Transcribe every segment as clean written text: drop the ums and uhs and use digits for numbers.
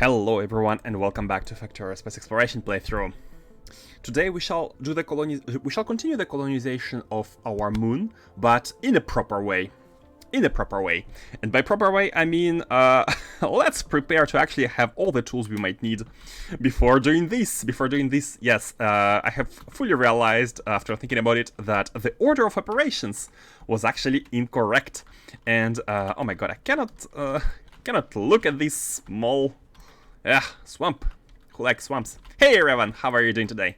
Hello everyone and welcome back to Factorio Space Exploration playthrough. Today we shall continue the colonization of our moon, but in a proper way. And by proper way I mean let's prepare to actually have all the tools we might need before doing this. Yes, I have fully realized after thinking about it that the order of operations was actually incorrect. And oh my god, I cannot look at this small swamp. Who likes swamps? Hey Revan, how are you doing today?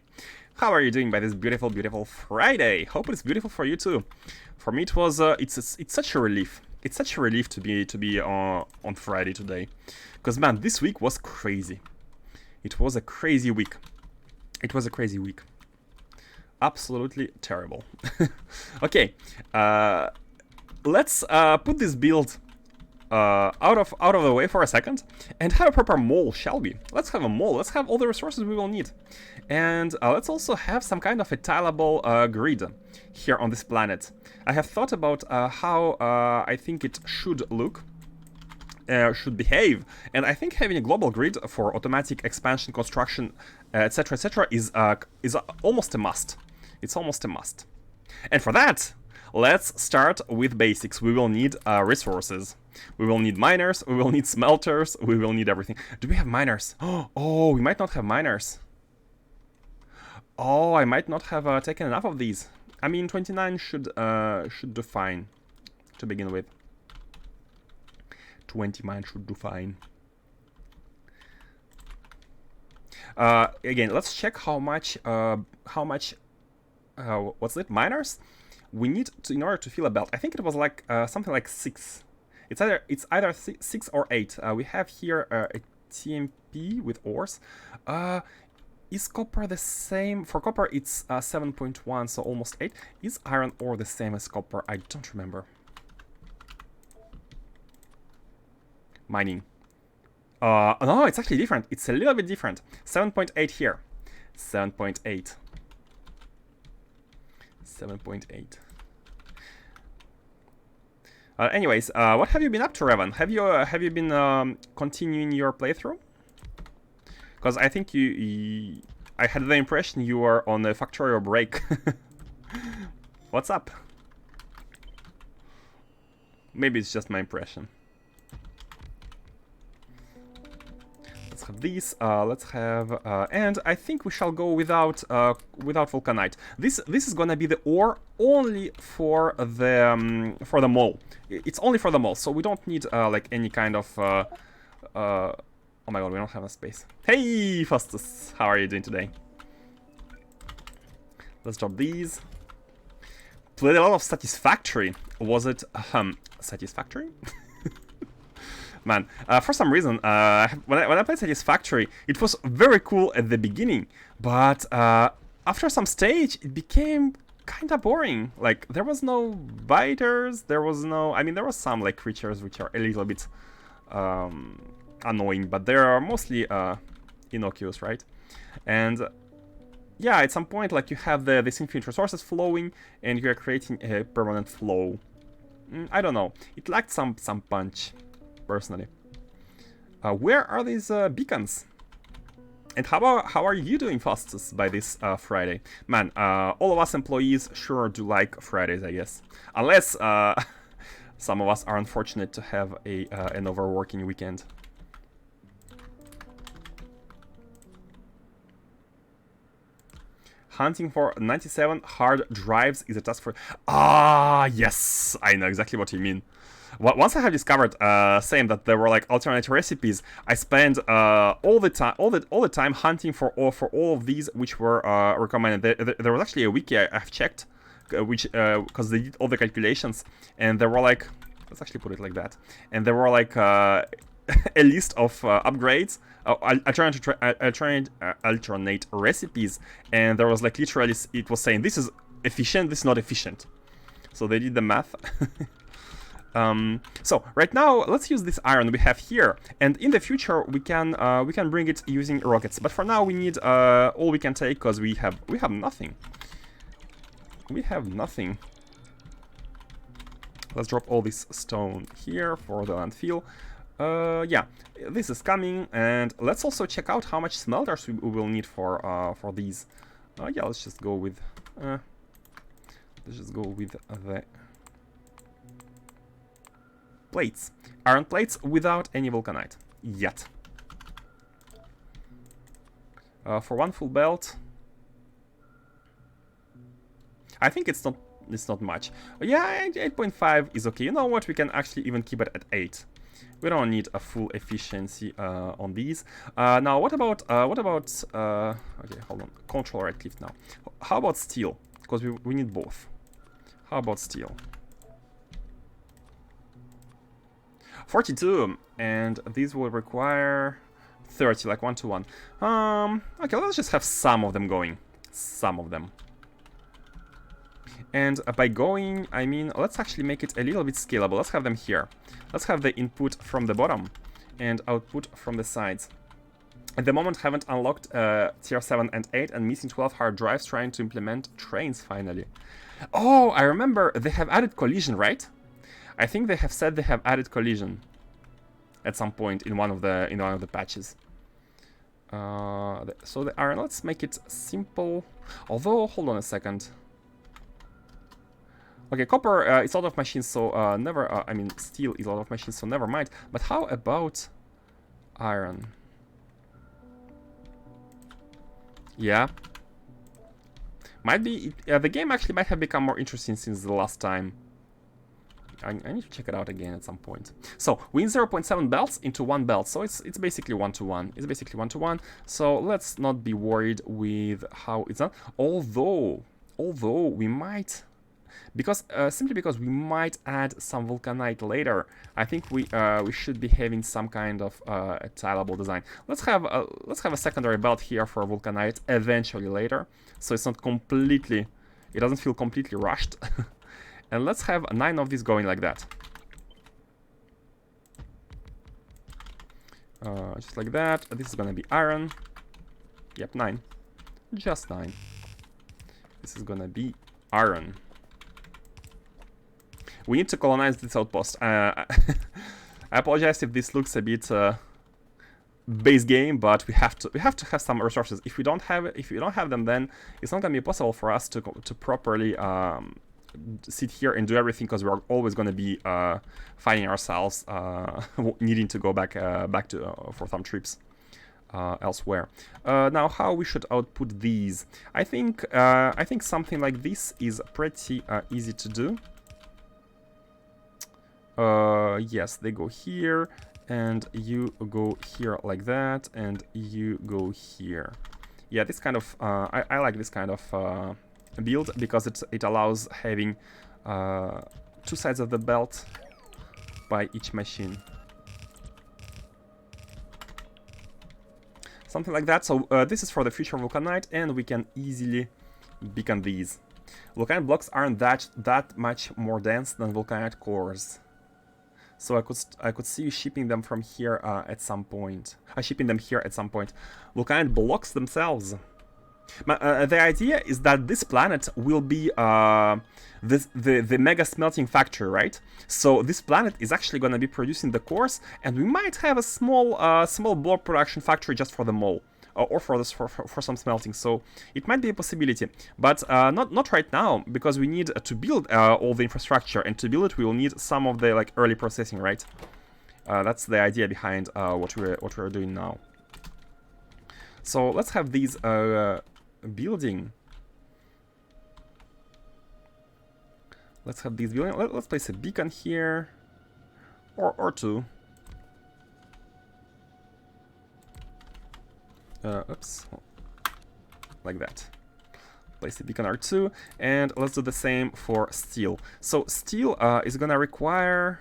How are you doing by this beautiful, beautiful Friday? Hope it's beautiful for you too. For me, it was. It's such a relief. It's such a relief to be on Friday today, because man, this week was crazy. It was a crazy week. Absolutely terrible. Okay, let's put this build out of the way for a second and have a proper mole, shall we? Let's have a mole. Let's have all the resources we will need, and let's also have some kind of a tileable grid here on this planet. I have thought about how I think it should look, should behave, and I think having a global grid for automatic expansion, construction, etc., is almost a must. It's almost a must, and for that, let's start with basics. We will need resources. We will need miners, we will need smelters, we will need everything. Do we have miners? Oh, we might not have miners. Oh, I might not have taken enough of these. I mean, 29 should do fine to begin with. 29 should do fine. Again, let's check how much what's it? Miners we need to, in order to fill a belt. I think it was like something like 6. It's either 6 or 8. We have here a TMP with ores. Is copper the same? For copper, it's 7.1, so almost 8. Is iron ore the same as copper? I don't remember. Mining. No, it's actually different. It's a little bit different. 7.8 here. 7.8. 7.8. Anyways, what have you been up to, Revan? Have you been continuing your playthrough? Because I think I had the impression you were on a Factorio break. What's up? Maybe it's just my impression. Let's have these. Let's have, and I think we shall go without vulcanite. This is gonna be the ore only for the mole. It's only for the mole, so we don't need like any kind of. Oh my god, we don't have enough space. Hey, Faustus, how are you doing today? Let's drop these. Played a lot of Satisfactory. Was it Satisfactory? Man, for some reason, when I played Satisfactory, it was very cool at the beginning, but after some stage, it became kind of boring. Like, there was no biters, there was no... I mean, there was some, like, creatures which are a little bit annoying, but they are mostly innocuous, right? And yeah, at some point, like, you have this infinite resources flowing, and you are creating a permanent flow. I don't know. It lacked some punch, personally. Where are these beacons? And how are you doing, Faustus, by this Friday? Man, all of us employees sure do like Fridays, I guess. Unless some of us are unfortunate to have an overworking weekend. Hunting for 97 hard drives is a task for... Ah, yes! I know exactly what you mean. Once I have discovered saying that there were like alternate recipes, I spent all the time hunting for all of these which were recommended. There was actually a wiki I've checked, which because they did all the calculations, and there were like, let's actually put it like that, and there were like a list of upgrades, alternate recipes, and there was like literally it was saying this is efficient, this is not efficient. So they did the math. So right now, let's use this iron we have here, and in the future we can bring it using rockets. But for now, we need all we can take because we have nothing. We have nothing. Let's drop all this stone here for the landfill. Yeah, this is coming, and let's also check out how much smelters we will need for these. Yeah, let's just go with the plates. Iron plates without any vulcanite yet. For one full belt, I think it's not much. Yeah, 8.5 is okay. You know what? We can actually even keep it at 8. We don't need a full efficiency on these. Now, what about okay, hold on. Control right click now. How about steel? Because we need both. How about steel? 42, and these will require 30, like 1-to-1. Okay, let's just have some of them going. Some of them. And by going, I mean, let's actually make it a little bit scalable. Let's have them here. Let's have the input from the bottom and output from the sides. At the moment, haven't unlocked tier 7 and 8 and missing 12 hard drives trying to implement trains finally. Oh, I remember they have added collision, right? I think they have said they have added collision at some point in one of the patches. So the iron, let's make it simple. Although, hold on a second. Okay, copper is out of machines, so never. I mean, steel is out of machines, so never mind. But how about iron? Yeah, might be. The game actually might have become more interesting since the last time. I need to check it out again at some point. So we need 0.7 belts into one belt, so it's basically 1-to-1. It's basically 1-to-1. So let's not be worried with how it's done. Although we might. Simply because we might add some vulcanite later, I think we should be having some kind of a tileable design. Let's have a secondary belt here for vulcanite eventually later, so it's not completely, it doesn't feel completely rushed. And let's have 9 of these going like that, just like that. This is gonna be iron. Yep, 9, just 9. This is gonna be iron. We need to colonize this outpost. I apologize if this looks a bit base game, but we have to have some resources. If we don't have them, then it's not gonna be possible for us to properly sit here and do everything, because we're always gonna be finding ourselves needing to go back to for some trips elsewhere. Now, how we should output these? I think something like this is pretty easy to do. Yes, they go here, and you go here like that, and you go here. Yeah, this kind of I like this kind of build, because it allows having 2 sides of the belt by each machine. Something like that. So this is for the future vulcanite, and we can easily beacon these. Vulcanite blocks aren't that much more dense than vulcanite cores. So I could see you shipping them from here at some point. Shipping them here at some point. Vulcanite blocks themselves. The idea is that this planet will be the mega smelting factory, right? So this planet is actually going to be producing the cores, and we might have a small block production factory just for the mole. Or for some smelting, so it might be a possibility, but not right now, because we need to build all the infrastructure, and to build it we will need some of the early processing, right? That's the idea behind what we're doing now. So let's have these building. Let's have these building. Let's place a beacon here, or 2. Oops, like that. Place the beacon R2, and let's do the same for steel. So steel is gonna require.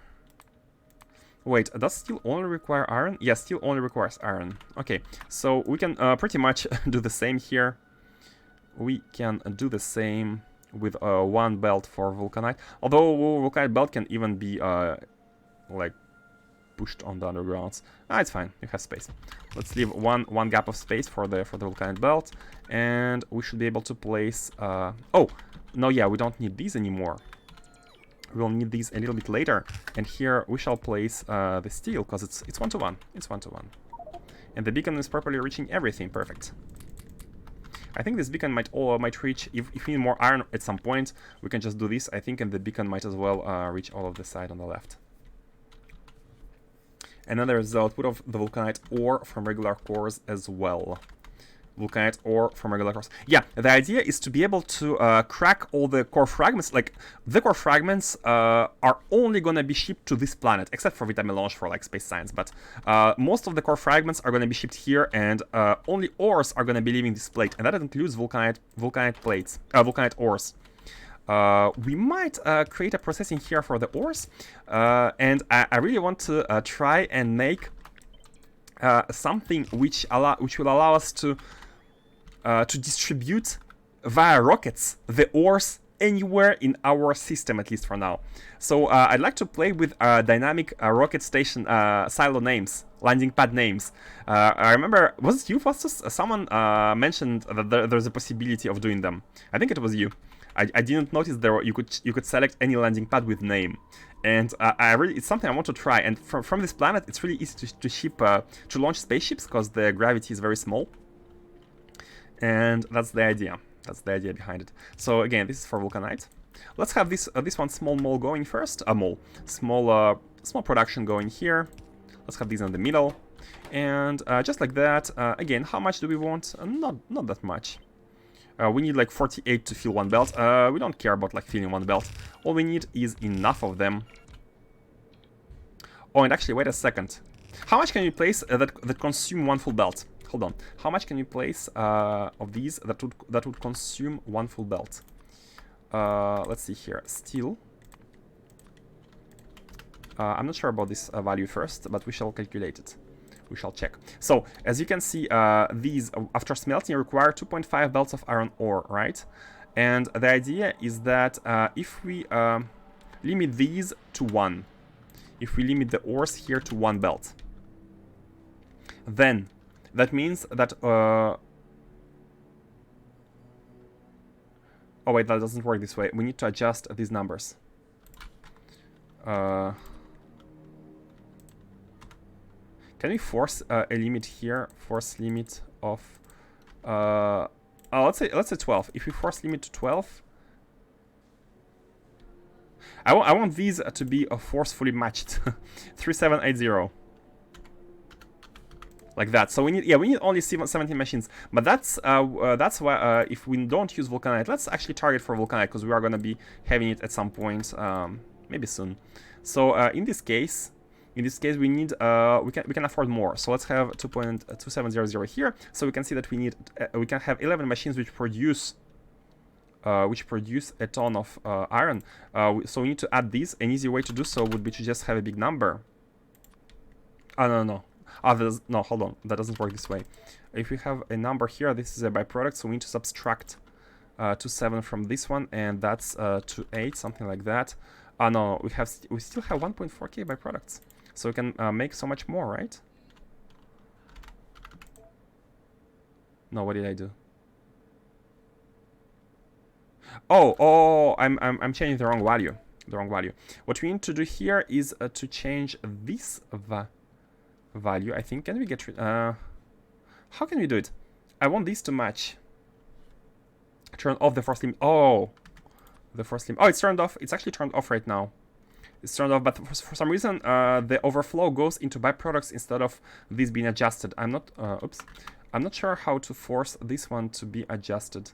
Wait, does steel only require iron? Yes, steel only requires iron. Okay, so we can pretty much do the same here. We can do the same with 1 belt for vulcanite. Although vulcanite belt can even be like pushed on the undergrounds. It's fine. You have space. Let's leave one gap of space for the vulcanite belt, and we should be able to place. Oh no, yeah, we don't need these anymore. we'll need these a little bit later. And here we shall place the steel, because it's 1-to-1. It's 1-to-1. And the beacon is properly reaching everything. Perfect. I think this beacon might reach, if we need more iron at some point, we can just do this, I think, and the beacon might as well reach all of the side on the left. And then there's the output of the vulcanite ore from regular cores as well. Vulcanite ore from regular cores. Yeah, the idea is to be able to crack all the core fragments. Like, the core fragments are only gonna be shipped to this planet, except for Vita Melange for like space science. But most of the core fragments are gonna be shipped here, and only ores are gonna be leaving this plate, and that includes vulcanite plates, vulcanite ores. We might create a processing here for the ores, and I really want to try and make something which will allow us to distribute via rockets the ores anywhere in our system, at least for now. So I'd like to play with dynamic rocket station silo names, landing pad names. I remember, was it you, Faustus? Someone mentioned that there's a possibility of doing them. I think it was you. I didn't notice you could select any landing pad with name, and it's something I want to try. And from this planet, it's really easy to launch spaceships because the gravity is very small, and that's the idea. That's the idea behind it. So again, this is for vulcanite. Let's have this one small mole going first. Small production going here. Let's have these in the middle, and just like that. Again, how much do we want? Not that much. We need like 48 to fill one belt. We don't care about like filling one belt. All we need is enough of them. Oh, and actually, wait a second. How much can you place that consume one full belt? Hold on. How much can you place of these that would consume one full belt? Let's see here. Steel. I'm not sure about this value first, but we shall calculate it. We shall check. So, as you can see, these, after smelting, require 2.5 belts of iron ore, right? And the idea is that if we limit these to 1, if we limit the ores here to 1 belt, then that means that... oh wait, that doesn't work this way. We need to adjust these numbers. Can we force a limit here? Force limit of let's say 12. If we force limit to 12, I want these to be forcefully matched. 3780. Like that. So we need only 17 machines. But that's why if we don't use vulcanite, let's actually target for vulcanite, because we are gonna be having it at some point, maybe soon. So in this case, we need we can afford more. So let's have 2.2700 here. So we can see that we can have 11 machines which produce a ton of iron. So we need to add these. An easy way to do so would be to just have a big number. Oh, no. No, hold on. That doesn't work this way. If we have a number here, this is a byproduct, so we need to subtract 27 from this one, and that's 28, something like that. No, we still have 1.4k byproducts. So we can make so much more, right? No, what did I do? Oh, I'm changing the wrong value. What we need to do here is to change this value. I think. Can we get how can we do it? I want these to match. Turn off the force limit. Oh, the force limit. Oh, it's turned off. It's actually turned off right now. It's turned off, but for some reason the overflow goes into byproducts instead of this being adjusted. I'm not sure how to force this one to be adjusted.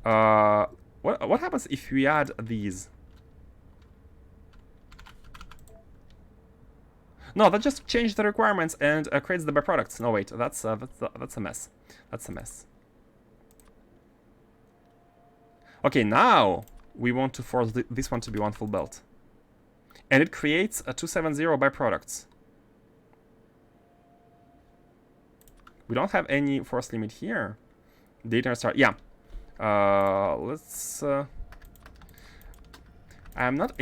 What happens if we add these? No, that just changed the requirements and creates the byproducts. No, wait, that's a mess. That's a mess. Okay, now we want to force this one to be one full belt. And it creates a 270 byproducts. We don't have any force limit here. Data start, yeah. Let's... I'm not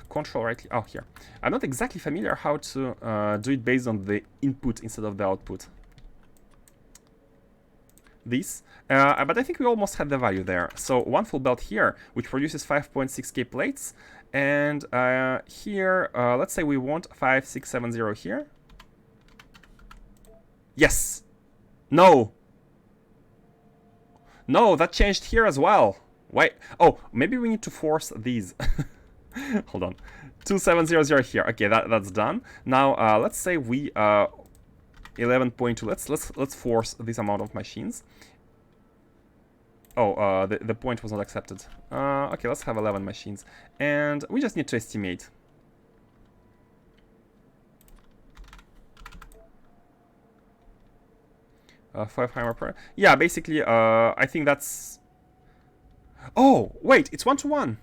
control right. Oh, here. I'm not exactly familiar how to do it based on the input instead of the output. this, but I think we almost had the value there. So one full belt here, which produces 5.6k plates, and here, let's say we want 5670 here. Yes. No. No, that changed here as well. Wait. Oh, maybe we need to force these. Hold on. 2700 here. Okay, that's done. Now let's say we 11.2. Let's force this amount of machines. Oh, the point was not accepted. Okay, let's have 11 machines, and we just need to estimate. Five hammer per. Yeah, basically, I think that's. Oh, wait, it's 1-to-1.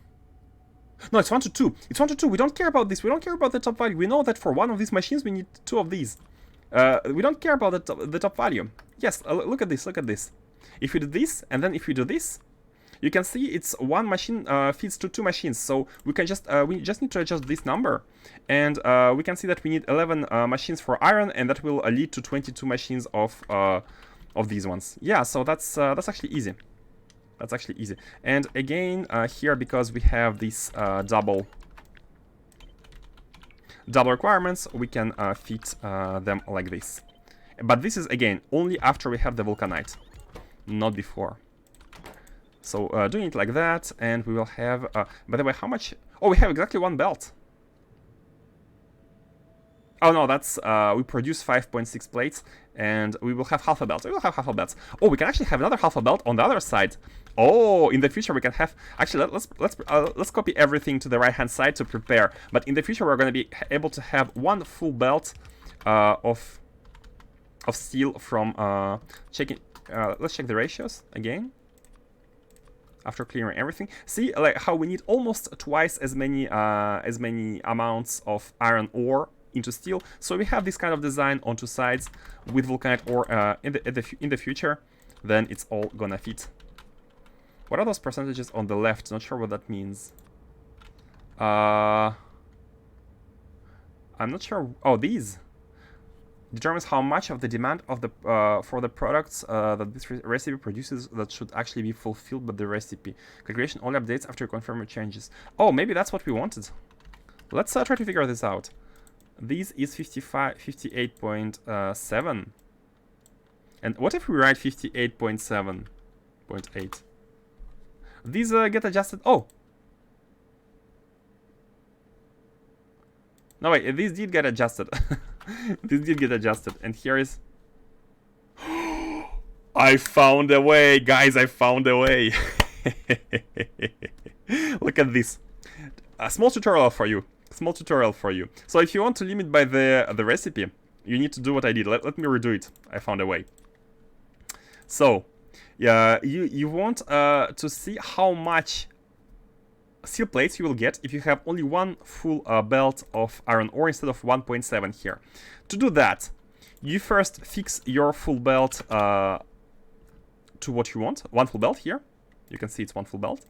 No, it's 1-to-2. It's 1-to-2. We don't care about this. We don't care about the top value. We know that for one of these machines, we need 2 of these. We don't care about the top value. Yes, look at this. Look at this. If we do this, and then if we do this, you can see it's one machine feeds to 2 machines. So we just need to adjust this number, and we can see that we need 11 machines for iron, and that will lead to 22 machines of these ones. Yeah, so that's actually easy. That's actually easy. And again, here, because we have these double requirements, we can fit them like this. But this is, again, only after we have the vulcanite, not before. So doing it like that, and we will have, by the way, how much? Oh, we have exactly 1 belt. Oh no, that's, we produce 5.6 plates, and we will have half a belt. We will have half a belt. Oh, we can actually have another half a belt on the other side. Oh, in the future we can have, actually, let's copy everything to the right-hand side to prepare. But in the future we're going to be able to have 1 full belt of steel from checking. Let's check the ratios again. After clearing everything, see like how we need almost twice as many amounts of iron ore into steel. So we have this kind of design on 2 sides with vulcanite ore in the future. Then it's all gonna fit. What are those percentages on the left? Not sure what that means. I'm not sure. Oh, these determines how much of the demand of the for the products that this recipe produces that should actually be fulfilled by the recipe. Calculation only updates after you confirm changes. Oh, maybe that's what we wanted. Let's try to figure this out. This is 58.7. And what if we write 58.7.8? These get adjusted. Oh! No, wait, these did get adjusted. This did get adjusted. And here is... I found a way, guys, I found a way. Look at this. A small tutorial for you. Small tutorial for you. So if you want to limit by the recipe, you need to do what I did. Let me redo it. I found a way. So, yeah, you want to see how much steel plates you will get if you have only 1 full belt of iron ore instead of 1.7 here. To do that, you first fix your full belt to what you want. 1 full belt here. You can see it's 1 full belt.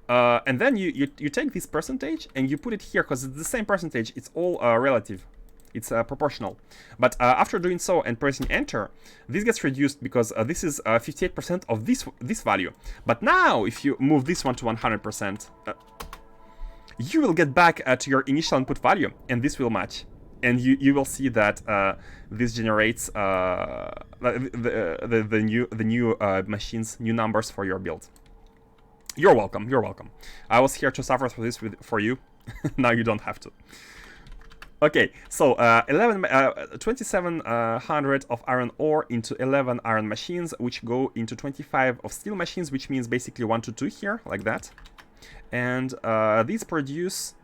And then you take this percentage and you put it here because it's the same percentage. It's all relative. It's proportional. But after doing so and pressing enter, this gets reduced because this is 58% of this value. But now, if you move this one to 100%, you will get back to your initial input value, and this will match. And you will see that this generates the new machines, new numbers for your build. You're welcome. You're welcome. I was here to suffer through this for you. Now you don't have to. Okay, so 2700 of iron ore into 11 iron machines, which go into 25 of steel machines, which means basically 1 to 2 here, like that. And these produce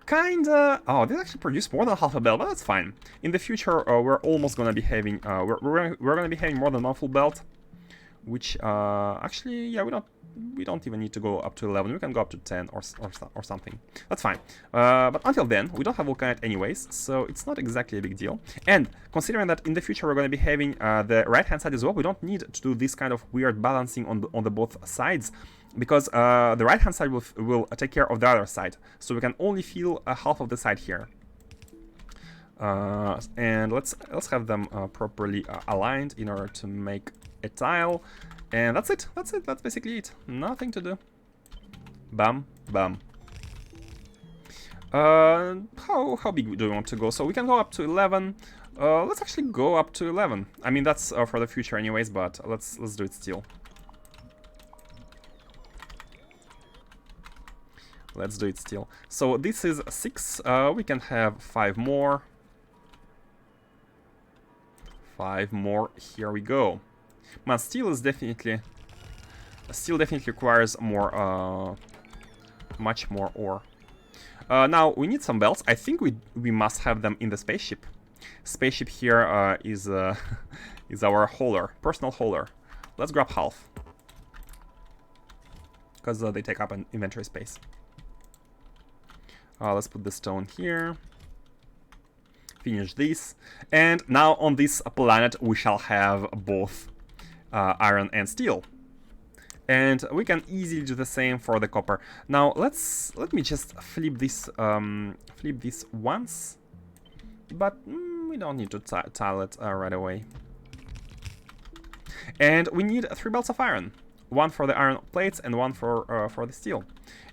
kinda... Oh, these actually produce more than half a belt, but that's fine. In the future, we're almost gonna be having... we're gonna be having more than 1 full belt, which actually, yeah, we don't even need to go up to 11. We can go up to 10 or something. That's fine. But until then, we don't have vulcanite anyways, so it's not exactly a big deal. And considering that in the future we're going to be having the right-hand side as well, we don't need to do this kind of weird balancing on the both sides, because the right-hand side will take care of the other side. So we can only fill half of the side here. And let's have them properly aligned in order to make a tile, and that's it. That's it. That's basically it. Nothing to do. Bam, bam. How big do we want to go? So we can go up to 11. Let's actually go up to 11. I mean, that's for the future anyways, but let's do it still. Let's do it still. So this is 6. We can have 5 more. 5 more. Here we go. Man, steel definitely requires more, much more ore. Now we need some belts. I think we must have them in the spaceship. Spaceship here is is our hauler, personal hauler. Let's grab half because they take up an inventory space. Let's put the stone here. Finish this, and now on this planet we shall have both iron and steel. And we can easily do the same for the copper. Now let me just flip this once, but we don't need to tile it right away. And we need 3 belts of iron, 1 for the iron plates and 1 for the steel.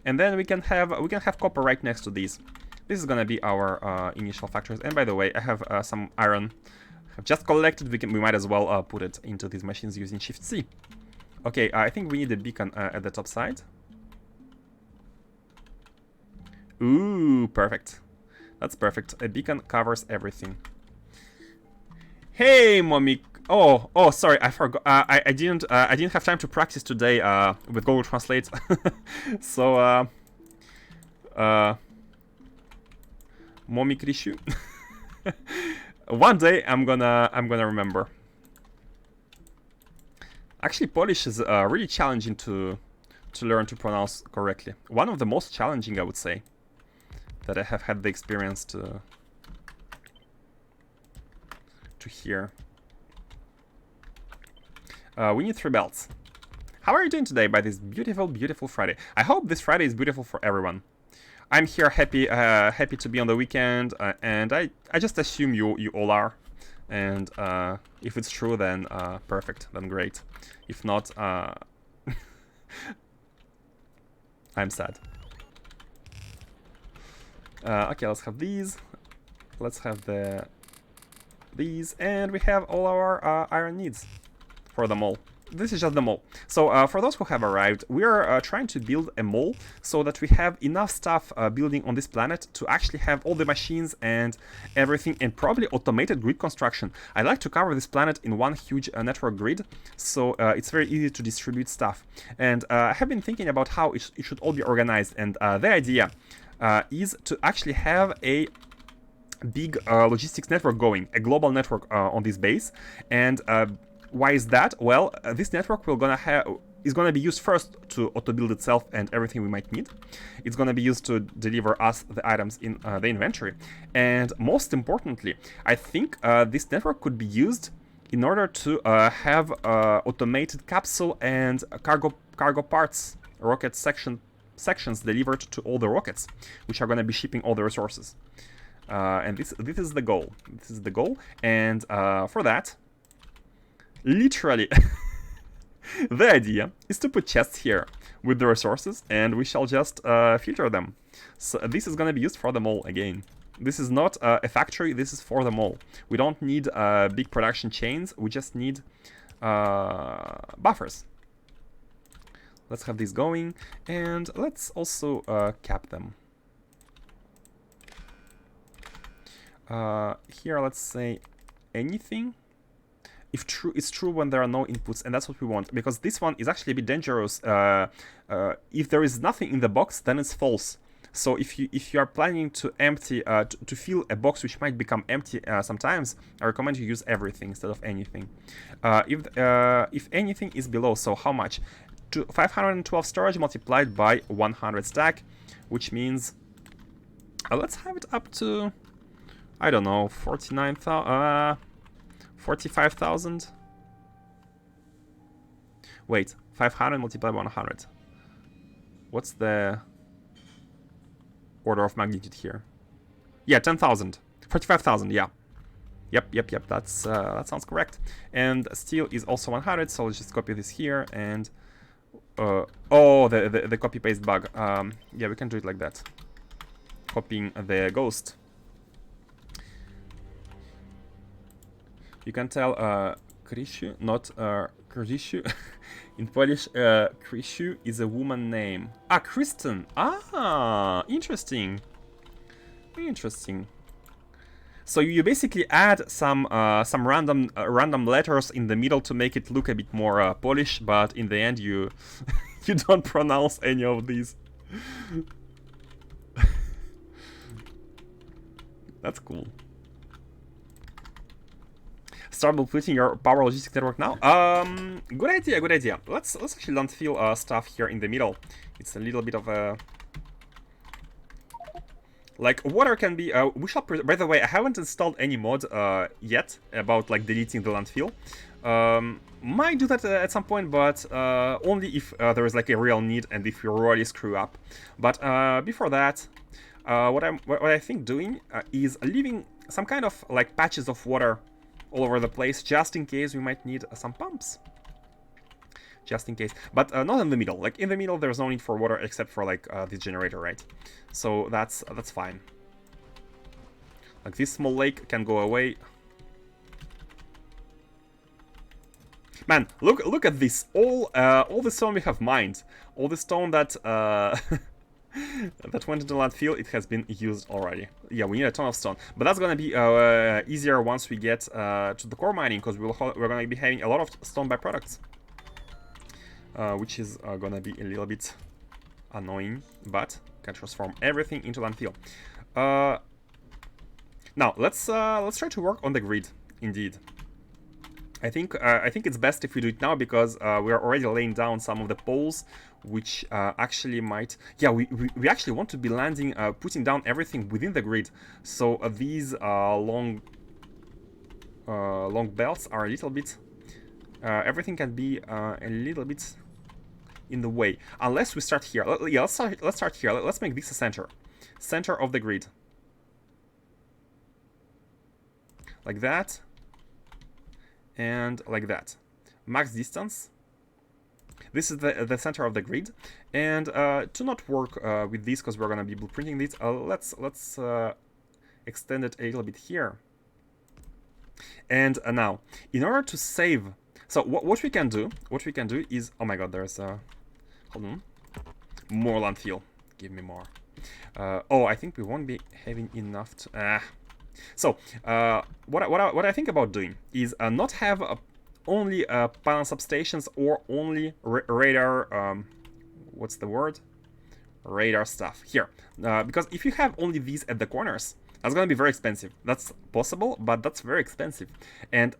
And then we can have copper right next to these. This is gonna be our initial factories. And by the way, I have some iron I've just collected. We might as well put it into these machines using Shift C. Okay, I think we need a beacon at the top side. Ooh, perfect. That's perfect. A beacon covers everything. Hey, mommy. Oh, sorry, I forgot. I didn't have time to practice today with Google Translate. So mommy Krishu. One day I'm gonna remember. Actually, Polish is really challenging to learn to pronounce correctly. One of the most challenging, I would say, that I have had the experience to hear. We need 3 belts. How are you doing today by this beautiful, beautiful Friday? I hope this Friday is beautiful for everyone. I'm here happy to be on the weekend, and I just assume you all are. And if it's true, then perfect, then great. If not, I'm sad. Okay, let's have these. Let's have these, and we have all our iron needs for the mole. This is just the mole. So for those who have arrived, we are trying to build a mole so that we have enough stuff building on this planet to actually have all the machines and everything, and probably automated grid construction. I like to cover this planet in one huge network grid, so it's very easy to distribute stuff. And I have been thinking about how it should all be organized, and the idea is to actually have a big logistics network going, a global network on this base. And why is that? Well, this network is gonna be used first to auto-build itself and everything we might need. It's gonna be used to deliver us the items in the inventory. And most importantly, I think this network could be used in order to have automated capsule and cargo parts, rocket sections delivered to all the rockets, which are gonna be shipping all the resources. And this is the goal. This is the goal, and for that, literally, the idea is to put chests here with the resources, and we shall just filter them. So this is gonna be used for the mole again. This is not a factory. This is for the mole. We don't need big production chains. We just need buffers. Let's have this going, and let's also cap them. Here, let's say anything. If true, it's true when there are no inputs, and that's what we want, because this one is actually a bit dangerous. If there is nothing in the box, then it's false. So if you are planning to empty to fill a box which might become empty sometimes, I recommend you use everything instead of anything. If anything is below, so how much? 512 storage multiplied by 100 stack, which means let's have it up to, I don't know, 45,000. Wait, 500 multiplied by 100. What's the order of magnitude here? Yeah, 10,000. 45,000, yeah. Yep. That's that sounds correct. And steel is also 100, so let's just copy this here and oh, the copy paste bug. Yeah, we can do it like that. Copying the ghost. You can tell Krishu, not Krishu. In Polish, Krishu is a woman name. Ah, Kristen. Ah, interesting. Interesting. So you basically add some random letters in the middle to make it look a bit more Polish, but in the end you you don't pronounce any of these. That's cool. Start putting your power logistics network now. Good idea, good idea. Let's actually landfill stuff here in the middle. It's a little bit of a like water can be. We shall. By the way, I haven't installed any mod yet about like deleting the landfill. Might do that at some point, but only if there is like a real need and if you really screw up. But before that, what I think doing is leaving some kind of like patches of water all over the place, just in case we might need some pumps. Just in case, but not in the middle. Like in the middle, there's no need for water except for like this generator, right? So that's fine. Like this small lake can go away. Man, look at this. All the stone we have mined, all the stone that that went into landfill, it has been used already. Yeah, we need a ton of stone, but that's gonna be easier once we get to the core mining, because we're gonna be having a lot of stone byproducts, which is gonna be a little bit annoying, but can transform everything into landfill. Now let's try to work on the grid. Indeed, I think it's best if we do it now, because we are already laying down some of the poles, which actually might... Yeah, we actually want to be landing, putting down everything within the grid. So these long belts are a little bit... everything can be a little bit in the way, unless we start here. Yeah, let's start here. Let's make this a center of the grid, like that. And like that. Max distance. This is the center of the grid. And to not work with this, because we're gonna be blueprinting this, let's extend it a little bit here. And now, in order to save, so what we can do is, oh my god, there's hold on, more landfill. Give me more. Oh, I think we won't be having enough to. So, what I think about doing is not have only pylon substations or only radar, what's the word? Radar stuff here. Because if you have only these at the corners, that's going to be very expensive. That's possible, but that's very expensive. And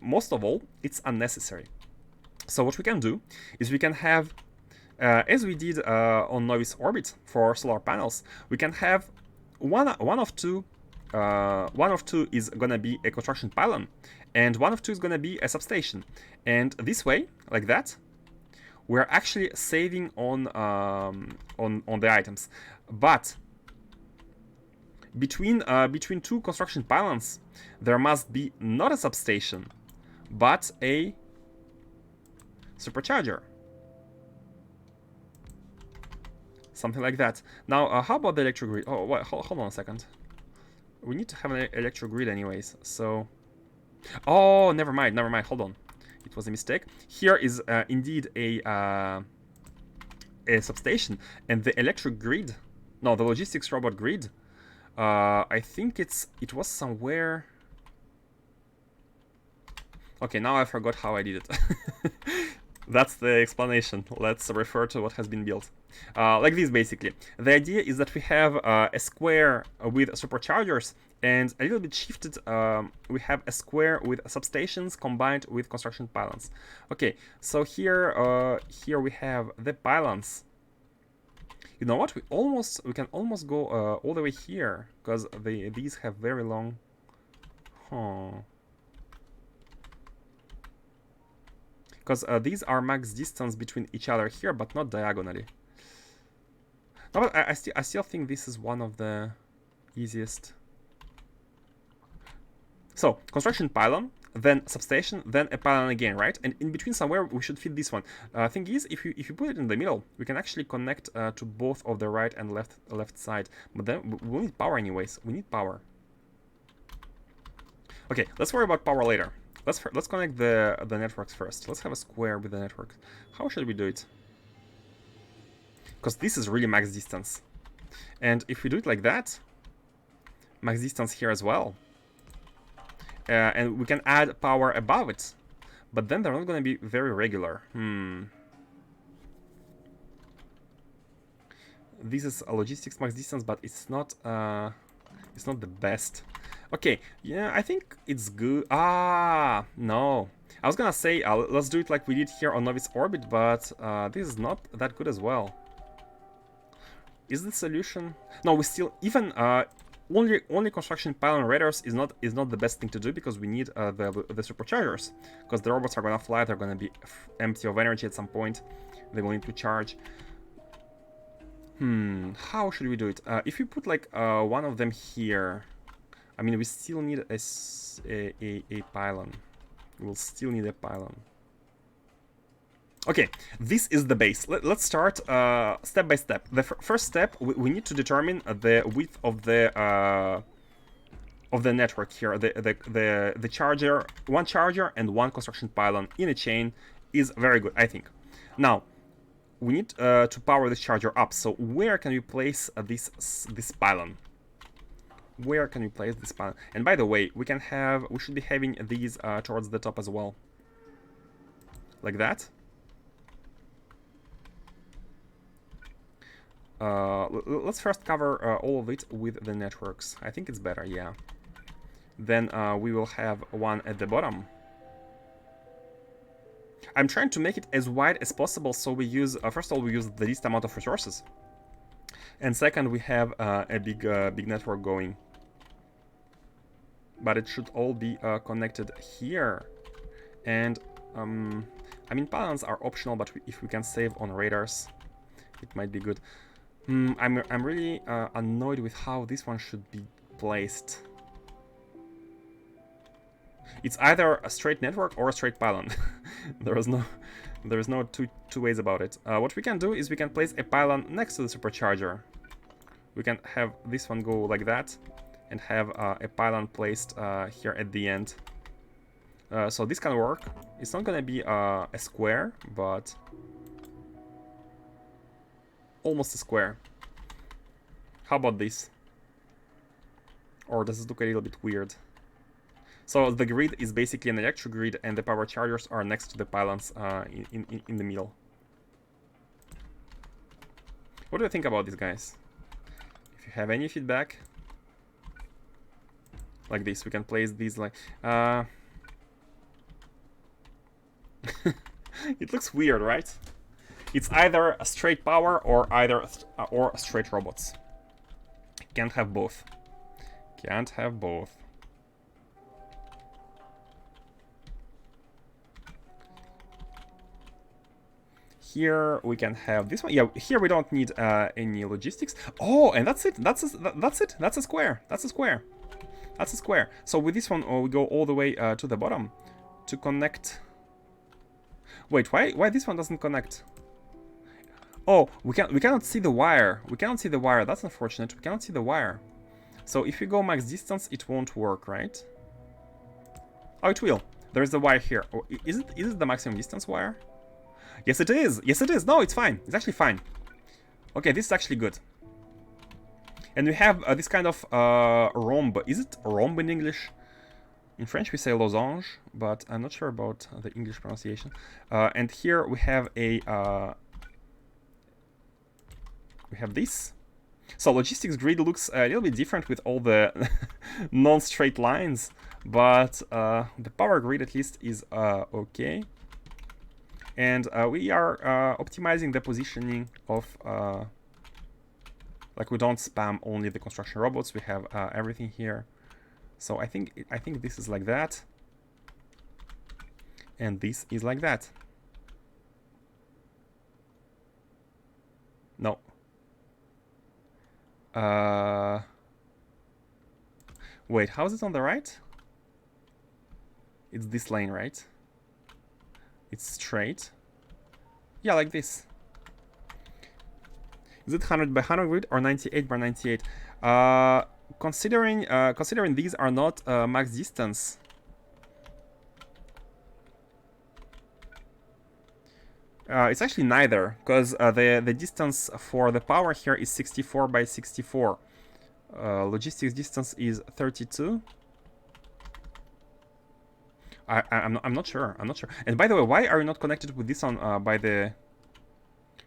most of all, it's unnecessary. So what we can do is we can have, as we did on Novice Orbit for solar panels, we can have one of two is gonna be a construction pylon, and one of two is gonna be a substation. And this way, like that, we're actually saving on the items. But between two construction pylons, there must be not a substation, but a supercharger. Something like that. Now, how about the electric grid? Oh, wait, hold on a second. We need to have an electric grid anyways, so... Oh, never mind, hold on. It was a mistake. Here is indeed a substation, and the electric grid... No, the logistics robot grid, I think it was somewhere... Okay, now I forgot how I did it. That's the explanation. Let's refer to what has been built. Like this, basically. The idea is that we have a square with superchargers, and a little bit shifted, we have a square with substations combined with construction pylons. Okay, so here we have the pylons. You know what? We can almost go all the way here, because these have very long... Huh. Because these are max distance between each other here, but not diagonally. No, but I still think this is one of the easiest. So construction pylon, then substation, then a pylon again, right? And in between somewhere we should fit this one. Thing is, if you put it in the middle, we can actually connect to both of the right and left side. But then we need power anyways. We need power. Okay, let's worry about power later. Let's connect the networks first. Let's have a square with the network. How should we do it? Because this is really max distance. And if we do it like that, max distance here as well. And we can add power above it. But then they're not going to be very regular. This is a logistics max distance, but it's not the best. Okay, yeah, I think it's good. Ah, no. I was gonna say, let's do it like we did here on Novice Orbit, but this is not that good as well. Is the solution? No, we still even only construction pylon radars is not the best thing to do, because we need the superchargers, because the robots are gonna fly, they're gonna be empty of energy at some point. They will need to charge. How should we do it? If we put like one of them here, I mean, we still need a pylon. We'll still need a pylon. Okay, this is the base. Let's start step by step. The first step, we need to determine the width of the network here. The charger, one charger and one construction pylon in a chain is very good, I think. Now, we need to power this charger up. So where can we place this pylon? Where can we place this pylon? And by the way, we should be having these towards the top as well, like that. Let's first cover all of it with the networks. I think it's better, yeah. Then we will have one at the bottom. I'm trying to make it as wide as possible, so we use, first of all, we use the least amount of resources. And second, we have a big network going. But it should all be connected here. And, I mean, pylons are optional, but if we can save on radars, it might be good. I'm really annoyed with how this one should be placed. It's either a straight network or a straight pylon. there is no two ways about it. What we can do is we can place a pylon next to the supercharger. We can have this one go like that, and have a pylon placed here at the end. So this can work. It's not gonna be a square, but almost a square. How about this? Or does it look a little bit weird? So the grid is basically an electric grid, and the power chargers are next to the pylons in the middle. What do you think about this, guys? If you have any feedback, like this, we can place these like... It looks weird, right? It's either a straight power or or straight robots. Can't have both. Can't have both. Here we can have this one. Yeah, here we don't need any logistics. Oh, and that's it. That's it. That's a square. That's a square. That's a square. So with this one, we go all the way to the bottom to connect. Wait, why this one doesn't connect? Oh, we cannot see the wire. We cannot see the wire. That's unfortunate. We cannot see the wire. So if we go max distance, it won't work, right? Oh, it will. There's the wire here. Oh, is it the maximum distance wire? Yes, it is. Yes, it is. No, it's fine. It's actually fine. Okay, this is actually good. And we have this kind of rhomb. Is it rhomb in English? In French, we say losange, but I'm not sure about the English pronunciation. And here we have we have this. So logistics grid looks a little bit different with all the non-straight lines, but the power grid at least is okay. And we are optimizing the positioning of, like, we don't spam only the construction robots. We have everything here. So I think this is like that, and this is like that. No. Wait, how is it on the right? It's this lane, right? It's straight. Yeah, like this. Is it 100 by 100 grid or 98 by 98? Considering these are not max distance. It's actually neither, because the distance for the power here is 64 by 64. Logistics distance is 32. I'm not sure. I'm not sure. And by the way, why are you not connected with this one by the?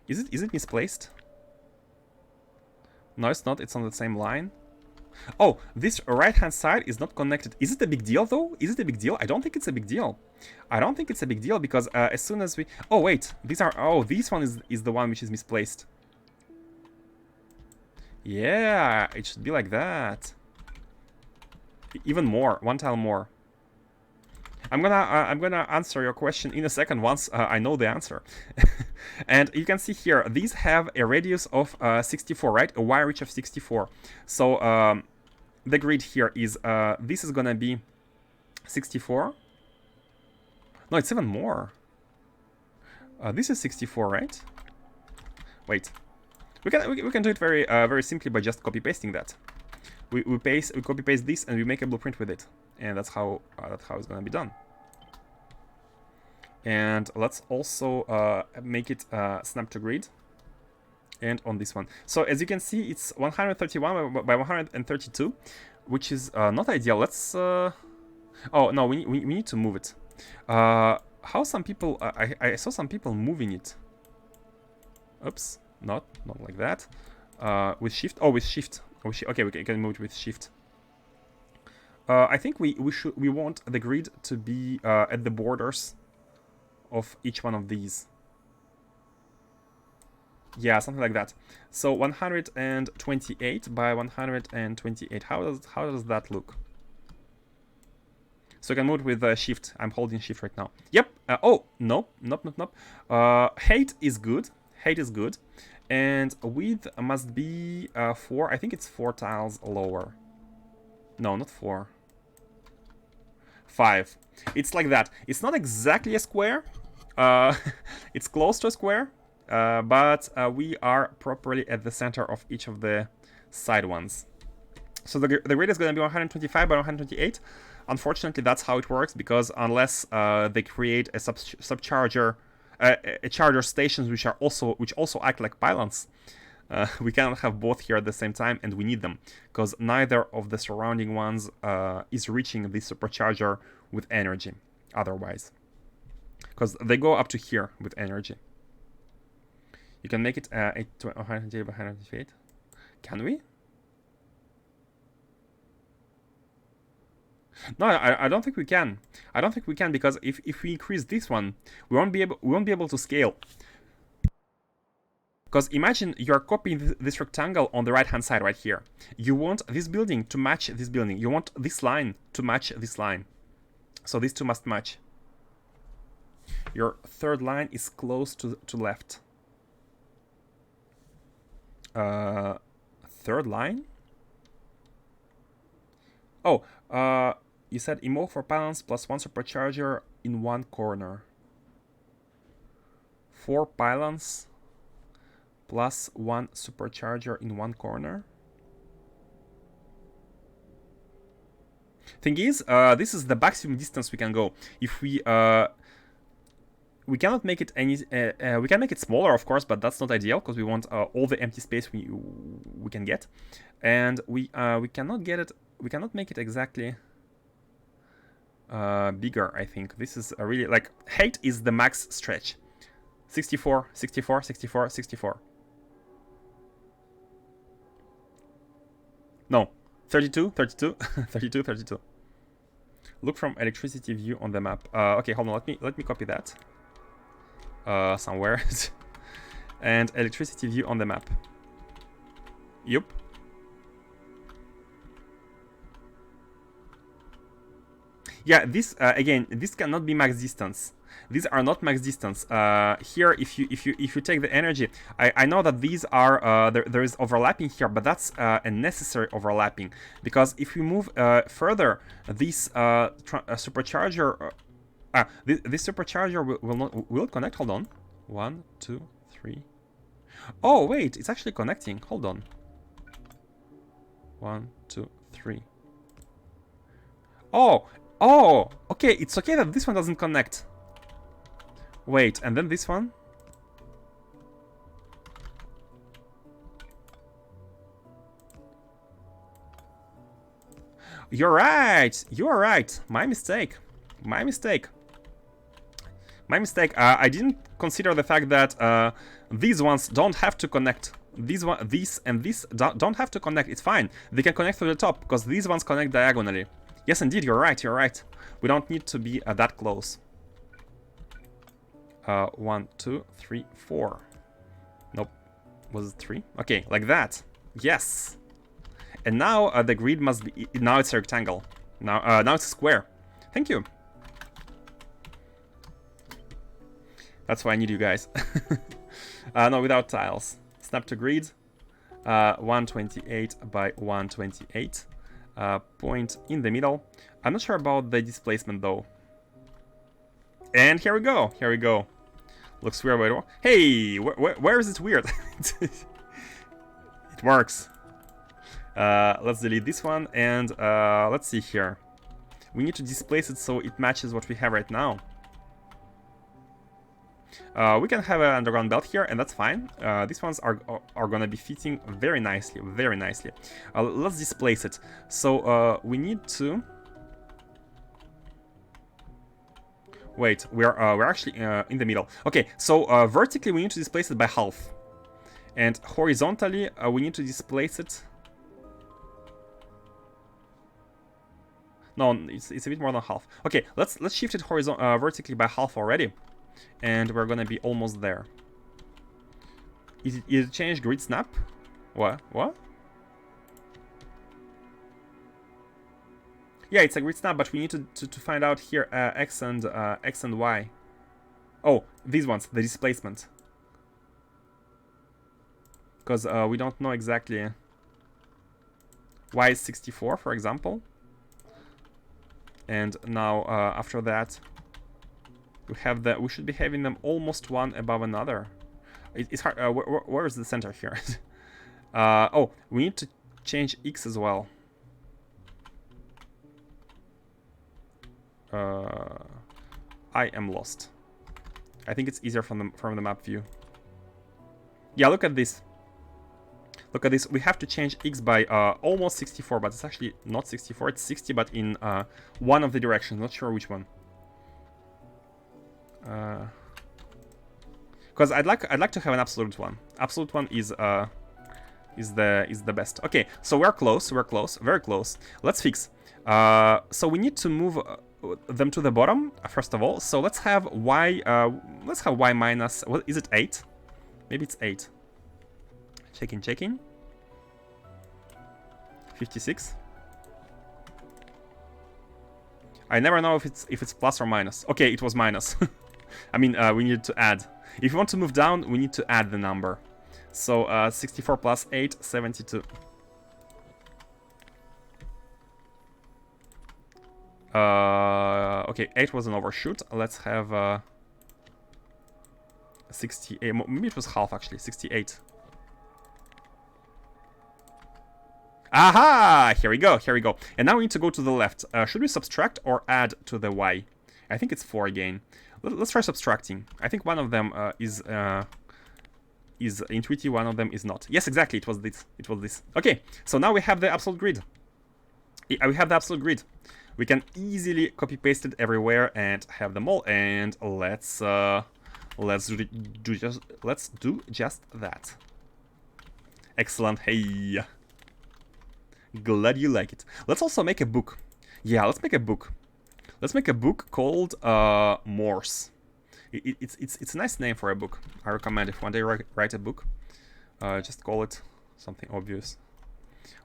Is it misplaced? No, it's not. It's on the same line. Oh, this right-hand side is not connected. Is it a big deal, though? Is it a big deal? I don't think it's a big deal. I don't think it's a big deal because as soon as we... Oh, wait. These are... Oh, this one is the one which is misplaced. Yeah, it should be like that. Even more. One tile more. I'm gonna answer your question in a second once I know the answer. And you can see here, these have a radius of 64, right? A wire reach of 64. So the grid here is, this is gonna be 64. No, it's even more. This is 64, right? Wait, we can do it very very simply by just copy pasting that. We copy paste this and we make a blueprint with it, and that's how it's gonna be done. And let's also make it snap to grid. And on this one, so as you can see, it's 131 by 132, which is not ideal. Let's oh no, we need to move it. How some people I saw some people moving it. Oops, not like that. With shift. Oh, with shift. Oh, okay, we can move it with shift. I think we want the grid to be at the borders of each one of these. Yeah, something like that. So 128 by 128. How does that look? So I can move with shift. I'm holding shift right now. Yep. Oh, nope. Height is good. Height is good. And width must be 4. I think it's 4 tiles lower. No, not 4. 5. It's like that. It's not exactly a square. It's close to a square. But we are properly at the center of each of the side ones. So the grid is going to be 125 by 128. Unfortunately, that's how it works, because unless they create a subcharger, a charger stations which also act like pylons, we cannot have both here at the same time, and we need them because neither of the surrounding ones is reaching the supercharger with energy otherwise, because they go up to here with energy. You can make it 128 by 128. Can we? No, I don't think we can. I don't think we can, because if we increase this one, we won't be able to scale. Because imagine you're copying this rectangle on the right hand side right here. You want this building to match this building. You want this line to match this line. So these two must match. Your third line is close to left. Third line? Oh, you said emo for pylons plus 1 supercharger in one corner. 4 pylons plus 1 supercharger in one corner. Thing is, this is the maximum distance we can go. If we cannot make it any. We can make it smaller, of course, but that's not ideal because we want all the empty space we can get, and we cannot get it. We cannot make it exactly bigger. I think this is a really, like, height is the max stretch. 64, 64, 64, 64. No, 32, 32, 32, 32. Look from electricity view on the map. Okay, hold on. Let me copy that. Somewhere. And electricity view on the map. Yup. Yeah, this again, this cannot be max distance. These are not max distance. Here, if you take the energy, I know that these are there is overlapping here, but that's a necessary overlapping, because if we move further, this supercharger, this supercharger will connect. Hold on, 1, 2, 3. Oh wait, it's actually connecting. Hold on. 1, 2, 3. Oh, okay, it's okay that this one doesn't connect. Wait, and then this one? You're right, you are right. My mistake. My mistake. My mistake. I didn't consider the fact that these ones don't have to connect. These and this don't have to connect. It's fine. They can connect to the top because these ones connect diagonally. Yes, indeed, you're right, you're right. We don't need to be that close. 1, 2, 3, 4. Nope. Was it 3? Okay, like that. Yes. And now the grid must be... Now it's a rectangle. Now it's a square. Thank you. That's why I need you guys. No, without tiles. Snap to grid. 128 by 128. Point in the middle. I'm not sure about the displacement though. And here we go. Here we go. Looks weird, but hey, where is it weird? It works. Let's delete this one and let's see here. We need to displace it so it matches what we have right now. We can have an underground belt here, and that's fine. These ones are gonna be fitting very nicely, very nicely. Let's displace it. So we need to wait. We're actually in the middle. Okay, so vertically we need to displace it by half, and horizontally we need to displace it. No, it's a bit more than half. Okay, let's shift it vertically by half already. And we're gonna be almost there. Is it changed grid snap? What? Yeah, it's a grid snap, but we need to find out here x and y. Oh, these ones, the displacement. Because we don't know exactly. Y is 64, for example. And now after that. We should be having them almost one above another. It's hard. Where is the center here? Oh, we need to change x as well. I am lost. I think it's easier from the map view. Yeah, look at this. Look at this. We have to change x by almost 64, but it's actually not 64. It's 60, but in one of the directions. Not sure which one. Because I'd like to have an absolute one. Absolute one is the best. Okay, so we're close, very close. Let's fix. So we need to move them to the bottom first of all. So let's have y. Let's have y minus. What is it? 8? Maybe it's 8. Checking. 56. I never know if it's plus or minus. Okay, it was minus. I mean, we need to add. If you want to move down, we need to add the number. So 64 plus 8, 72. Okay, 8 was an overshoot. Let's have 68. Maybe it was half actually. 68. Aha! Here we go. And now we need to go to the left. Should we subtract or add to the y? I think it's 4 again. Let's try subtracting. I think one of them is intuitive, one of them is not. Yes, exactly. It was this. Okay, so now we have the absolute grid. We can easily copy paste it everywhere and have them all. And let's do just that. Excellent. Hey. Glad you like it. Let's also make a book. Yeah, let's make a book. Let's make a book called Morse. It's a nice name for a book. I recommend if one day write a book, just call it something obvious.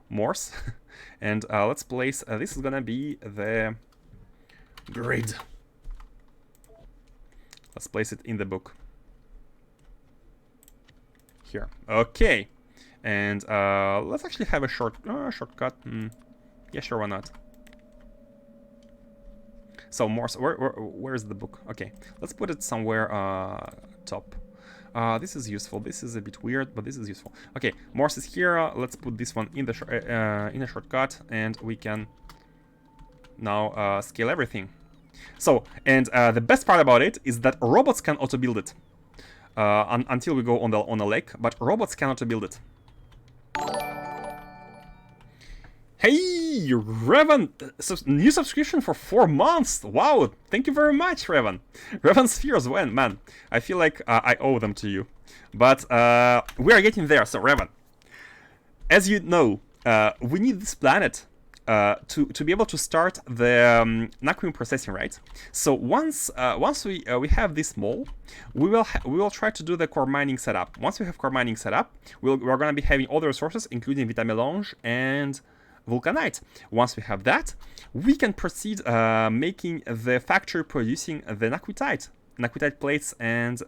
Morse. And let's place, this is gonna be the grid. Let's place it in the book. Here. Okay. And let's actually have a shortcut. Yeah, sure, why not? So Morse, where's the book? Okay, let's put it somewhere top. This is useful. This is a bit weird, but this is useful. Okay, Morse is here. Let's put this one in the shortcut, and we can now scale everything. So, and the best part about it is that robots can auto-build it until we go on a lake, but robots can auto-build it. Hey, Revan! New subscription for 4 months! Wow, thank you very much, Revan! Revan Spheres, when? Man, I feel like I owe them to you. But we are getting there, so Revan. As you know, we need this planet to be able to start the Naquium processing, right? So once we have this mole, we will try to do the core mining setup. Once we have core mining set up, we're going to be having all the resources, including Vitamelange and Vulcanite. Once we have that, we can proceed making the factory producing the Naquitite plates and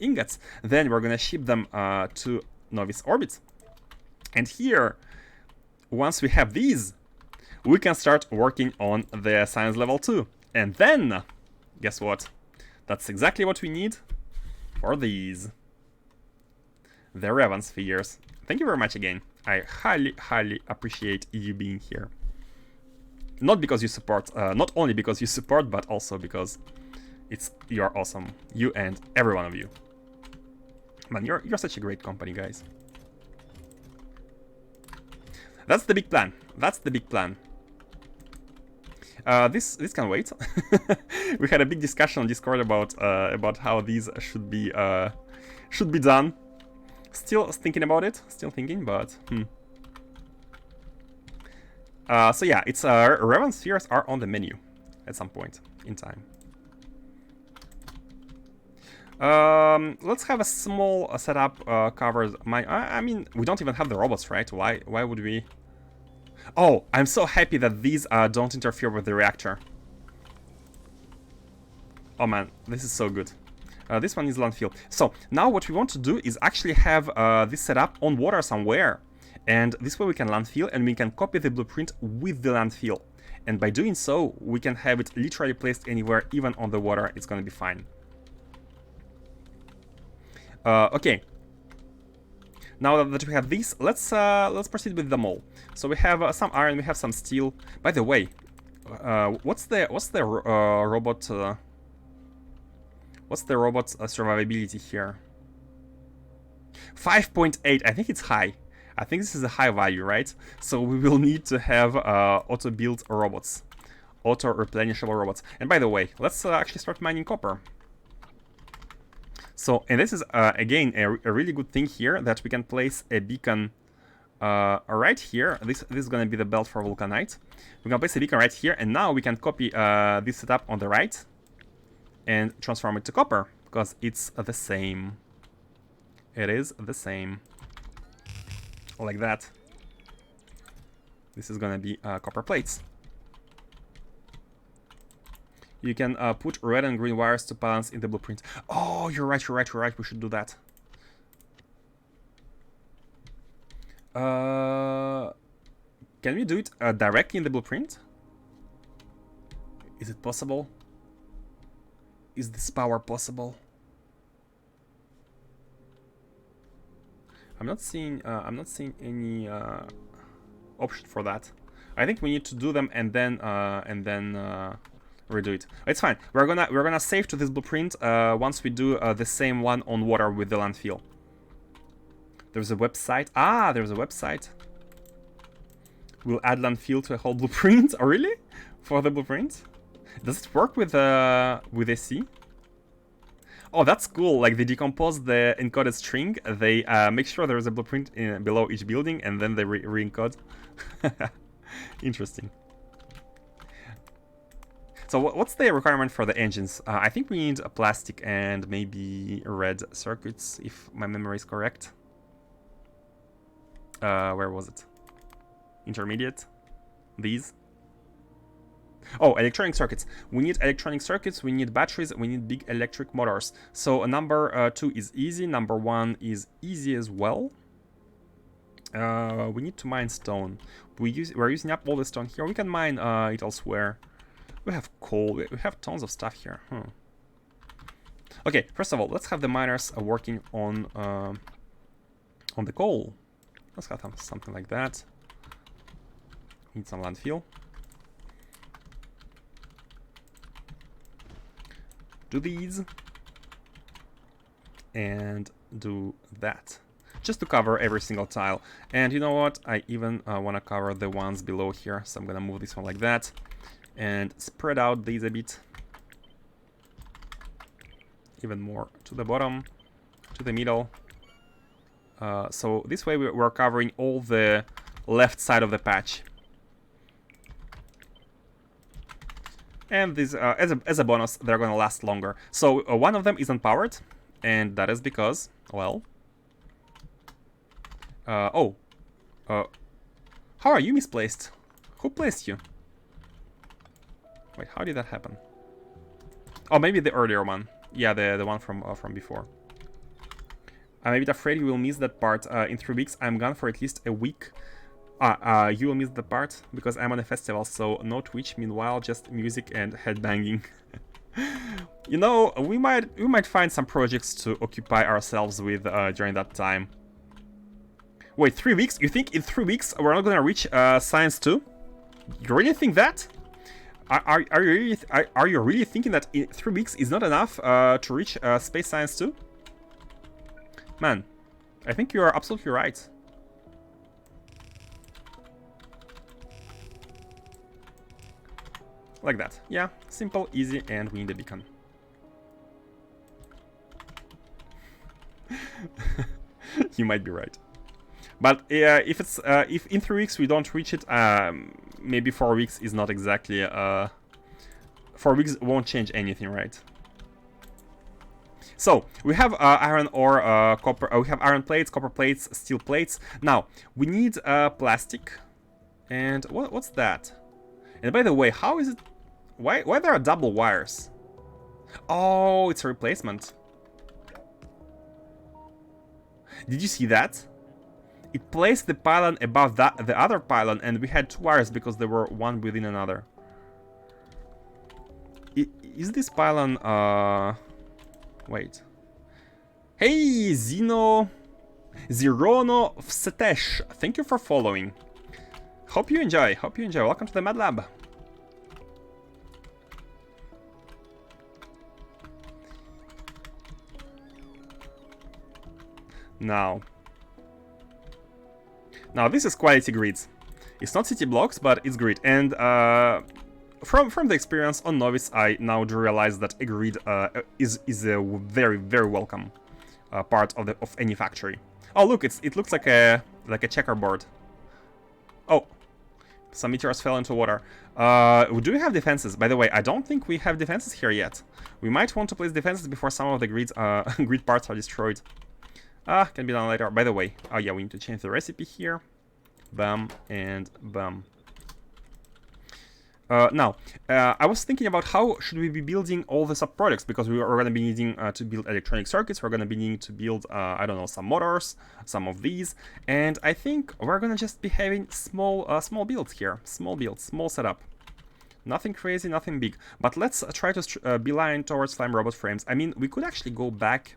ingots. Then we're gonna ship them to Novice orbit. And here, once we have these, we can start working on the science level 2. And then, guess what? That's exactly what we need for these. The Revan spheres. Thank you very much again. I highly appreciate you being here. Not because you support, not only because you support, but also because you are awesome. You and every one of you. Man, you're such a great company, guys. That's the big plan. That's the big plan. This can wait. We had a big discussion on Discord about how these should be done. Still thinking about it. Still thinking, but so yeah, it's Revan spheres are on the menu at some point in time. Let's have a small setup covers my. I mean, we don't even have the robots, right? Why would we? Oh, I'm so happy that these don't interfere with the reactor. Oh man, this is so good. This one is landfill. So now what we want to do is actually have this set up on water somewhere. And this way we can landfill and we can copy the blueprint with the landfill. And by doing so, we can have it literally placed anywhere, even on the water. It's gonna be fine. Okay. Now that we have this, let's proceed with the mole. So we have some iron, we have some steel. By the way, what's the robot? What's the robot's survivability here? 5.8. I think it's high. I think this is a high value, right? So we will need to have auto-built robots, auto-replenishable robots. And by the way, let's actually start mining copper. So, and this is again a really good thing here, that we can place a beacon right here. This is going to be the belt for Vulcanite. We can place a beacon right here, and now we can copy this setup on the right and transform it to copper, because it's the same. It is the same. Like that. This is gonna be copper plates. You can put red and green wires to balance in the blueprint. Oh, you're right, you're right, you're right. We should do that. Can we do it directly in the blueprint? Is it possible? Is this power possible? I'm not seeing any option for that. I think we need to do them and then redo it. It's fine. We're gonna save to this blueprint once we do the same one on water with the landfill. There's a website. Ah, there's a website. We'll add landfill to a whole blueprint. Oh, really? For the blueprint? Does it work with AC? Oh, that's cool. Like, they decompose the encoded string. They make sure there's a blueprint below each building, and then they re-encode. Interesting. So what's the requirement for the engines? I think we need a plastic and maybe red circuits, if my memory is correct. Where was it? Intermediate? These? Oh, electronic circuits. We need electronic circuits, we need batteries, we need big electric motors. So number 2 is easy, number 1 is easy as well. We need to mine stone. We're using up all the stone here. We can mine it elsewhere. We have coal, we have tons of stuff here. Okay, first of all, let's have the miners working on the coal. Let's have something like that. Need some landfill. Do these. And do that. Just to cover every single tile. And you know what? I even want to cover the ones below here. So I'm going to move this one like that. And spread out these a bit. Even more to the bottom. To the middle. So this way we're covering all the left side of the patch. And these, as a bonus, they're gonna last longer. So one of them isn't powered, and that is because, well... how are you misplaced? Who placed you? Wait, how did that happen? Oh, maybe the earlier one. Yeah, the one from before. I'm a bit afraid you will miss that part. In 3 weeks, I'm gone for at least a week. You will miss the part because I'm on a festival, so no Twitch. Meanwhile, just music and headbanging. You know, we might find some projects to occupy ourselves with during that time. Wait, 3 weeks? You think in 3 weeks we're not gonna reach Science 2? You really think that? Are you really thinking that in 3 weeks is not enough to reach Space Science 2? Man, I think you are absolutely right. Like that. Yeah, simple, easy, and we need a beacon. You might be right. But if it's if in 3 weeks we don't reach it, maybe 4 weeks is not exactly 4 weeks won't change anything, right? So we have iron ore, copper. We have iron plates, copper plates, steel plates. Now we need plastic. And what's that? And by the way, how is it? Why there are double wires? Oh, it's a replacement. Did you see that? It placed the pylon above the other pylon, and we had 2 wires because they were one within another. Is this pylon? Wait. Hey, Zirono Vsetesh. Thank you for following. Hope you enjoy. Hope you enjoy. Welcome to the Mad Lab. Now this is quality grids. It's not city blocks, but it's grid. And from the experience on Novice, I now do realize that a grid is a very, very welcome part of any factory. Oh, look, it looks like a checkerboard. Oh, some meteors fell into water. Do we have defenses? By the way, I don't think we have defenses here yet. We might want to place defenses before some of the grid parts are destroyed. Can be done later. By the way, oh yeah, we need to change the recipe here. Bam and bam. Now, I was thinking about how should we be building all the sub-products, because we're going to be needing to build electronic circuits, we're going to be needing to build, I don't know, some motors, some of these, and I think we're going to just be having small builds here, small builds, small setup. Nothing crazy, nothing big, but let's try to beeline towards slime robot frames. I mean, we could actually go back.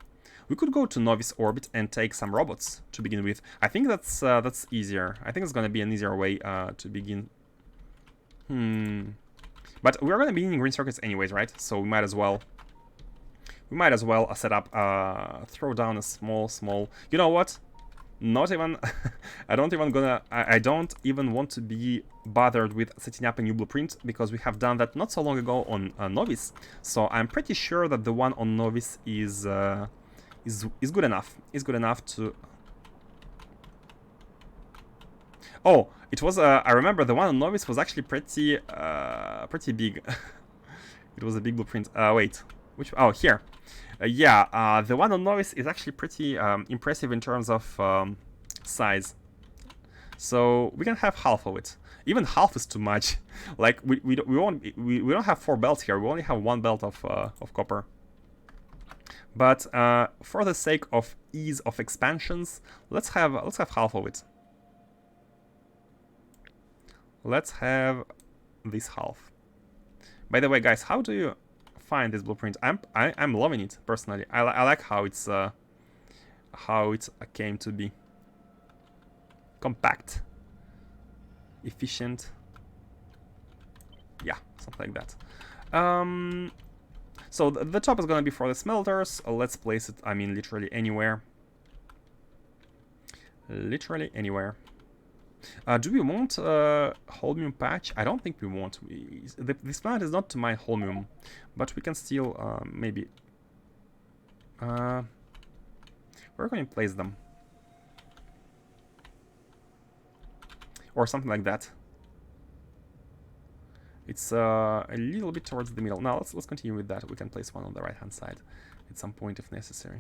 We could go to Novice orbit and take some robots to begin with. I think that's easier. I think it's going to be an easier way to begin. But we're going to be needing green circuits anyways, right? So we might as well set up, throw down a small. You know what? Not even. I don't even want to be bothered with setting up a new blueprint, because we have done that not so long ago on Novice. So I'm pretty sure that the one on Novice is good enough. Is good enough to. Oh, it was. I remember the one on Novice was actually pretty big. It was a big blueprint. Wait, which? Oh, here. Yeah, the one on Novice is actually pretty impressive in terms of size. So we can have half of it. Even half is too much. Like we don't have 4 belts here. We only have 1 belt of copper. But for the sake of ease of expansions, let's have half of it. Let's have this half. By the way, guys, how do you find this blueprint? I'm loving it personally. I like how it came to be. Compact, efficient. Yeah, something like that. So the top is gonna be for the smelters. Let's place it, I mean, literally anywhere. Literally anywhere. Do we want holmium patch? I don't think we want. This planet is not to mine holmium, but we can still maybe. Where can we place them? Or something like that. It's a little bit towards the middle. Now let's continue with that. We can place one on the right hand side at some point if necessary.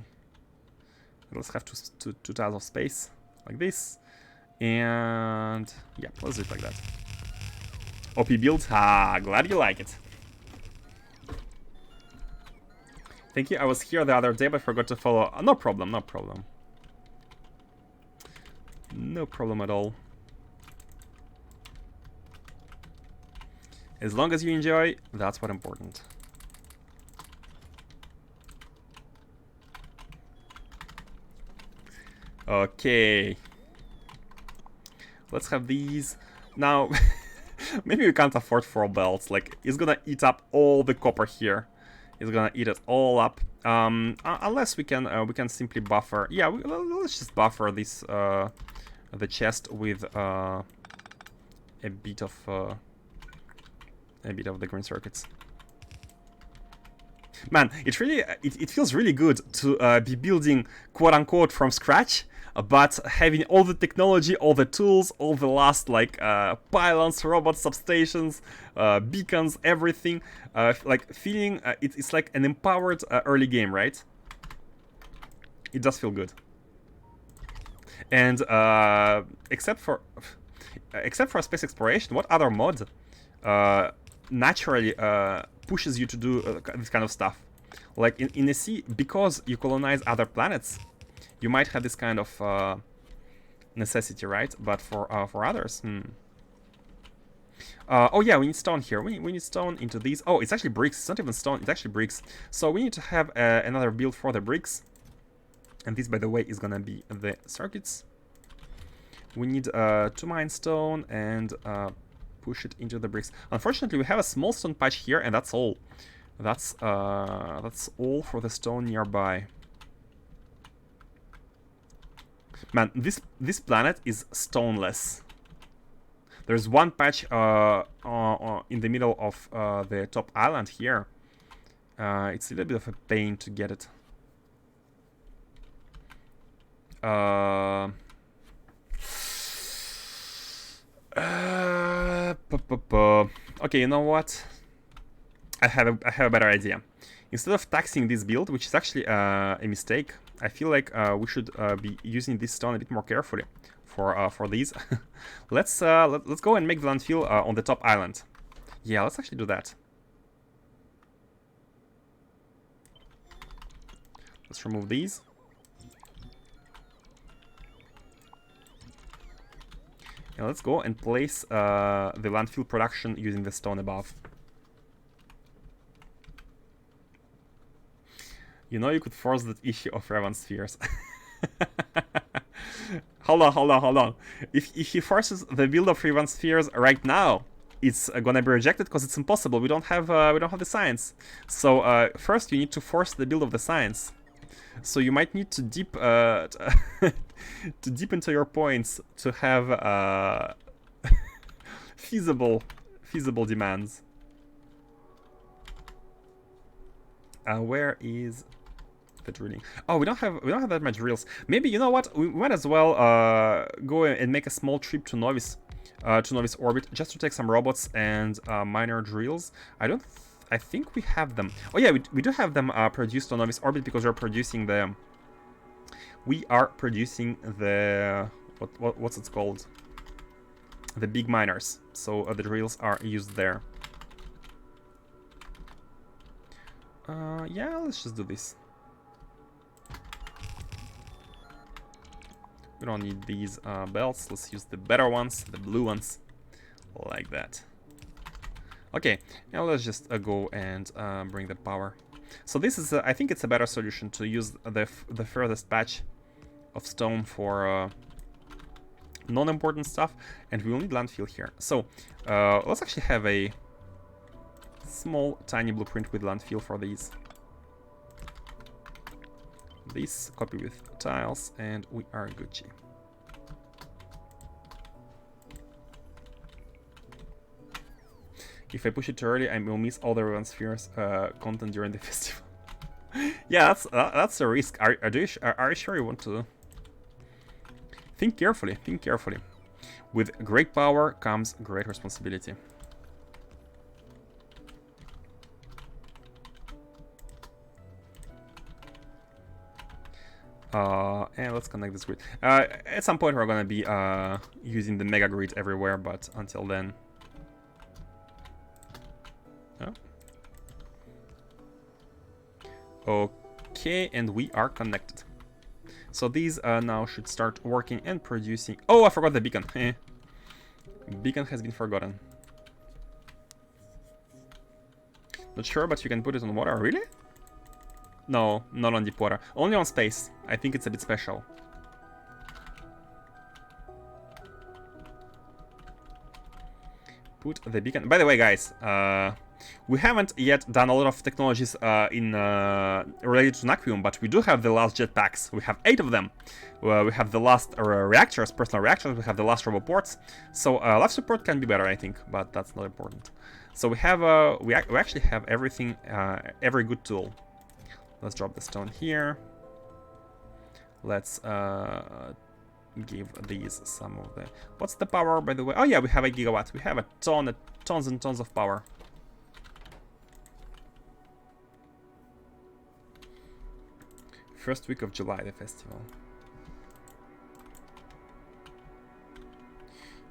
Let's have two tiles of space like this. And yeah, let's do it like that. OP build. Glad you like it. Thank you. I was here the other day but forgot to follow. No problem, no problem. No problem at all. As long as you enjoy, that's what's important. Okay. Let's have these. Now, maybe we can't afford 4 belts. Like, it's gonna eat up all the copper here. It's gonna eat it all up. Unless we can simply buffer. Yeah, let's just buffer this the chest with a bit of the green circuits. Man, it really it feels really good to be building quote unquote from scratch, but having all the technology, all the tools, all the last like pylons, robot substations, beacons, everything. Like feeling it's like an empowered early game, right? It does feel good. And except for space exploration, what other mod naturally pushes you to do this kind of stuff? Like in the sea, because you colonize other planets, you might have this kind of necessity, right? But for others, oh yeah, we need stone here. We need stone into these. Oh, it's actually bricks. It's not even stone. It's actually bricks. So we need to have another build for the bricks. And this, by the way, is gonna be the circuits. We need 2 mine stone and push it into the bricks. Unfortunately, we have a small stone patch here, and that's all. That's all for the stone nearby. Man, this planet is stoneless. There's one patch in the middle of the top island here. It's a little bit of a pain to get it. Okay, you know what? I have a better idea. Instead of taxing this build, which is actually a mistake, I feel like we should be using this stone a bit more carefully for these. Let's go and make the landfill on the top island. Yeah, let's actually do that. Let's remove these. And let's go and place the landfill production using the stone above. You know, you could force that issue of Raven spheres. Hold on. If he forces the build of Raven spheres right now, it's gonna be rejected because it's impossible. We don't have the science. So first you need to force the build of the science. So you might need to dip to dip into your points to have feasible demands. Where is the drilling? Oh, we don't have that much drills. Maybe, you know what? We might as well go and make a small trip to Novice orbit just to take some robots and minor drills. I think we have them. Oh yeah, we do have them produced on Novice orbit because we're producing the. We are producing the what's it called? the big miners, so the drills are used there. Yeah, let's just do this. We don't need these belts. Let's use the better ones, the blue ones, like that. Okay, now let's just go and bring the power. So this is, I think it's a better solution to use the furthest patch of stone for non-important stuff, and we will need landfill here. So let's actually have a small, tiny blueprint with landfill for these. This copy with tiles, and we are Gucci. If I push it too early, I will miss all the Raven Spheres content during the festival. Yeah, that's a risk. Are you sure you want to? Think carefully, think carefully. With great power comes great responsibility. And let's connect this grid. At some point we're gonna be using the mega grid everywhere, but until then. Oh. Okay, and we are connected. So these now should start working and producing. Oh, I forgot the beacon. Beacon has been forgotten. Not sure, but you can put it on water. Really? No, not on deep water. Only on space. I think it's a bit special. Put the beacon. By the way, guys, we haven't yet done a lot of technologies related to Naquium, but we do have the last jetpacks. We have 8 of them. We have the last reactors, personal reactors. We have the last roboports. So life support can be better, I think, but that's not important. So we have we actually have everything, every good tool. Let's drop the stone here. Let's give these some of the. What's the power, by the way? Oh yeah, we have a gigawatt. We have a tons and tons of power. First week of July, the festival.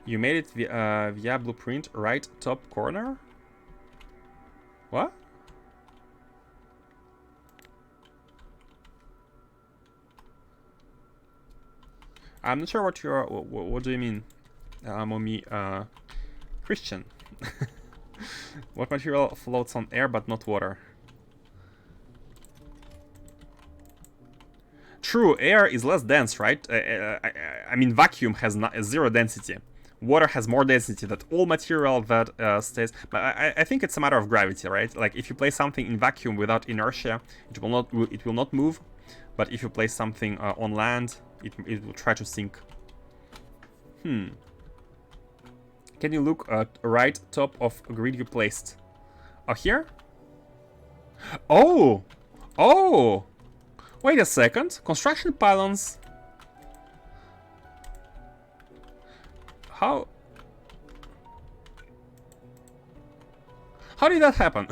You made it via blueprint, right top corner? What? I'm not sure what you're. What do you mean, Momi? Christian. What material floats on air but not water? True, air is less dense, right? I mean, vacuum has zero density. Water has more density. That all material that stays. But I think it's a matter of gravity, right? Like if you place something in vacuum without inertia, it will not move. But if you place something on land, it will try to sink. Can you look at right top of grid you placed? Oh, here? Oh! Oh! Wait a second. Construction pylons. How did that happen?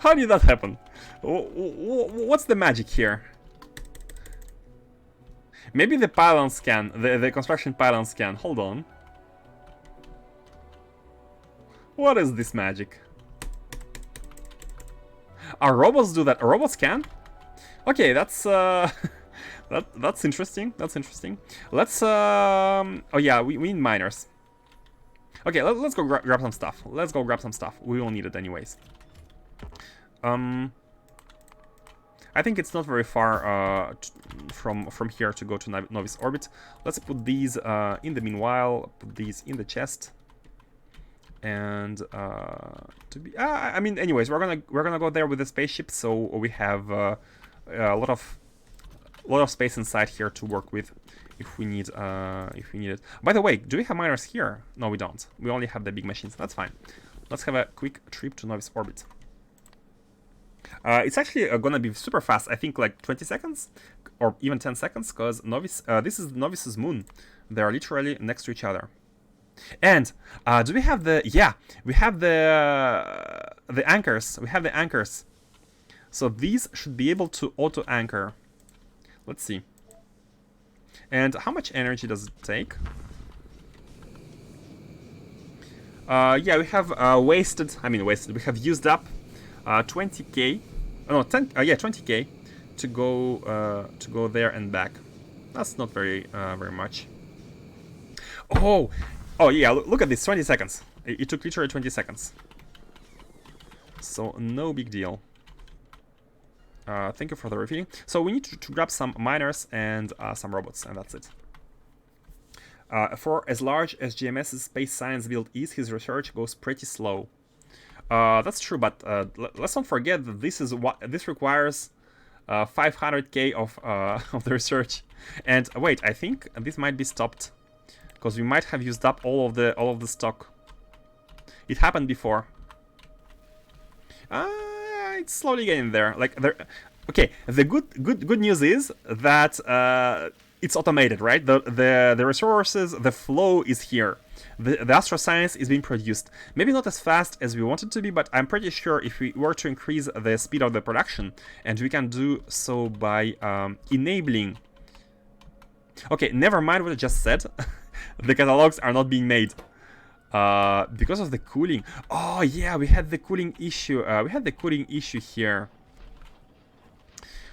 How did that happen? What's the magic here? Maybe the pylons can, the construction pylons can. Hold on. What is this magic? Are robots do that? Robots can? Okay, that's that's interesting. That's interesting. Let's oh yeah, we need miners. Okay, let's go grab some stuff. Let's go grab some stuff. We will need it anyways. I think it's not very far from here to go to Novice orbit. Let's put these in the meanwhile. Put these in the chest. And to be, I mean, anyways, we're gonna go there with the spaceship, so we have a lot of space inside here to work with if we need it. By the way, do we have miners here? No, we don't. We only have the big machines. That's fine. Let's have a quick trip to Novice orbit. It's actually gonna be super fast. I think like 20 seconds or even 10 seconds, because Novice. This is Novice's moon. They are literally next to each other. And do we have the? Yeah, we have the anchors. We have the anchors. So these should be able to auto anchor. Let's see. And how much energy does it take? Yeah, we have wasted. We have used up 20k. No, 10. Yeah, 20k to go there and back. That's not very much. Oh, oh yeah. Look at this. 20 seconds. It took literally 20 seconds. So no big deal. Thank you for the review. So we need to grab some miners and some robots, and that's it. For as large as GMS's space science build is, his research goes pretty slow. That's true, but let's not forget that this requires 500k of the research. And wait, I think this might be stopped because we might have used up all of the stock. It happened before. It's slowly getting there. Like there. Okay, the good news is that it's automated, right? The resources, the flow is here. The astro science is being produced. Maybe not as fast as we want it to be, but I'm pretty sure if we were to increase the speed of the production, and we can do so by enabling. Okay, never mind what I just said. The catalogs are not being made. Because of the cooling. Oh yeah, we had the cooling issue. We had the cooling issue here.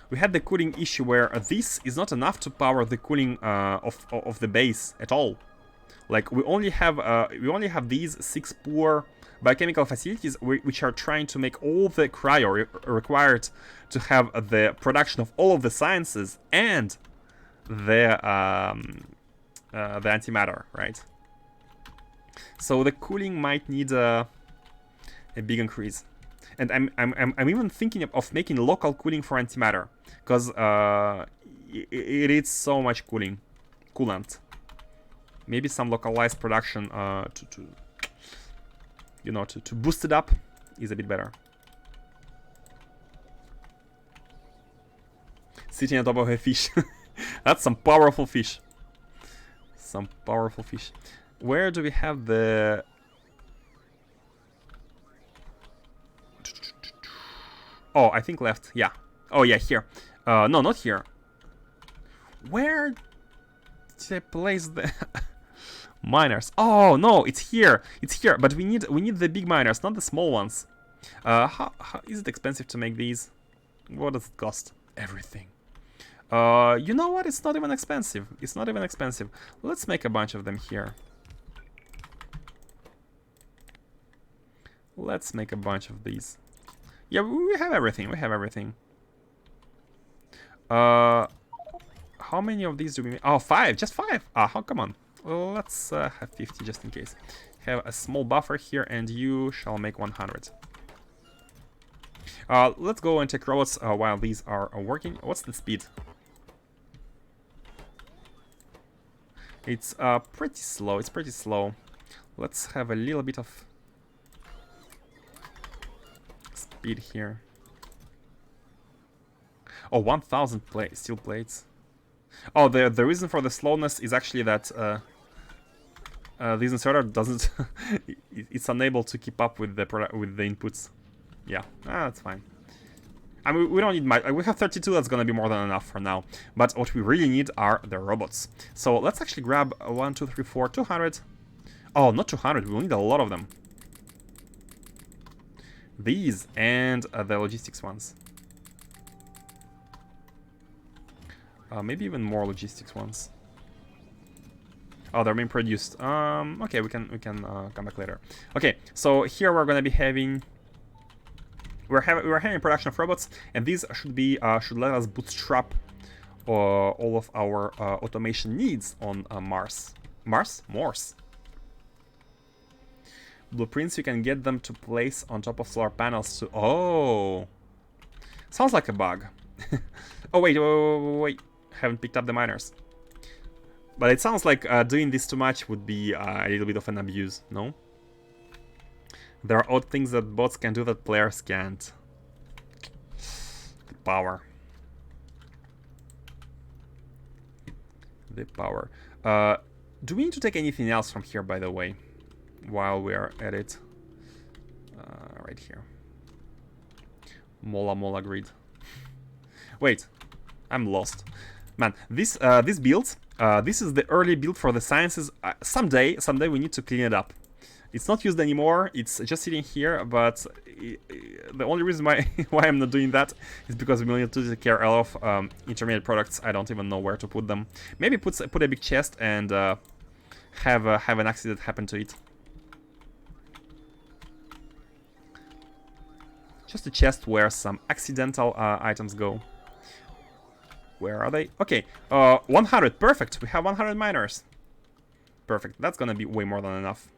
We had the cooling issue where this is not enough to power the cooling of the base at all. Like we only have these 6 poor biochemical facilities which are trying to make all the cryo required to have the production of all of the sciences and the antimatter, right? So the cooling might need a big increase, and I'm even thinking of making local cooling for antimatter, because it needs so much coolant. Maybe some localized production to boost it up is a bit better. Sitting on top of a fish, that's some powerful fish. Some powerful fish. Where do we have the... Oh, I think left. Yeah. Oh, yeah, here. No, not here. Where did I place the miners? Oh, no, it's here. It's here. But we need the big miners, not the small ones. How is it expensive to make these? What does it cost? Everything. You know what? It's not even expensive. It's not even expensive. Let's make a bunch of them here. Let's make a bunch of these. Yeah, we have everything. We have everything. How many of these do we make? Oh, 5. Just 5. Come on. Well, let's have 50 just in case. Have a small buffer here, and you shall make 100. Let's go and take robots while these are working. What's the speed? It's pretty slow. It's pretty slow. Let's have a little bit of speed here. Oh, 1,000 steel plates. Oh, the reason for the slowness is actually that this inserter doesn't. It's unable to keep up with the inputs. Yeah, that's fine. I mean, we don't need much. We have 32. That's gonna be more than enough for now. But what we really need are the robots. So let's actually grab 1, 2, 3, 4, 200. Oh, not 200. We will need a lot of them. These and the logistics ones. Maybe even more logistics ones. Oh, they're being produced. Okay, we can come back later. Okay, so here we're gonna be having. We're having production of robots, and these should let us bootstrap all of our automation needs on Mars. Morse. Blueprints, you can get them to place on top of solar panels to... Oh! Sounds like a bug. Oh, wait. Haven't picked up the miners. But it sounds like doing this too much would be a little bit of an abuse, no? There are odd things that bots can do that players can't. The power. The power. Do we need to take anything else from here, by the way? While we are at it. Right here. Mola grid. Wait. I'm lost. Man, this build, this is the early build for the sciences. Someday we need to clean it up. It's not used anymore, it's just sitting here, but the only reason why, why I'm not doing that is because we need to take care of intermediate products. I don't even know where to put them. Maybe put a big chest and have an accident happen to it. Just a chest where some accidental items go. Where are they? Okay, 100, perfect. We have 100 miners. Perfect, that's gonna be way more than enough.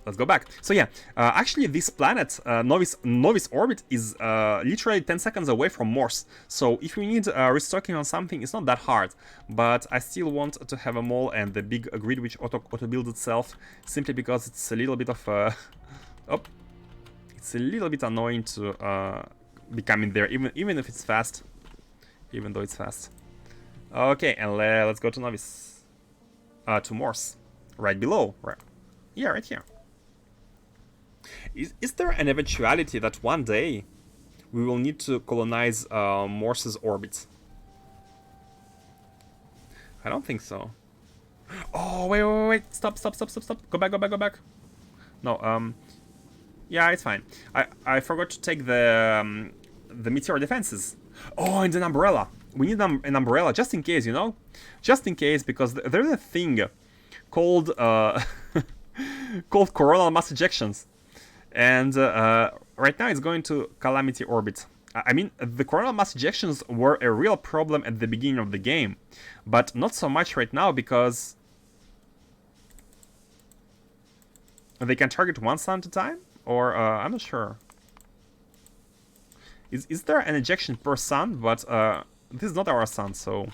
Let's go back. So yeah, actually this planet, Novice Orbit, is literally 10 seconds away from Morse. So if we need restocking on something, it's not that hard. But I still want to have a mall and the big grid which auto builds itself, simply because it's a little bit of oh, it's a little bit annoying to be coming there, even if it's fast. Even though it's fast. Okay, and let's go to Novice. To Morse. Right below. Right. Yeah, right here. Is there an eventuality that one day we will need to colonize Morse's orbit? I don't think so. Oh, wait. Stop. Go back. No, yeah, it's fine. I forgot to take the meteor defenses. Oh, and an umbrella. We need an umbrella just in case, you know? Just in case, because there's a thing called called coronal mass ejections. And right now it's going to Calamity Orbit. I mean, the coronal mass ejections were a real problem at the beginning of the game, but not so much right now because they can target one sun at a time? Or, I'm not sure. Is there an ejection per sun? But this is not our sun, so...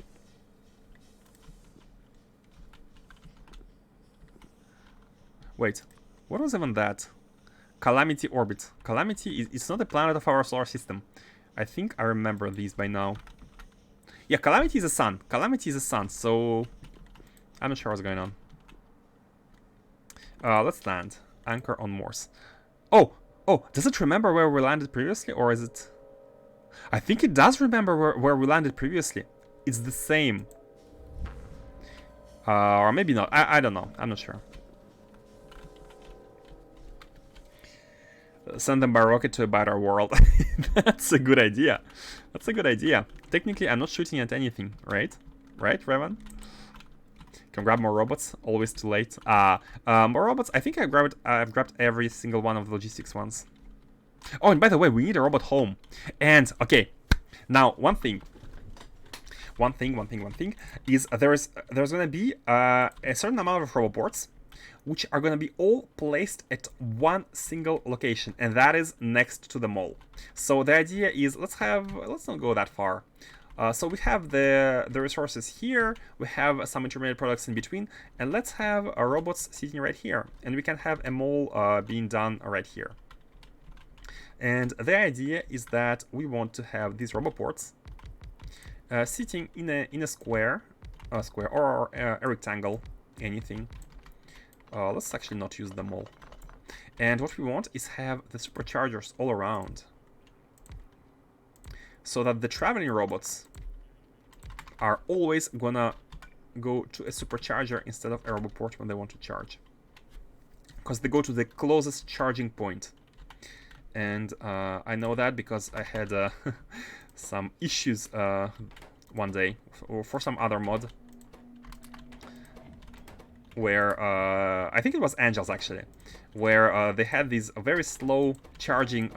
Wait, what was even that? Calamity Orbit. Calamity it's not a planet of our solar system. I think I remember these by now. Yeah, Calamity is a sun. Calamity is a sun, so... I'm not sure what's going on. Let's land. Anchor on Morse. Oh, does it remember where we landed previously, or is it... I think it does remember where we landed previously. It's the same. Or maybe not. I don't know. I'm not sure. Send them by rocket to a better world. That's a good idea. That's a good idea. Technically, I'm not shooting at anything, right? Right, Revan? Can grab more robots. Always too late. More robots. I think I've grabbed every single one of the logistics ones. Oh, and by the way, we need a robot home. And okay, now one thing is there's gonna be a certain amount of roboports, which are gonna be all placed at one single location, and that is next to the mall. So the idea is let's not go that far. So we have the resources here, we have some intermediate products in between, and let's have robots sitting right here, and we can have a mall being done right here. And the idea is that we want to have these roboports sitting in a square, or a rectangle, anything. Let's actually not use them all. And what we want is have the superchargers all around, so that the traveling robots are always gonna go to a supercharger instead of a roboport when they want to charge, because they go to the closest charging point. And I know that because I had some issues one day for some other mod where I think it was Angels actually, where they had these very slow charging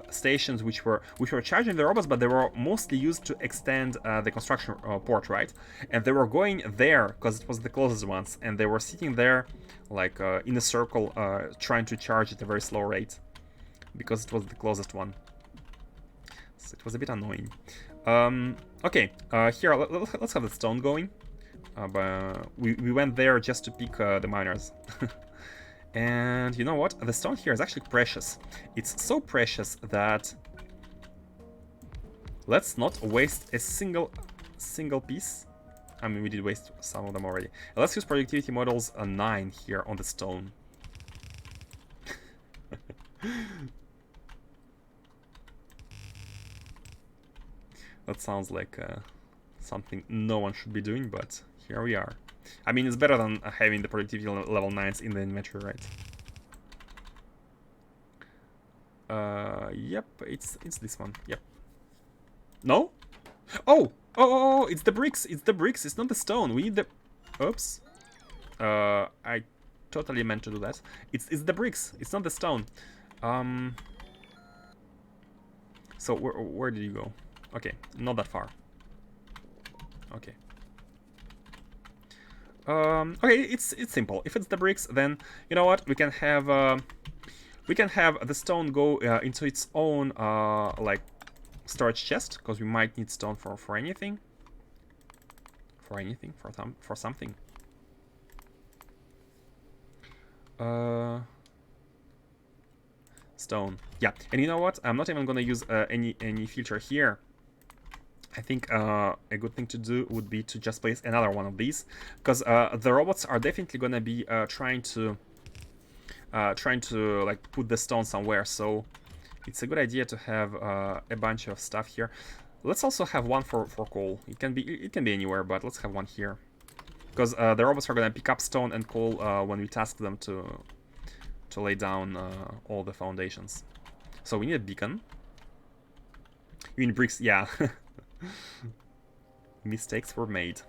stations which were charging the robots, but they were mostly used to extend the construction port, right? And they were going there because it was the closest ones, and they were sitting there like in a circle trying to charge at a very slow rate, because it was the closest one. So it was a bit annoying. Okay, here, let's have the stone going. But we went there just to pick the miners. And you know what? The stone here is actually precious. It's so precious that... let's not waste a single piece. I mean, we did waste some of them already. Let's use productivity models 9 here on the stone. That sounds like something no one should be doing, but here we are. I mean, it's better than having the productivity level 9s in the inventory, right? Yep, it's this one. Yep. No? Oh, it's the bricks. It's the bricks. It's not the stone. We need the... Oops. I totally meant to do that. It's the bricks. It's not the stone. So where did you go? Okay, not that far. Okay. Okay, it's simple. If it's the bricks, then you know what? We can have the stone go into its own like storage chest, because we might need stone for anything. For something. Stone. Yeah, and you know what? I'm not even gonna use any filter here. I think a good thing to do would be to just place another one of these, because the robots are definitely gonna be trying to like put the stone somewhere. So it's a good idea to have a bunch of stuff here. Let's also have one for coal. It can be anywhere, but let's have one here, because the robots are gonna pick up stone and coal when we task them to lay down all the foundations. So we need a beacon. You need bricks, yeah. Mistakes were made.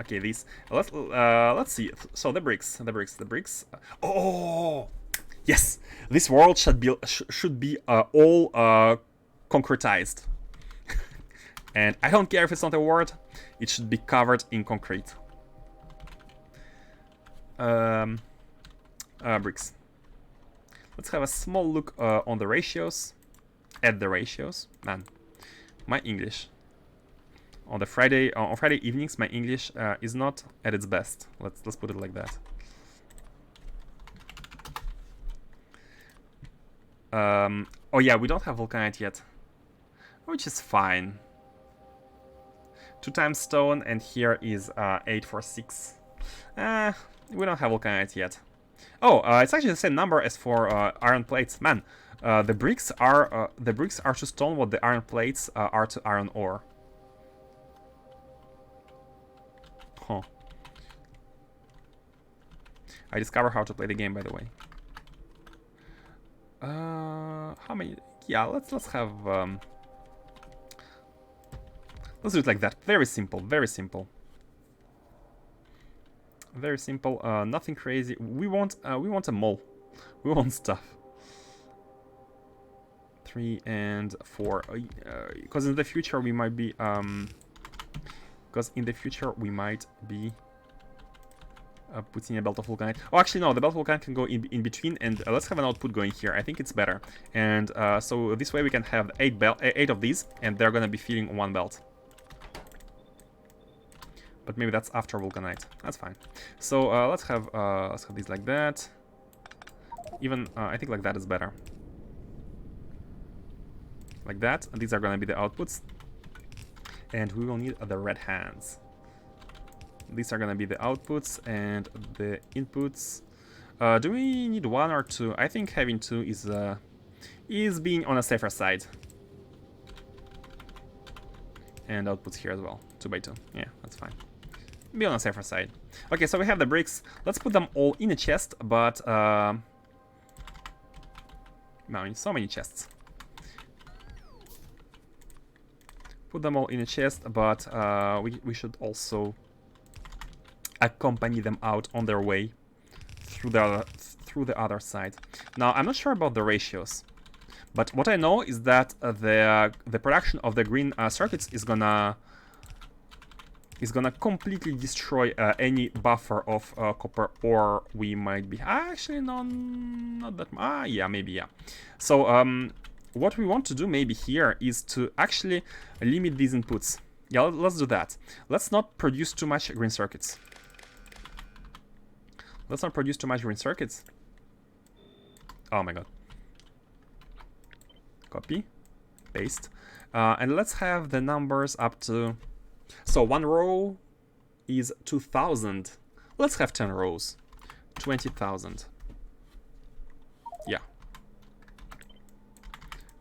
Okay, these. Let's see. So the bricks. Oh, yes. This world should be all concretized. And I don't care if it's not a word. It should be covered in concrete. Bricks. Let's have a small look on the ratios. At the ratios, man. My English on Friday evenings, my English is not at its best. Let's put it like that. Oh yeah, we don't have vulcanite yet, which is fine. 2 times stone, and here is 8 for 6. We don't have vulcanite yet. Oh, it's actually the same number as for iron plates, man. The bricks are to stone what the iron plates are to iron ore. Huh. I discovered how to play the game, by the way. How many? Yeah, let's have. Let's do it like that. Very simple. Very simple. Very simple. Nothing crazy. We want a mole. We want stuff. 3 and 4. Because in the future we might be. Putting a belt of vulcanite. Oh, actually no, the belt of vulcanite can go in between, and let's have an output going here. I think it's better. And so this way we can have 8 of these, and they're gonna be feeding one belt. But maybe that's after vulcanite. That's fine. So let's have these like that. Even I think like that is better. Like that. And these are gonna be the outputs. And we will need the red hands. These are gonna be the outputs and the inputs. Do we need 1 or 2? I think having 2 is being on a safer side. And outputs here as well. 2 by 2. Yeah, that's fine. Be on a safer side. Okay, so we have the bricks. Let's put them all in a chest, but no, so many chests. Put them all in a chest, but we should also accompany them out on their way through the other side. Now, I'm not sure about the ratios, but what I know is that the production of the green circuits is gonna completely destroy any buffer of copper ore we might be. Actually, no, not that much. Yeah, maybe, yeah. So what we want to do maybe here is to actually limit these inputs. Yeah, let's do that. Let's not produce too much green circuits. Let's not produce too much green circuits. Oh my god. Copy, paste, and let's have the numbers up to. So 1 row is 2,000. Let's have 10 rows. 20,000. Yeah.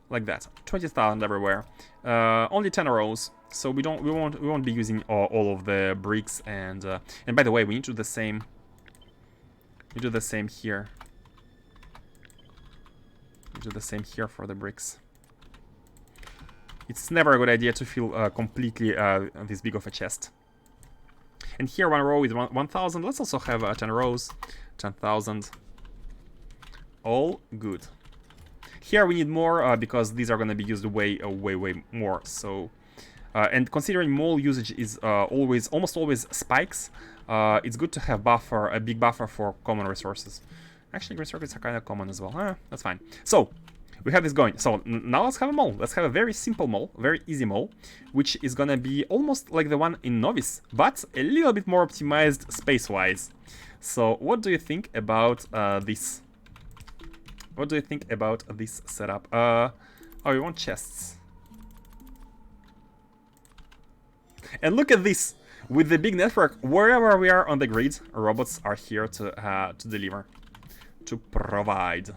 like that. 20,000 everywhere. Only 10 rows, so we won't be using all of the bricks. And by the way, we need to do the same. We do the same here. We do the same here for the bricks. It's never a good idea to fill completely this big of a chest. And here one row is 1,000. Let's also have 10 rows, 10,000. All good. Here we need more because these are going to be used way more. So, and considering mole usage is almost always spikes, it's good to have a big buffer for common resources. Actually, green circuits are kind of common as well. That's fine. So we have this going. So now let's have a mole. Let's have a very simple mole, very easy mole, which is gonna be almost like the one in Novice, but a little bit more optimized space-wise. So what do you think about this? What do you think about this setup? Oh, we want chests. And look at this! With the big network, wherever we are on the grid, robots are here to deliver, to provide.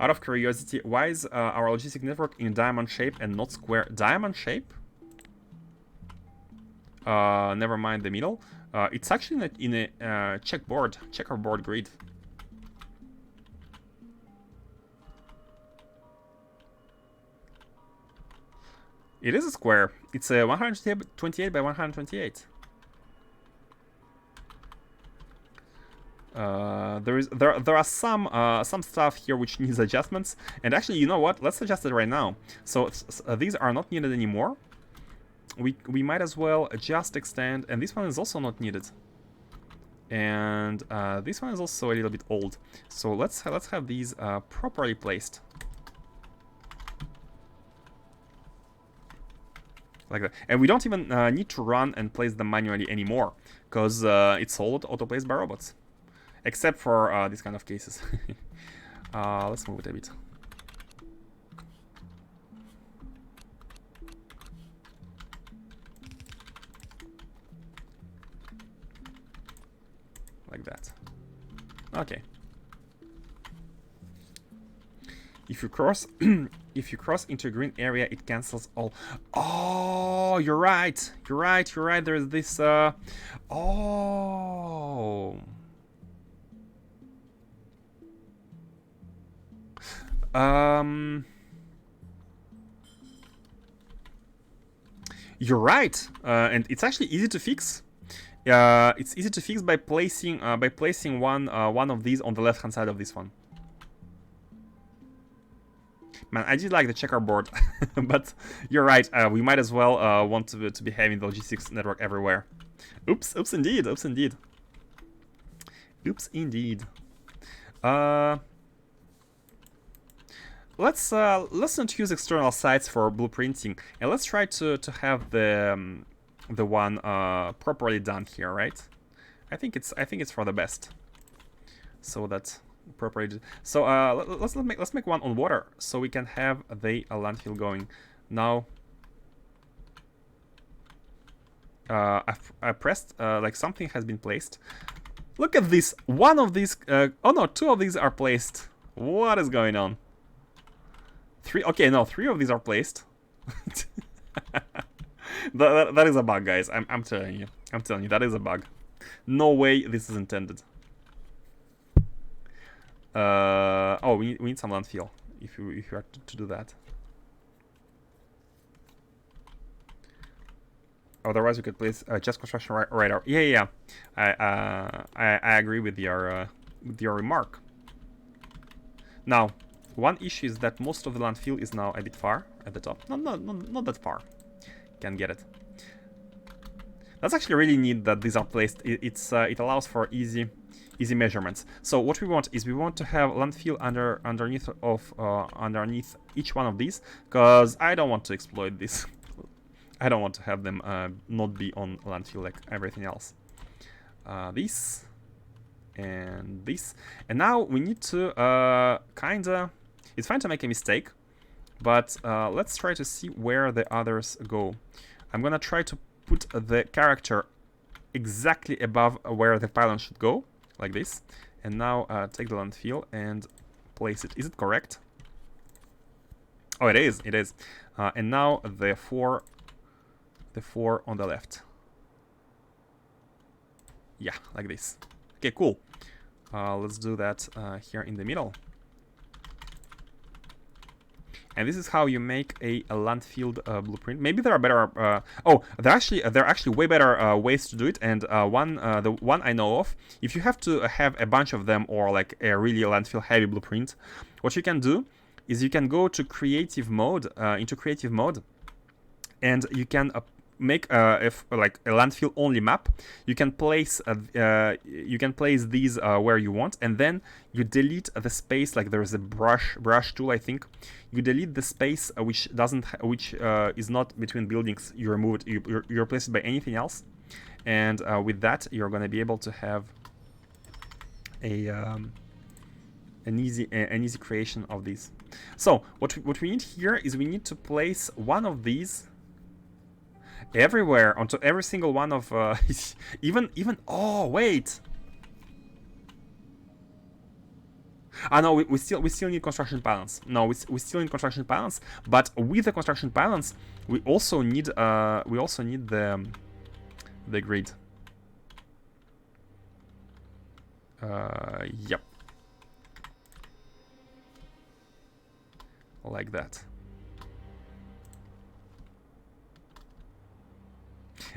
Out of curiosity, why is our logistic network in diamond shape and not square? Diamond shape? Never mind the middle. It's actually in a checkerboard grid. It is a square. It's a 128 by 128. There are some stuff here which needs adjustments, and actually, you know what? Let's adjust it right now. So these are not needed anymore. We might as well just extend, and this one is also not needed. And this one is also a little bit old. So let's have these properly placed. Like that. And we don't even need to run and place them manually anymore, because it's all auto-placed by robots. Except for these kind of cases. Let's move it a bit. Like that. Okay. If you cross if you cross into a green area, it cancels all. Oh, you're right. You're right. You're right. There's this oh. You're right. And it's actually easy to fix. It's easy to fix by placing one of these on the left hand side of this one. Man, I did like the checkerboard, but you're right. We might as well want to be having the logistics network everywhere. Oops, oops, indeed, oops, indeed, oops, indeed. Let's not use external sites for blueprinting, and let's try to have the one properly done here, right? I think it's for the best. So that's properly. So let's make one on water, so we can have the landfill going. Now I pressed like something has been placed. Look at this. One of these. Oh no, two of these are placed. What is going on? Three. Okay, no, three of these are placed. that is a bug, guys. I'm telling you. I'm telling you, that is a bug. No way this is intended. Oh, we need some landfill if you are to do that. Otherwise, we could place just construction right out. Yeah. I agree with your remark. Now, one issue is that most of the landfill is now a bit far at the top. Not that far. Can get it. That's actually really neat that these are placed. It allows for easy measurements. So what we want is we want to have landfill underneath each one of these, because I don't want to exploit this. I don't want to have them not be on landfill like everything else. This and this, and now we need to kinda. It's fine to make a mistake, but let's try to see where the others go. I'm gonna try to put the character exactly above where the pylon should go, like this. And now take the landfill and place it. Is it correct? Oh, it is. It is. And now the four on the left. Yeah, like this. Okay, cool. Let's do that here in the middle. And this is how you make a landfill blueprint. Maybe there are better. Oh, there are actually way better ways to do it. And the one I know of, if you have to have a bunch of them or like a really landfill heavy blueprint, what you can do is you can go to creative mode, into creative mode, and you can make like a landfill only map. You can place these where you want, and then you delete the space. Like there is a brush tool, I think. You delete the space which is not between buildings. You remove it. You replace it by anything else, and with that you're going to be able to have an easy creation of these. So what we need here is we need to place one of these everywhere onto every single one of even oh wait, no, we still need construction pylons. No, we still need construction pylons, but with the construction pylons we also need the grid. Yep, like that.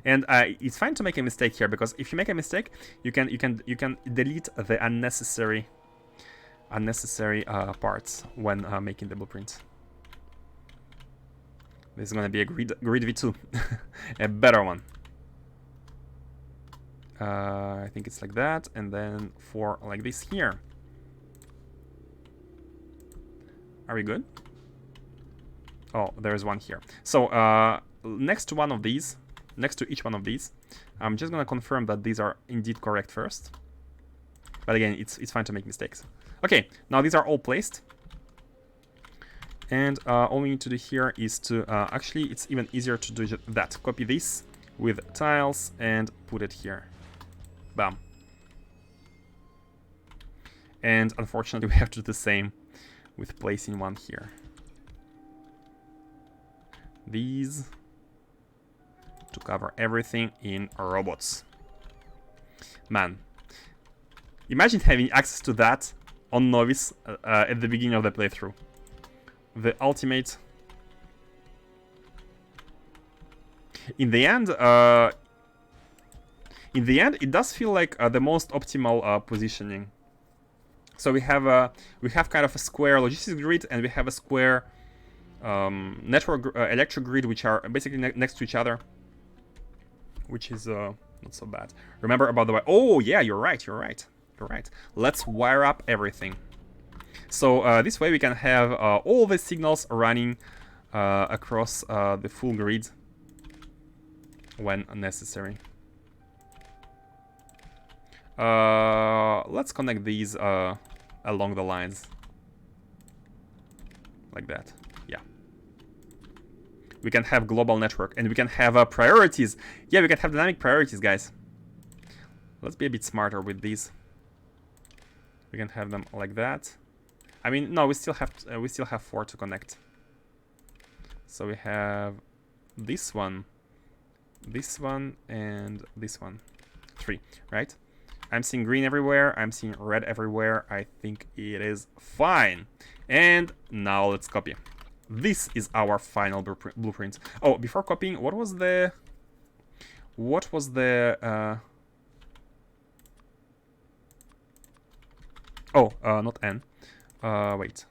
And it's fine to make a mistake here, because if you make a mistake, you can delete the unnecessary parts when making the blueprint. This is going to be a grid v2, a better one. I think it's like that, and then 4 like this here. Are we good? Oh, there's one here. So next to one of these. Next to each one of these, I'm just gonna confirm that these are indeed correct first. But again, it's fine to make mistakes. Okay, now these are all placed, and all we need to do here is to actually, it's even easier to do that. Copy this with tiles and put it here. Bam. And unfortunately, we have to do the same with placing one here. These to cover everything in robots. Man, imagine having access to that on Novice at the beginning of the playthrough. The ultimate. In the end, it does feel like the most optimal positioning. So we have kind of a square logistics grid, and we have a square network electric grid, which are basically next to each other, which is not so bad. Remember about the... Oh, yeah, you're right. Let's wire up everything. So this way we can have all the signals running across the full grid when necessary. Let's connect these along the lines. Like that. Yeah. We can have global network, and we can have priorities. Yeah, we can have dynamic priorities, guys. Let's be a bit smarter with these. We can have them like that. I mean, no, we still have 4 to connect. So we have this one, and this one. 3, right? I'm seeing green everywhere. I'm seeing red everywhere. I think it is fine. And now let's copy. This is our final blueprint. Oh, before copying, what was the not N. Wait.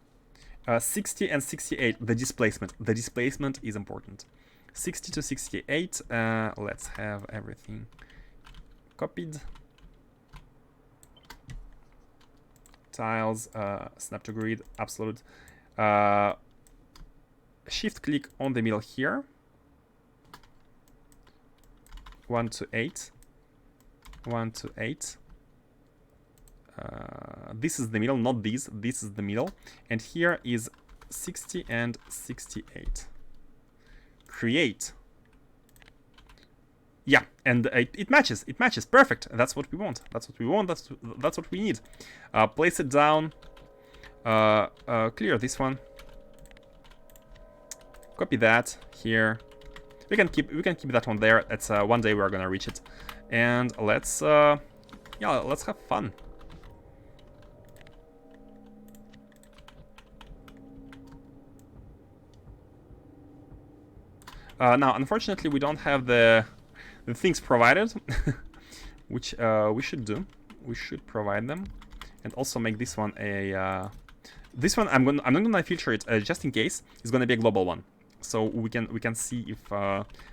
60 and 68, the displacement. The displacement is important. 60 to 68, let's have everything copied. Tiles, snap to grid, absolute. Shift click on the middle here. 1 to 8. 1 to 8. This is the middle, not these. This is the middle. And here is 60 and 68. Create. Yeah, and it matches. It matches. Perfect. That's what we want. That's what we want. That's what we need. Place it down. Clear this one. Copy that here. We can keep that one there. It's one day we're gonna reach it, and let's yeah, let's have fun. Now, unfortunately, we don't have the things provided, which we should do. We should provide them, and also make this one a. This one I'm not gonna filter it just in case. It's gonna be a global one, so we can see if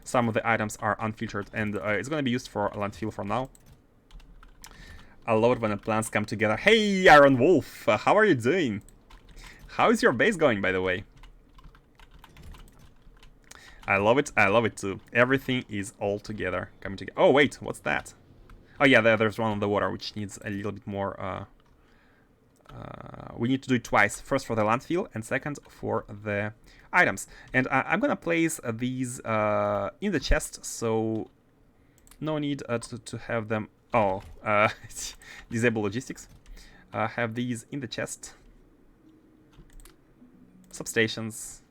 some of the items are unfiltered, and it's gonna be used for a landfill for now. I love it when the plans come together. Hey, Iron Wolf, how are you doing? How is your base going, by the way? I love it too. Everything is all together, coming together. Oh wait, what's that? Oh yeah, there's one on the water, which needs a little bit more. We need to do it twice. First for the landfill, and second for the items. And I'm gonna place these in the chest, so no need to have them. Oh, disable logistics. Have these in the chest. Substations,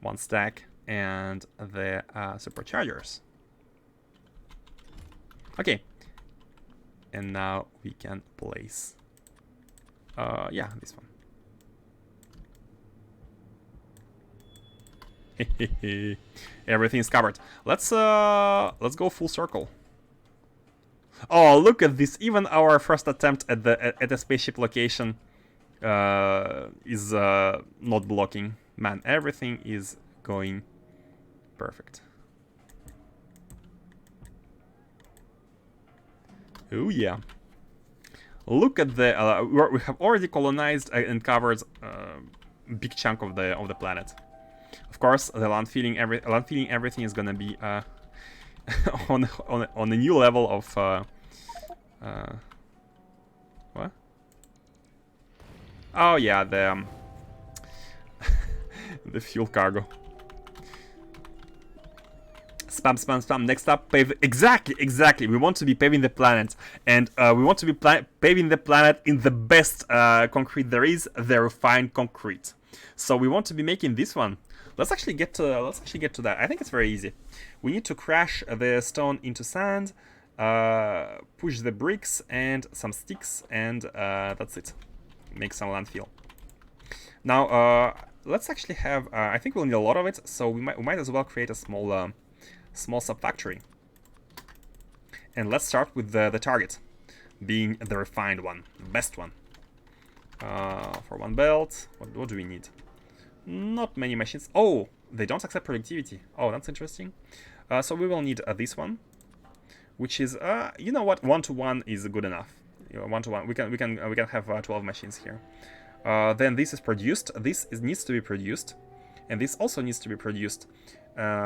one stack, and the superchargers. Okay, and now we can place yeah, this one. Everything is covered. Let's go full circle. Oh, look at this! Even our first attempt at the spaceship location is not blocking. Man, everything is going perfect. Oh yeah. Look at the we have already colonized and covered a big chunk of the planet. Of course, the landfilling everything is gonna be on a new level of what? Oh yeah, the the fuel cargo. Spam, spam, spam. Next up, pave. Exactly. We want to be paving the planet, and we want to be paving the planet in the best concrete there is, the refined concrete. So we want to be making this one. Let's actually get to that. I think it's very easy. We need to crash the stone into sand, push the bricks and some sticks, and that's it. Make some landfill. Now let's actually have. I think we'll need a lot of it, so we might as well create a small sub-factory. And let's start with the target, being the refined one, the best one. For one belt, what do we need? Not many machines. Oh, they don't accept productivity. Oh, that's interesting. So we will need this one, which is you know what, 1-to-1 is good enough. 1-to-1. We can have 12 machines here. Then this is produced. This needs to be produced, and this also needs to be produced.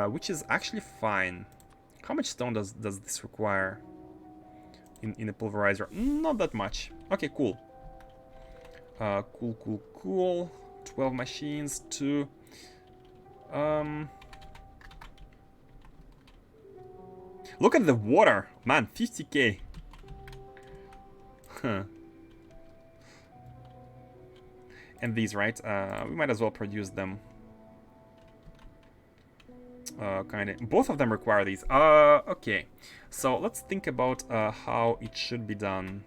Which is actually fine. How much stone does this require in a pulverizer? Not that much. Okay, cool. Cool. 12 machines, 2. Look at the water, man. 50k. Huh. And these, right? We might as well produce them. Kind of. Both of them require these. Okay. So let's think about how it should be done.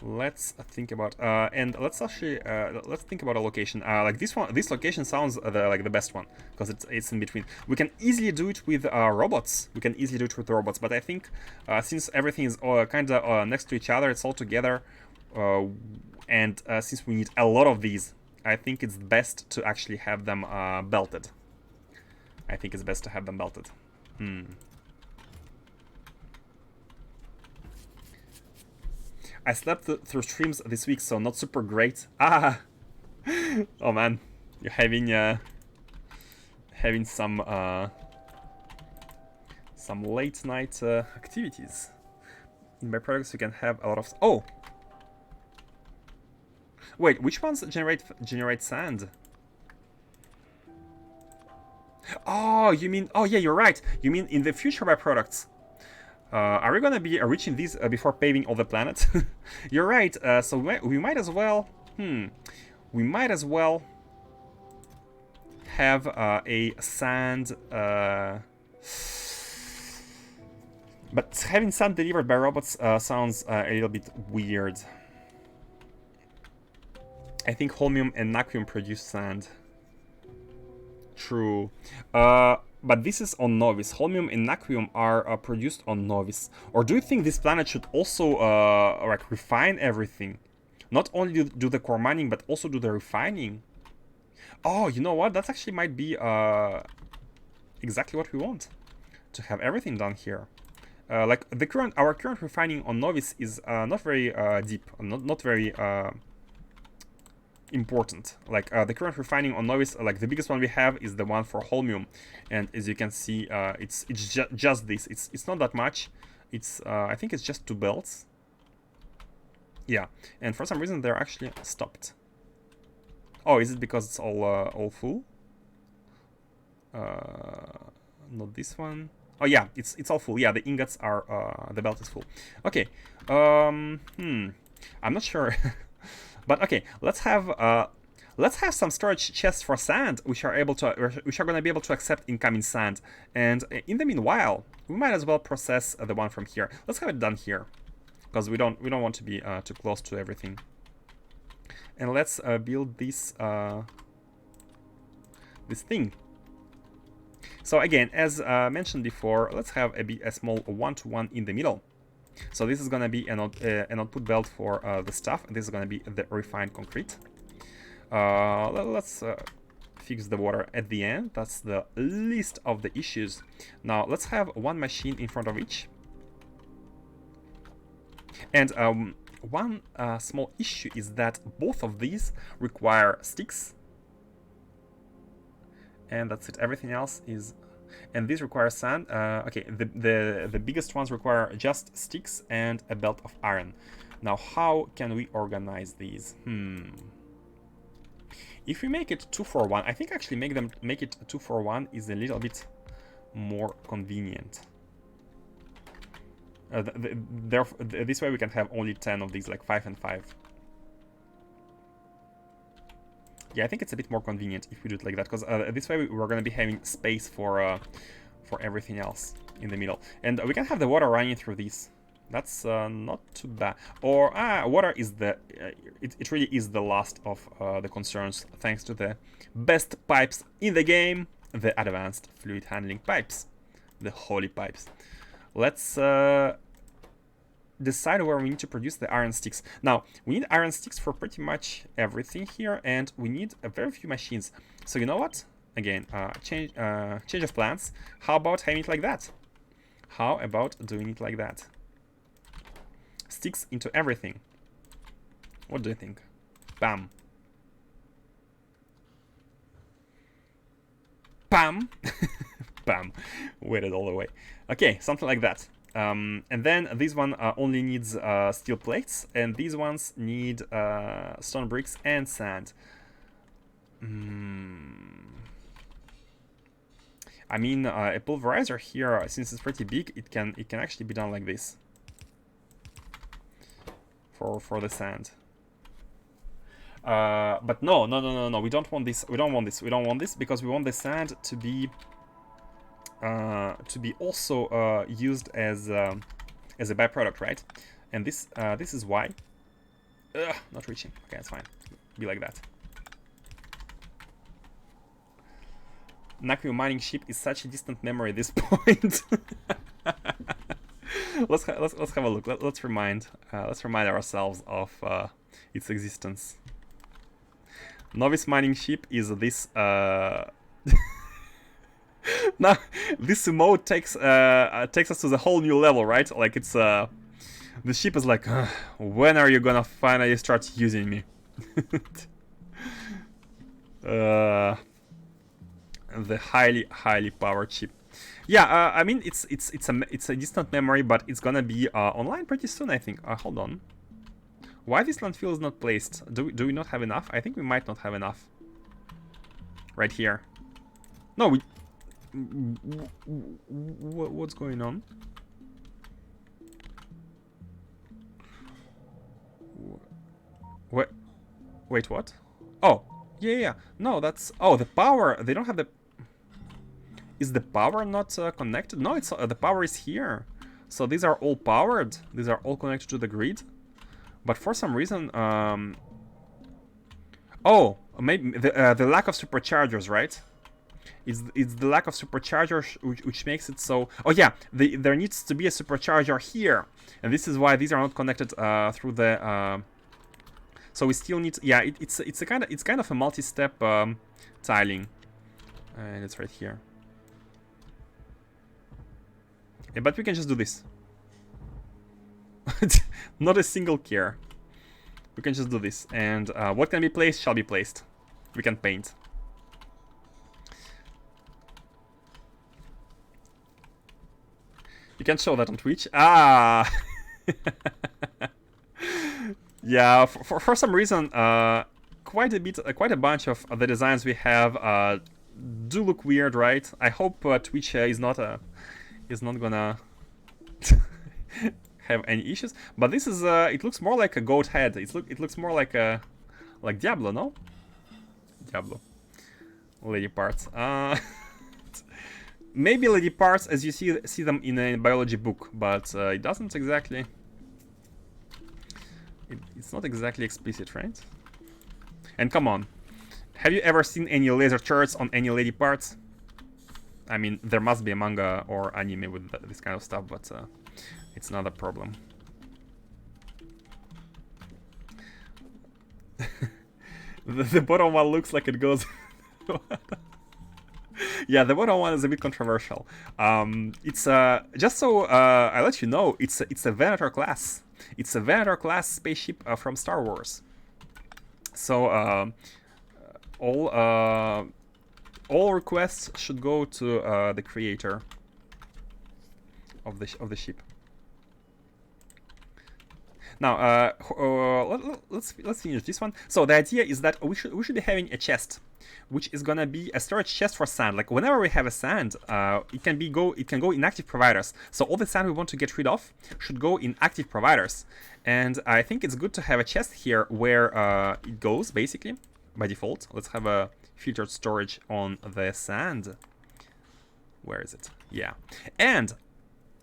Let's think about and let's actually let's think about a location. Like this one. This location sounds like the best one because it's in between. We can easily do it with robots. But I think since everything is kind of next to each other, it's all together, and since we need a lot of these, I think it's best to actually have them belted. I slept through streams this week, so not super great. Ah, oh man, you're having some late night activities. In my products, you can have a lot of. Oh, wait, which ones generate sand? Oh, you mean? Oh yeah, you're right. You mean in the future byproducts? Are we gonna be reaching these before paving all the planets? You're right. So we might as well. We might as well have a sand. But having sand delivered by robots sounds a little bit weird. I think holmium and natrium produce sand. True. But this is on Novice. Holmium and natrium are produced on Novice. Or do you think this planet should also like refine everything? Not only do the core mining, but also do the refining. Oh, you know what? That actually might be exactly what we want. To have everything done here. Like our current refining on Novice is not very deep, not very important. Like the current refining on Novice, like the biggest one we have is the one for holmium, and as you can see, it's just this. It's not that much. It's I think it's just 2 belts. Yeah, and for some reason they're actually stopped. Oh, is it because it's all full? Not this one. Oh yeah, it's all full. Yeah, the ingots are the belt is full. Okay. I'm not sure. But okay, let's have some storage chests for sand, which are gonna be able to accept incoming sand. And in the meanwhile, we might as well process the one from here. Let's have it done here, because we don't want to be too close to everything. And let's build this this thing. So again, as mentioned before, let's have a small 1-to-1 in the middle. So this is gonna be an output belt for the stuff, and this is gonna be the refined concrete. Let's fix the water at the end. That's the least of the issues. Now let's have one machine in front of each. And one small issue is that both of these require sticks. And that's it. Everything else is... And these require sand. Okay, the biggest ones require just sticks and a belt of iron. Now, how can we organize these? If we make it 2-for-1, I think actually make it 2-for-1 is a little bit more convenient. This way we can have only 10 of these, like 5 and 5. Yeah, I think it's a bit more convenient if we do it like that, because this way we're going to be having space for everything else in the middle. And we can have the water running through these. That's not too bad. Or, water is the... it really is the last of the concerns, thanks to the best pipes in the game, the advanced fluid handling pipes, the holy pipes. Let's decide where we need to produce the iron sticks. Now, we need iron sticks for pretty much everything here, and we need a very few machines. So you know what? Again, change of plans. How about having it like that? How about doing it like that? Sticks into everything. What do you think? Bam. Bam. Bam. Waited all the way. Okay, something like that. And then this one only needs steel plates, and these ones need stone bricks and sand. I mean, a pulverizer here, since it's pretty big, it can actually be done like this for the sand. But no, we don't want this. We don't want this because we want the sand to be also used as a byproduct, right? And this is why. Not reaching. Okay, it's fine. Be like that. Naku mining ship is such a distant memory at this point. let's have a look. Let's remind ourselves of its existence. Novice mining ship is this. Now, this mode takes us to the whole new level, right? Like it's the ship is like, when are you gonna finally start using me? The highly powered ship. Yeah, I mean it's a distant memory, but it's gonna be online pretty soon, I think. Hold on. Why this landfill is not placed? Do we not have enough? I think we might not have enough. Right here. No, we. What's going on? Wait, wait, what? Oh, yeah. No, that's... Oh, the power. They don't have the... Is the power not connected? No, it's the power is here. So these are all powered. These are all connected to the grid. But for some reason... Oh, maybe the lack of superchargers, right? It's the lack of superchargers which makes it so... Oh yeah, there needs to be a supercharger here. And this is why these are not connected through the... So we still need... Yeah, it's kind of a multi-step tiling. And it's right here. Yeah, but we can just do this. Not a single care. We can just do this. And what can be placed shall be placed. We can paint. You can show that on Twitch. Ah! Yeah, for some reason, quite a bunch of the designs we have do look weird, right? I hope Twitch is not gonna have any issues. But this is it looks more like a goat head. It looks more like a Diablo, no? Diablo. Lady parts. Maybe lady parts as you see them in a biology book, but it doesn't exactly... It's not exactly explicit, right? And come on, have you ever seen any laser charts on any lady parts? I mean, there must be a manga or anime with this kind of stuff, but it's not a problem. the bottom one looks like it goes... Yeah, the bottom one is a bit controversial. It's just so I let you know, it's a Venator class. It's a Venator class spaceship from Star Wars. So all requests should go to the creator of the ship. Now let's finish this one. So the idea is that we should be having a chest, which is gonna be a storage chest for sand. Like whenever we have a sand, it can go in active providers. So all the sand we want to get rid of should go in active providers. And I think it's good to have a chest here where it goes basically by default. Let's have a filtered storage on the sand. Where is it? Yeah. And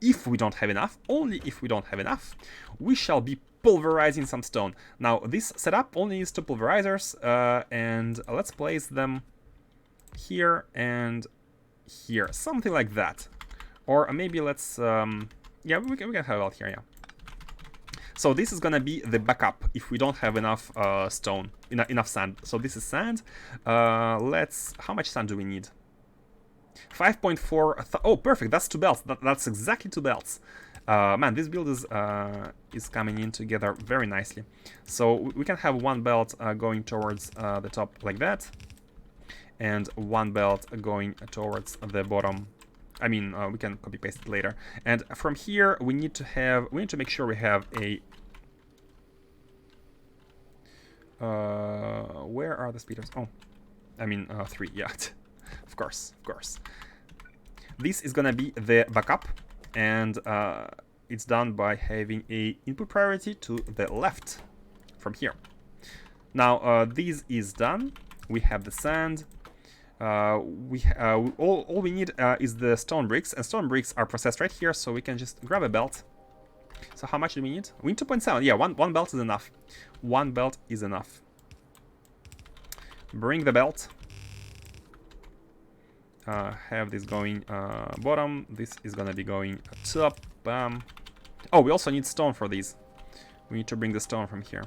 if we don't have enough, only if we don't have enough, we shall be pulverizing some stone. Now, this setup only needs 2 pulverizers, and let's place them here and here, something like that. Or maybe let's, yeah, we can have it out here, yeah. So this is gonna be the backup if we don't have enough stone, enough sand. So this is sand. How much sand do we need? 5.4. Oh, perfect. That's 2 belts. That's exactly 2 belts. Man, this build is coming in together very nicely. So we can have 1 belt going towards the top like that, and 1 belt going towards the bottom. I mean, we can copy paste it later. And from here, we need to make sure we have a. Where are the speeders? Oh, I mean 3. Yeah. Of course. This is gonna be the backup, and it's done by having a input priority to the left from here. Now this is done. We have the sand. All we need is the stone bricks, and stone bricks are processed right here, so we can just grab a belt. So how much do we need? We need 2.7. Yeah, one belt is enough. 1 belt is enough. Bring the belt. Have this going bottom. This is gonna be going top. Oh, we also need stone for these. We need to bring the stone from here.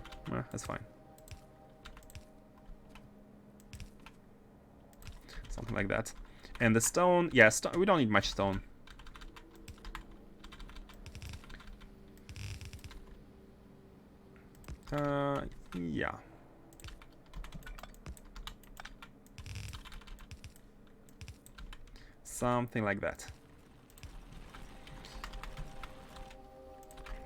That's fine. Something like that. And the stone, yeah, we don't need much stone. Yeah. Something like that.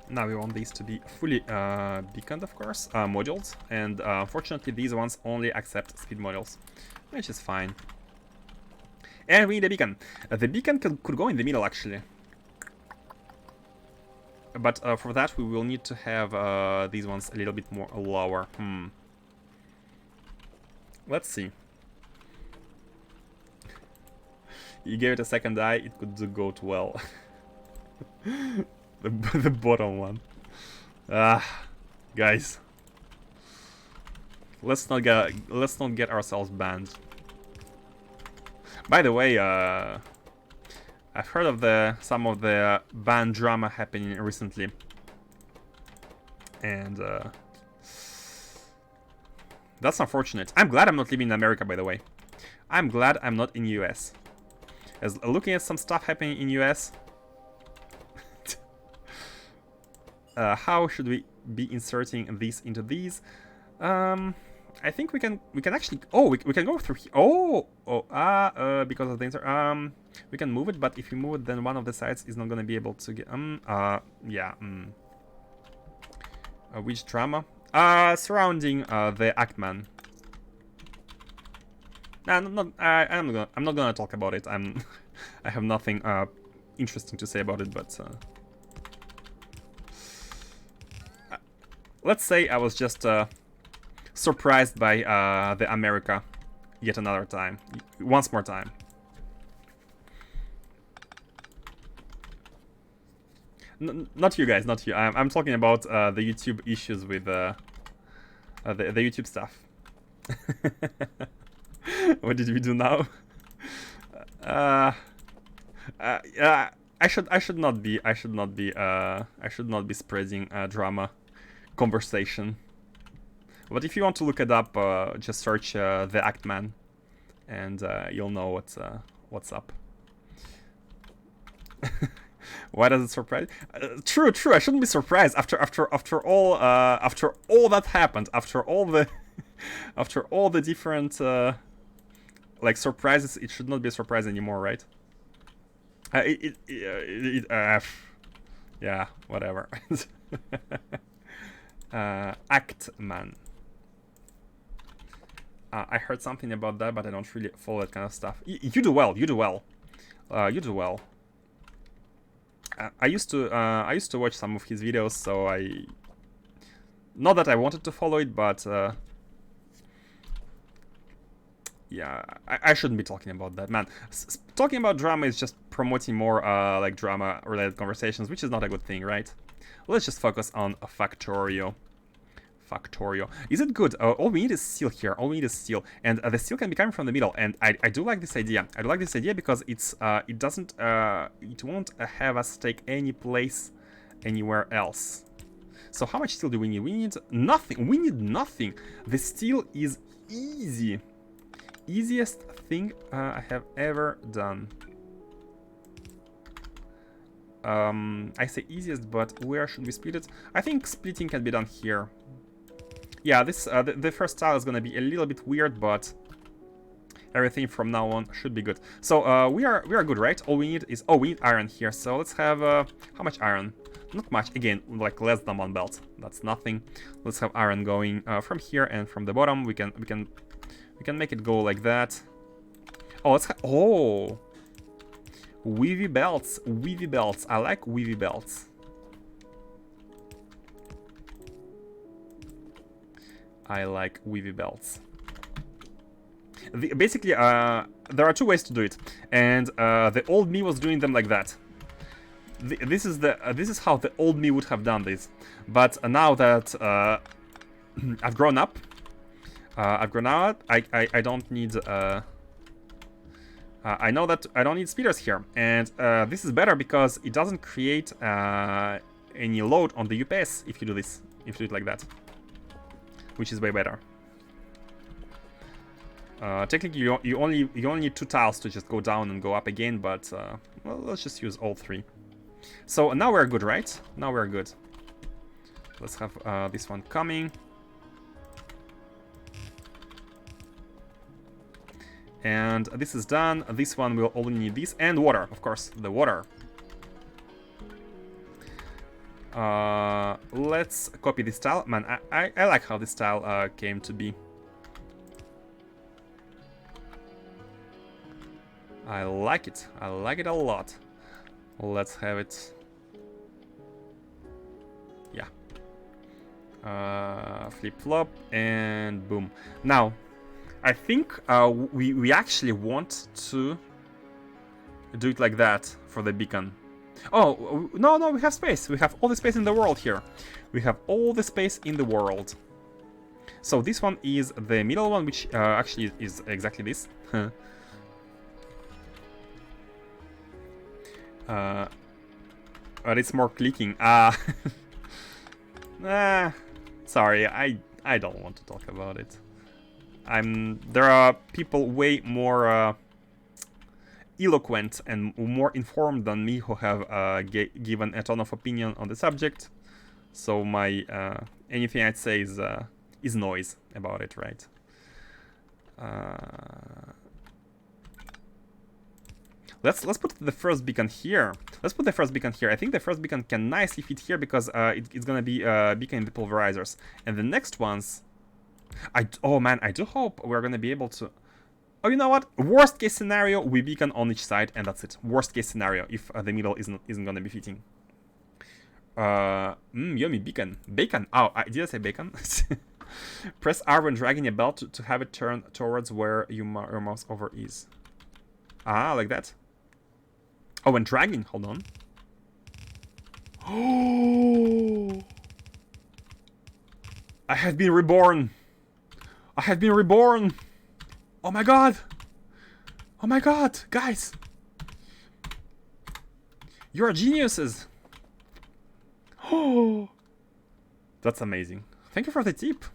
Now we want these to be fully beaconed, of course, modules, and unfortunately these ones only accept speed modules, which is fine. And we need a beacon. The beacon could go in the middle, actually. but for that we will need to have these ones a little bit more lower. Let's see. You gave it a second eye, it could go well. the bottom one. Guys. Let's not get ourselves banned. By the way, I've heard of some of the ban drama happening recently, and that's unfortunate. I'm glad I'm not living in America, by the way. I'm glad I'm not in US. As looking at some stuff happening in US, how should we be inserting these into these? I think we can actually. Oh, we can go through here. Because of the we can move it, but if we move it, then one of the sides is not gonna be able to get. Which drama? Surrounding the Actman. I'm not gonna talk about it. I have nothing interesting to say about it, but let's say I was just surprised by the America yet another time, once more time. Not you guys, not you. I'm talking about the YouTube issues with the YouTube stuff. What did we do now? I should not be spreading drama conversation. But if you want to look it up, just search the Actman, and you'll know what's up. Why does it surprise? True. I shouldn't be surprised after all that happened, after all the different like surprises. It should not be a surprise anymore, right? Yeah, whatever. Actman. I heard something about that, but I don't really follow that kind of stuff. You do well. You do well. I used to watch some of his videos, so not that I wanted to follow it, but yeah, I shouldn't be talking about that, man. Talking about drama is just promoting more like drama-related conversations, which is not a good thing, right? Let's just focus on Factorio. Is it good? All we need is steel here. All we need is steel, and the steel can be coming from the middle. And I do like this idea. I do like this idea because it won't have us take any place anywhere else. So how much steel do we need? We need nothing. We need nothing. The steel is easy. Easiest thing I have ever done. I say easiest, but where should we split it? I think splitting can be done here. Yeah, this the first tile is gonna be a little bit weird, but everything from now on should be good. So we are good, right? All we need is we need iron here. So let's have how much iron? Not much. Again, like less than 1 belt. That's nothing. Let's have iron going from here and from the bottom. We can make it go like that. Oh, let's have weavy belts. Weavy belts. I like weavy belts. I like weavy belts. Basically, there are two ways to do it, and the old me was doing them like that. This is how the old me would have done this, but now that I've grown up, I don't need. I know that I don't need speeders here, and this is better because it doesn't create any load on the UPS if you do this, if you do it like that, which is way better. Technically, you only need 2 tiles to just go down and go up again, but well, let's just use all 3. So now we're good, right? Now we're good. Let's have this one coming. And this is done. This one will only need this and water, of course, the water. Let's copy this tile. Man, I like how this tile came to be. I like it. I like it a lot. Let's have it. Flip-flop, and boom. Now, I think we actually want to do it like that for the beacon. Oh, no, we have space. We have all the space in the world here. We have all the space in the world. So this one is the middle one, which actually is exactly this. But it's more clicking. Sorry, I don't want to talk about it. There are people way more eloquent and more informed than me who have given a ton of opinion on the subject. So my anything I'd say is noise about it, right? Let's put the first beacon here. Let's put the first beacon here. I think the first beacon can nicely fit here because it's gonna be a beacon in the pulverizers. And the next ones, oh man, I do hope we're gonna be able to. Oh, you know what? Worst case scenario, we beacon on each side, and that's it. Worst case scenario, if the middle isn't gonna be fitting. Yummy beacon. Bacon. Oh, did I say bacon? Press R when dragging a belt to have it turn towards where your mouse over is. Ah, like that. Oh, when dragging, hold on. Oh! I have been reborn. I have been reborn. Oh my god. Oh my god, guys. You are geniuses. Oh, that's amazing. Thank you for the tip.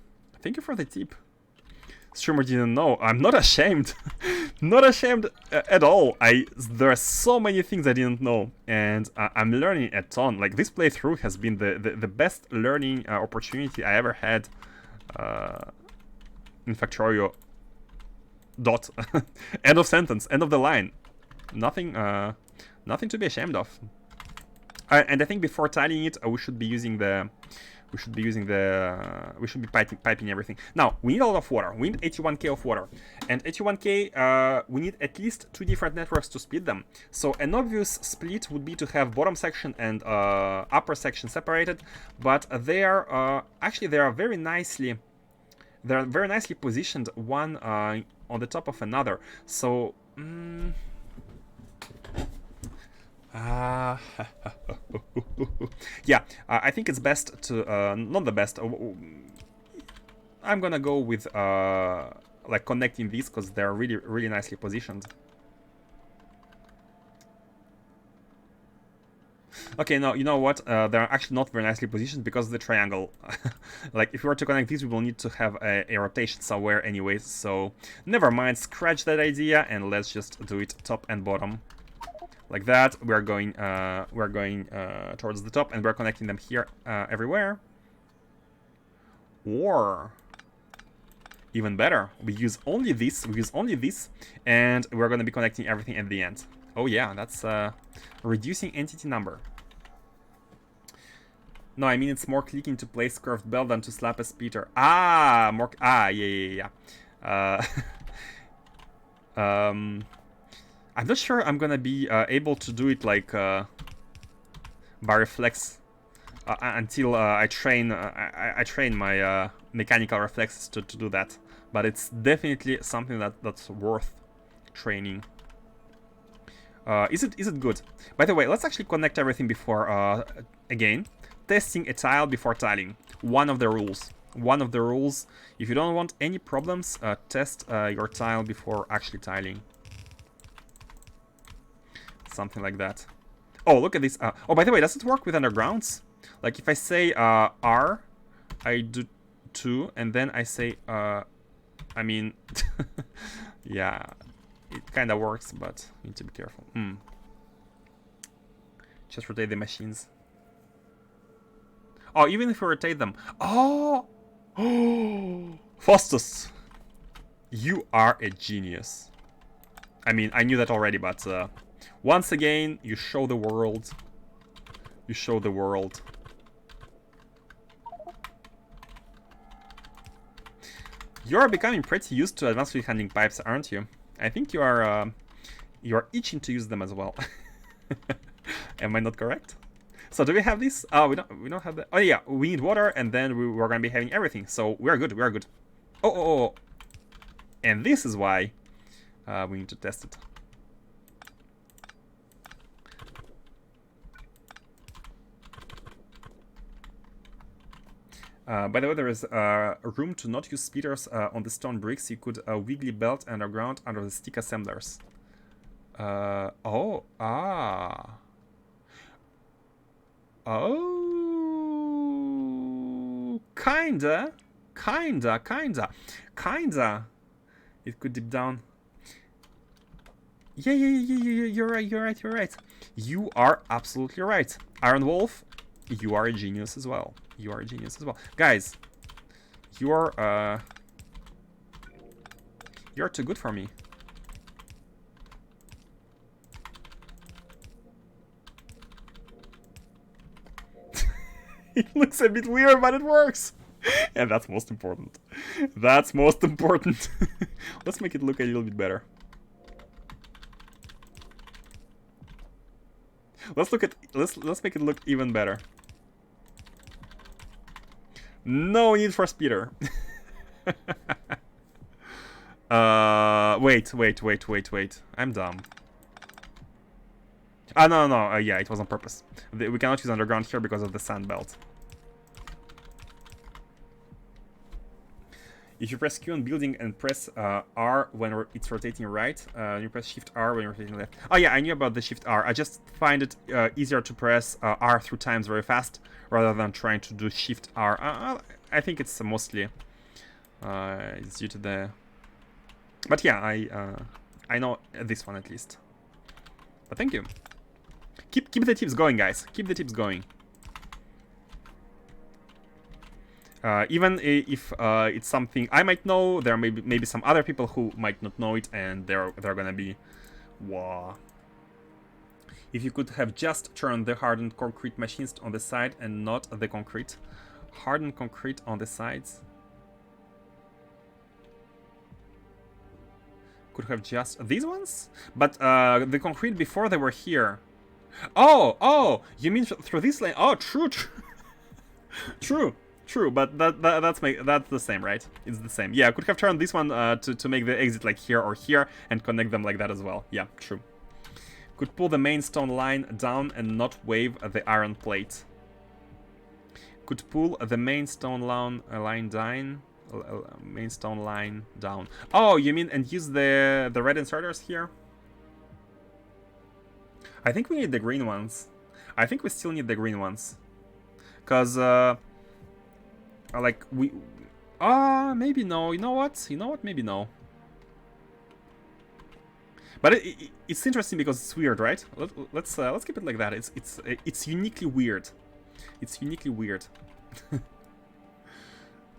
Thank you for the tip. Streamer didn't know. I'm not ashamed. Not ashamed at all. There are so many things I didn't know, and I'm learning a ton. Like, this playthrough has been the best learning opportunity I ever had in Factorio. Dot. End of sentence. End of the line. Nothing to be ashamed of. And I think before tiling it, we should be piping everything. Now, we need a lot of water. We need 81k of water. And 81k, we need at least 2 different networks to split them. So an obvious split would be to have bottom section and upper section separated. But they are very nicely positioned, one on the top of another. So yeah, I think it's best to not the best. I'm gonna go with like connecting these because they're really nicely positioned. Okay, no, you know what? They're actually not very nicely positioned because of the triangle. Like, if we were to connect these, we will need to have a rotation somewhere anyways. So never mind, scratch that idea, and let's just do it top and bottom. Like that. We're going towards the top, and we're connecting them here everywhere. Or even better, we use only this. And we're going to be connecting everything at the end. Oh yeah, that's reducing entity number. No, I mean it's more clicking to place curved belt than to slap a splitter. Yeah. I'm not sure I'm gonna be able to do it like by reflex until I train my mechanical reflexes to do that. But it's definitely something that's worth training. Is it good? By the way, let's actually connect everything before again. Testing a tile before tiling. One of the rules. If you don't want any problems, test your tile before actually tiling. Something like that. Oh, look at this. Oh, by the way, does it work with undergrounds? Like, if I say R, I do 2, and then I say, I mean, yeah, it kind of works, but you need to be careful. Just rotate the machines. Oh, even if we rotate them. Oh! Faustus! You are a genius. I mean, I knew that already, but once again, you show the world. You show the world. You are becoming pretty used to advanced fluid handling pipes, aren't you? I think you are itching to use them as well. Am I not correct? So do we have this? We don't have that. Oh yeah, we need water, and then we're gonna be having everything. So we're good. We're good. Oh. And this is why we need to test it. By the way, there is room to not use speeders on the stone bricks. You could wiggly belt underground under the stick assemblers. Oh. Kinda. It could dip down. Yeah. You're right. You are absolutely right. Iron Wolf, you are a genius as well. Guys, you're too good for me. It looks a bit weird, but it works. And that's most important. Let's make it look a little bit better. Let's make it look even better. No need for speeder. Wait. I'm dumb. No. Yeah, it was on purpose. We cannot use underground here because of the sand belt. If you press Q on building and press R when it's rotating right, you press Shift R when you're rotating left. Oh yeah, I knew about the Shift R. I just find it easier to press R 3 times very fast rather than trying to do Shift R. I think it's mostly it's due to the. But yeah, I know this one at least. But thank you. Keep the tips going, guys. Keep the tips going. Even if it's something I might know, there may be maybe some other people who might not know it, and they're gonna be, wow. If you could have just turned the hardened concrete machines on the side and not the concrete, hardened concrete on the sides. Could have just these ones, but the concrete before they were here. Oh, you mean through this lane? Oh, true. True, but that's the same, right? It's the same. Yeah, I could have turned this one to make the exit like here or here and connect them like that as well. Yeah, true. Could pull the main stone line down and not wave the iron plate. Could pull the main stone line down. Main stone line down. Oh, you mean and use the red inserters here? I think we need the green ones. I think we still need the green ones, cause like we maybe no. You know what? Maybe no. But it's interesting because it's weird, right? Let's keep it like that. It's uniquely weird. It's uniquely weird.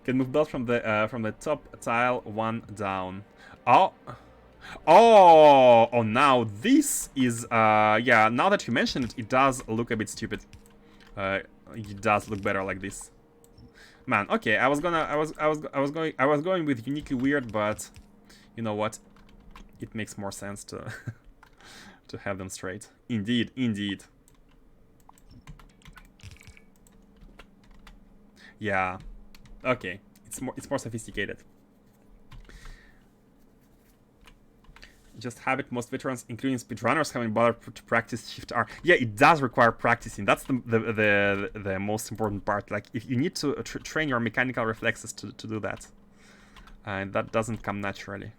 Can move belt from the top tile one down. Oh, now this is yeah, now that you mention it, it does look a bit stupid. It does look better like this. Man, okay, I was going with uniquely weird, but you know what? It makes more sense to to have them straight. Indeed. Yeah. Okay, it's more sophisticated. Just habit. Most veterans, including speedrunners, haven't bothered to practice Shift R. Yeah, it does require practicing. That's the most important part. Like, if you need to train your mechanical reflexes to do that, and that doesn't come naturally.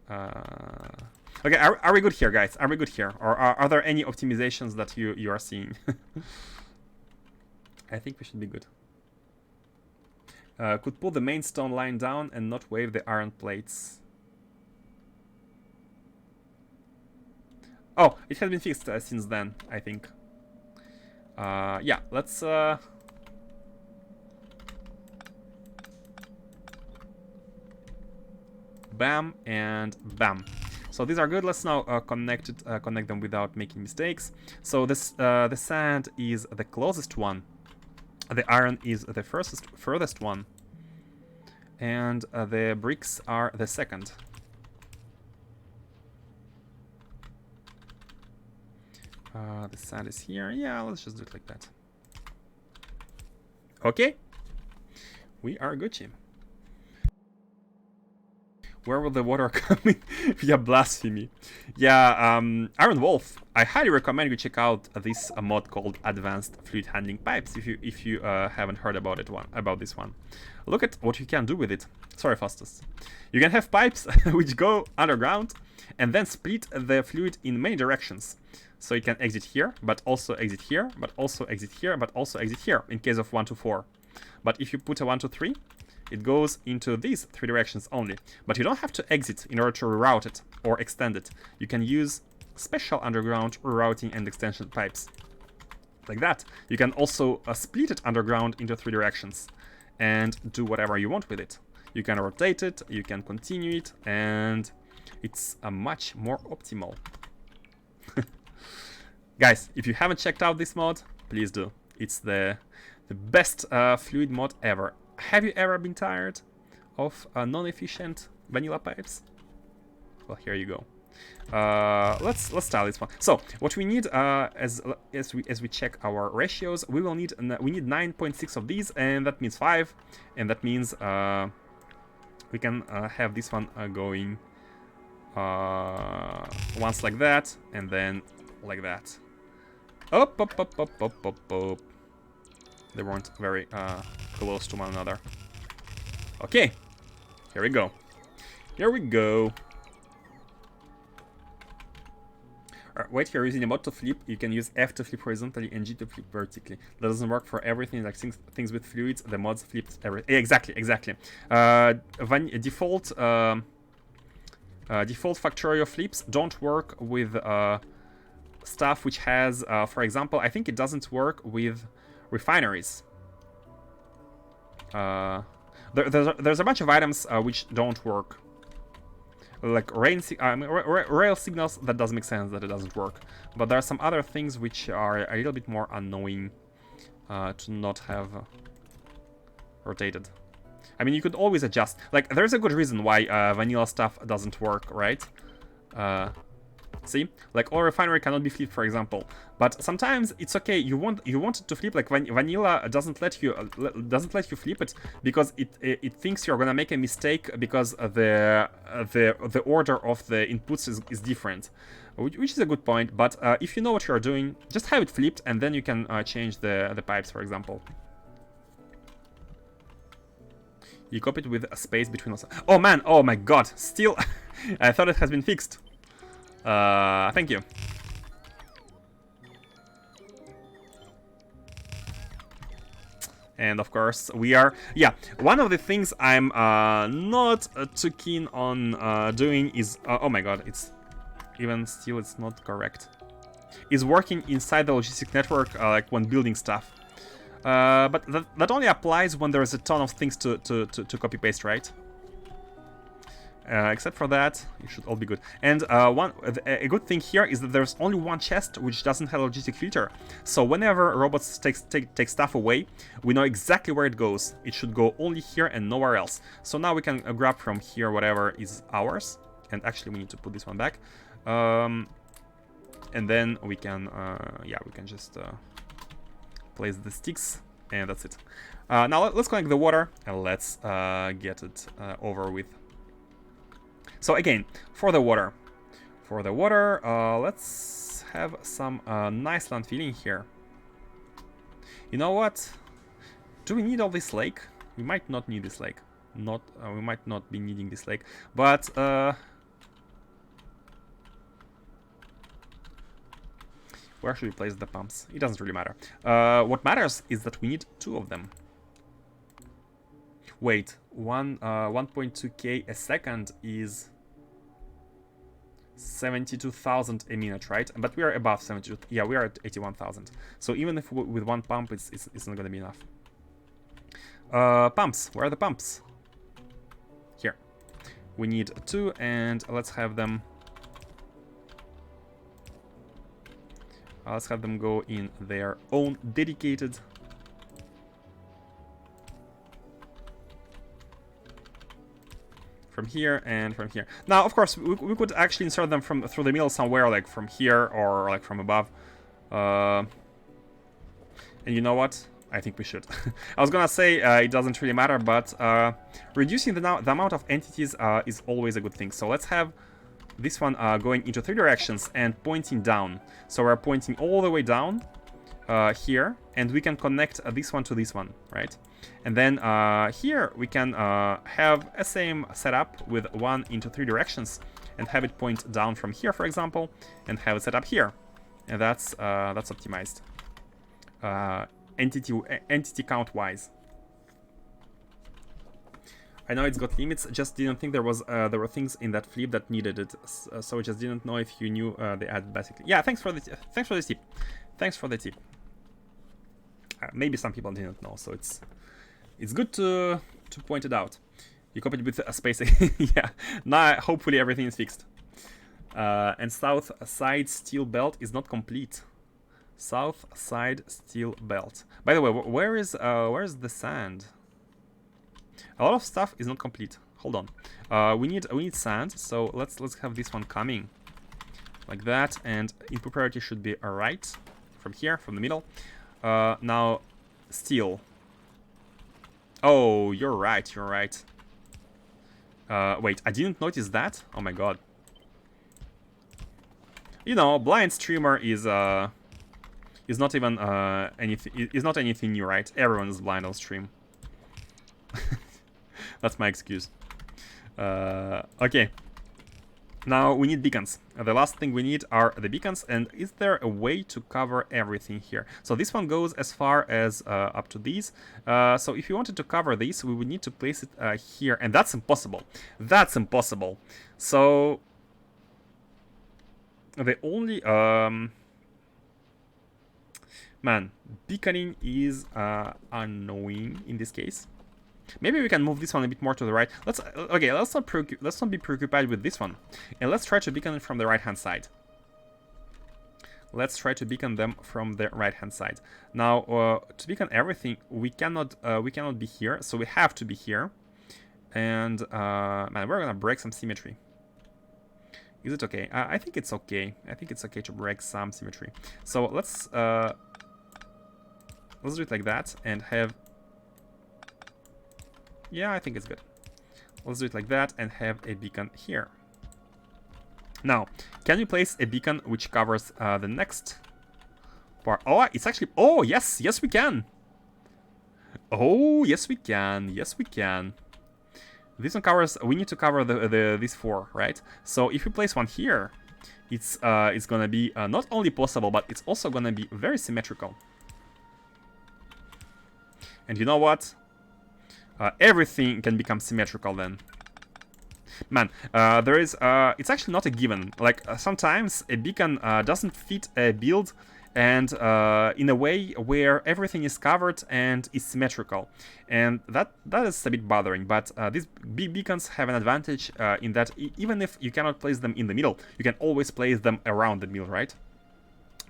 Okay, are we good here, guys? Are we good here, or are there any optimizations that you are seeing? I think we should be good. Could pull the main stone line down and not wave the iron plates. Oh, it has been fixed since then, I think. Yeah, let's... Bam and bam. So these are good. Let's now connect them without making mistakes. So this the sand is the closest one. The iron is the furthest one. And the bricks are the second. The sand is here. Yeah, let's just do it like that. Okay. We are Gucci. Where will the water come in via blasphemy? Yeah, Iron Wolf. I highly recommend you check out this mod called Advanced Fluid Handling Pipes if you haven't heard about this one. Look at what you can do with it. Sorry, Faustus. You can have pipes which go underground and then split the fluid in many directions. So you can exit here, but also exit here, but also exit here, but also exit here in case of 1 to 4. But if you put a 1 to 3, it goes into these 3 directions only. But you don't have to exit in order to reroute it or extend it. You can use special underground rerouting and extension pipes. Like that. You can also split it underground into 3 directions and do whatever you want with it. You can rotate it, you can continue it, and it's a much more optimal. Guys, if you haven't checked out this mod, please do. It's the best fluid mod ever. Have you ever been tired of non-efficient vanilla pipes? Well, here you go. Let's style this one. So what we need as we check our ratios, we need 9.6 of these, and that means 5, and that means we can have this one going once like that, and then like that. Up. They weren't very close to one another. Okay, here we go. Wait, here using a mod to flip. You can use F to flip horizontally and G to flip vertically. That doesn't work for everything, like things with fluids. The mods flips everything. Exactly. Default Factorio flips don't work with stuff which has, for example, I think it doesn't work with refineries. There's a bunch of items which don't work. Like rail signals, that doesn't make sense that it doesn't work. But there are some other things which are a little bit more annoying to not have rotated. I mean, you could always adjust. Like, there's a good reason why vanilla stuff doesn't work, right? See, like all refinery cannot be flipped, for example. But sometimes it's okay. You want it to flip. Like vanilla doesn't let you flip it because it thinks you're gonna make a mistake because the order of the inputs is different, which is a good point. But if you know what you're doing, just have it flipped, and then you can change the pipes, for example. You copy it with a space between us. Oh man! Oh my God! Still, I thought it has been fixed. Thank you. And of course we are, yeah, one of the things I'm not too keen on doing is, oh my God, it's even still, it's not correct, is working inside the logistic network, like when building stuff. But that only applies when there's a ton of things to copy paste, right? Except for that, it should all be good. And a good thing here is that there's only one chest which doesn't have a logistic filter. So whenever robots take stuff away, we know exactly where it goes. It should go only here and nowhere else. So now we can grab from here whatever is ours. And actually, we need to put this one back. And then we can, yeah, we can just place the sticks, and that's it. Now let's connect the water and let's get it over with. So again, for the water, let's have some nice land filling here. You know what? Do we need all this lake? We might not need this lake. We might not be needing this lake, but where should we place the pumps? It doesn't really matter. What matters is that we need 2 of them. Wait, 1.2k a second is 72,000 a minute, right? But we are above 72. Yeah, we are at 81,000. So even if with 1 pump, it's not gonna be enough. Pumps. Where are the pumps? Here. We need 2, and let's have them. Let's have them go in their own dedicated. From here and from here. Now, of course, we could actually insert them through the middle somewhere, like from here or like from above. And you know what? I think we should. I was gonna say it doesn't really matter, but reducing the amount of entities is always a good thing. So let's have this one going into 3 directions and pointing down. So we're pointing all the way down here, and we can connect this one to this one, right? And then here we can have a same setup with 1 into 3 directions and have it point down from here, for example, and have it set up here. And that's optimized. Entity count wise. I know it's got limits. Just didn't think there were things in that flip that needed it. So just didn't know if you knew they added basically. Yeah, thanks for the tip. Thanks for the tip. Maybe some people didn't know, so it's good to point it out. You copied with a space. Yeah. Now hopefully everything is fixed. And south side steel belt is not complete. South side steel belt. By the way, where is the sand? A lot of stuff is not complete. Hold on. We need sand. So let's have this one coming like that, and input priority should be right from here, from the middle. Now steel. Oh, you're right. You're right. Wait, I didn't notice that. Oh my god. You know, blind streamer is not even anything. Is not anything new, right? Everyone is blind on stream. That's my excuse. Okay. Now we need beacons. The last thing we need are the beacons. And is there a way to cover everything here? So this one goes as far as up to these. So if you wanted to cover this, we would need to place it here, and that's impossible. That's impossible. So the only man, beaconing is annoying in this case. Maybe we can move this one a bit more to the right. Let's not be preoccupied with this one, and let's try to beacon it from the right hand side. Let's try to beacon them from the right hand side. Now to beacon everything, we cannot be here, so we have to be here. And man, we're gonna break some symmetry. Is it okay? I think it's okay. I think it's okay to break some symmetry. So let's do it like that and have. Yeah, I think it's good. Let's do it like that and have a beacon here. Now, can we place a beacon which covers the next part? Oh, it's actually. Oh, yes, yes we can. Oh, yes we can. Yes we can. This one covers. We need to cover these 4, right? So if you place one here, it's gonna be not only possible, but it's also gonna be very symmetrical. And you know what? Everything can become symmetrical then. Man, there is. It's actually not a given. Like sometimes a beacon doesn't fit a build, and in a way where everything is covered and is symmetrical, and that is a bit bothering. But these beacons have an advantage in that even if you cannot place them in the middle, you can always place them around the middle, right?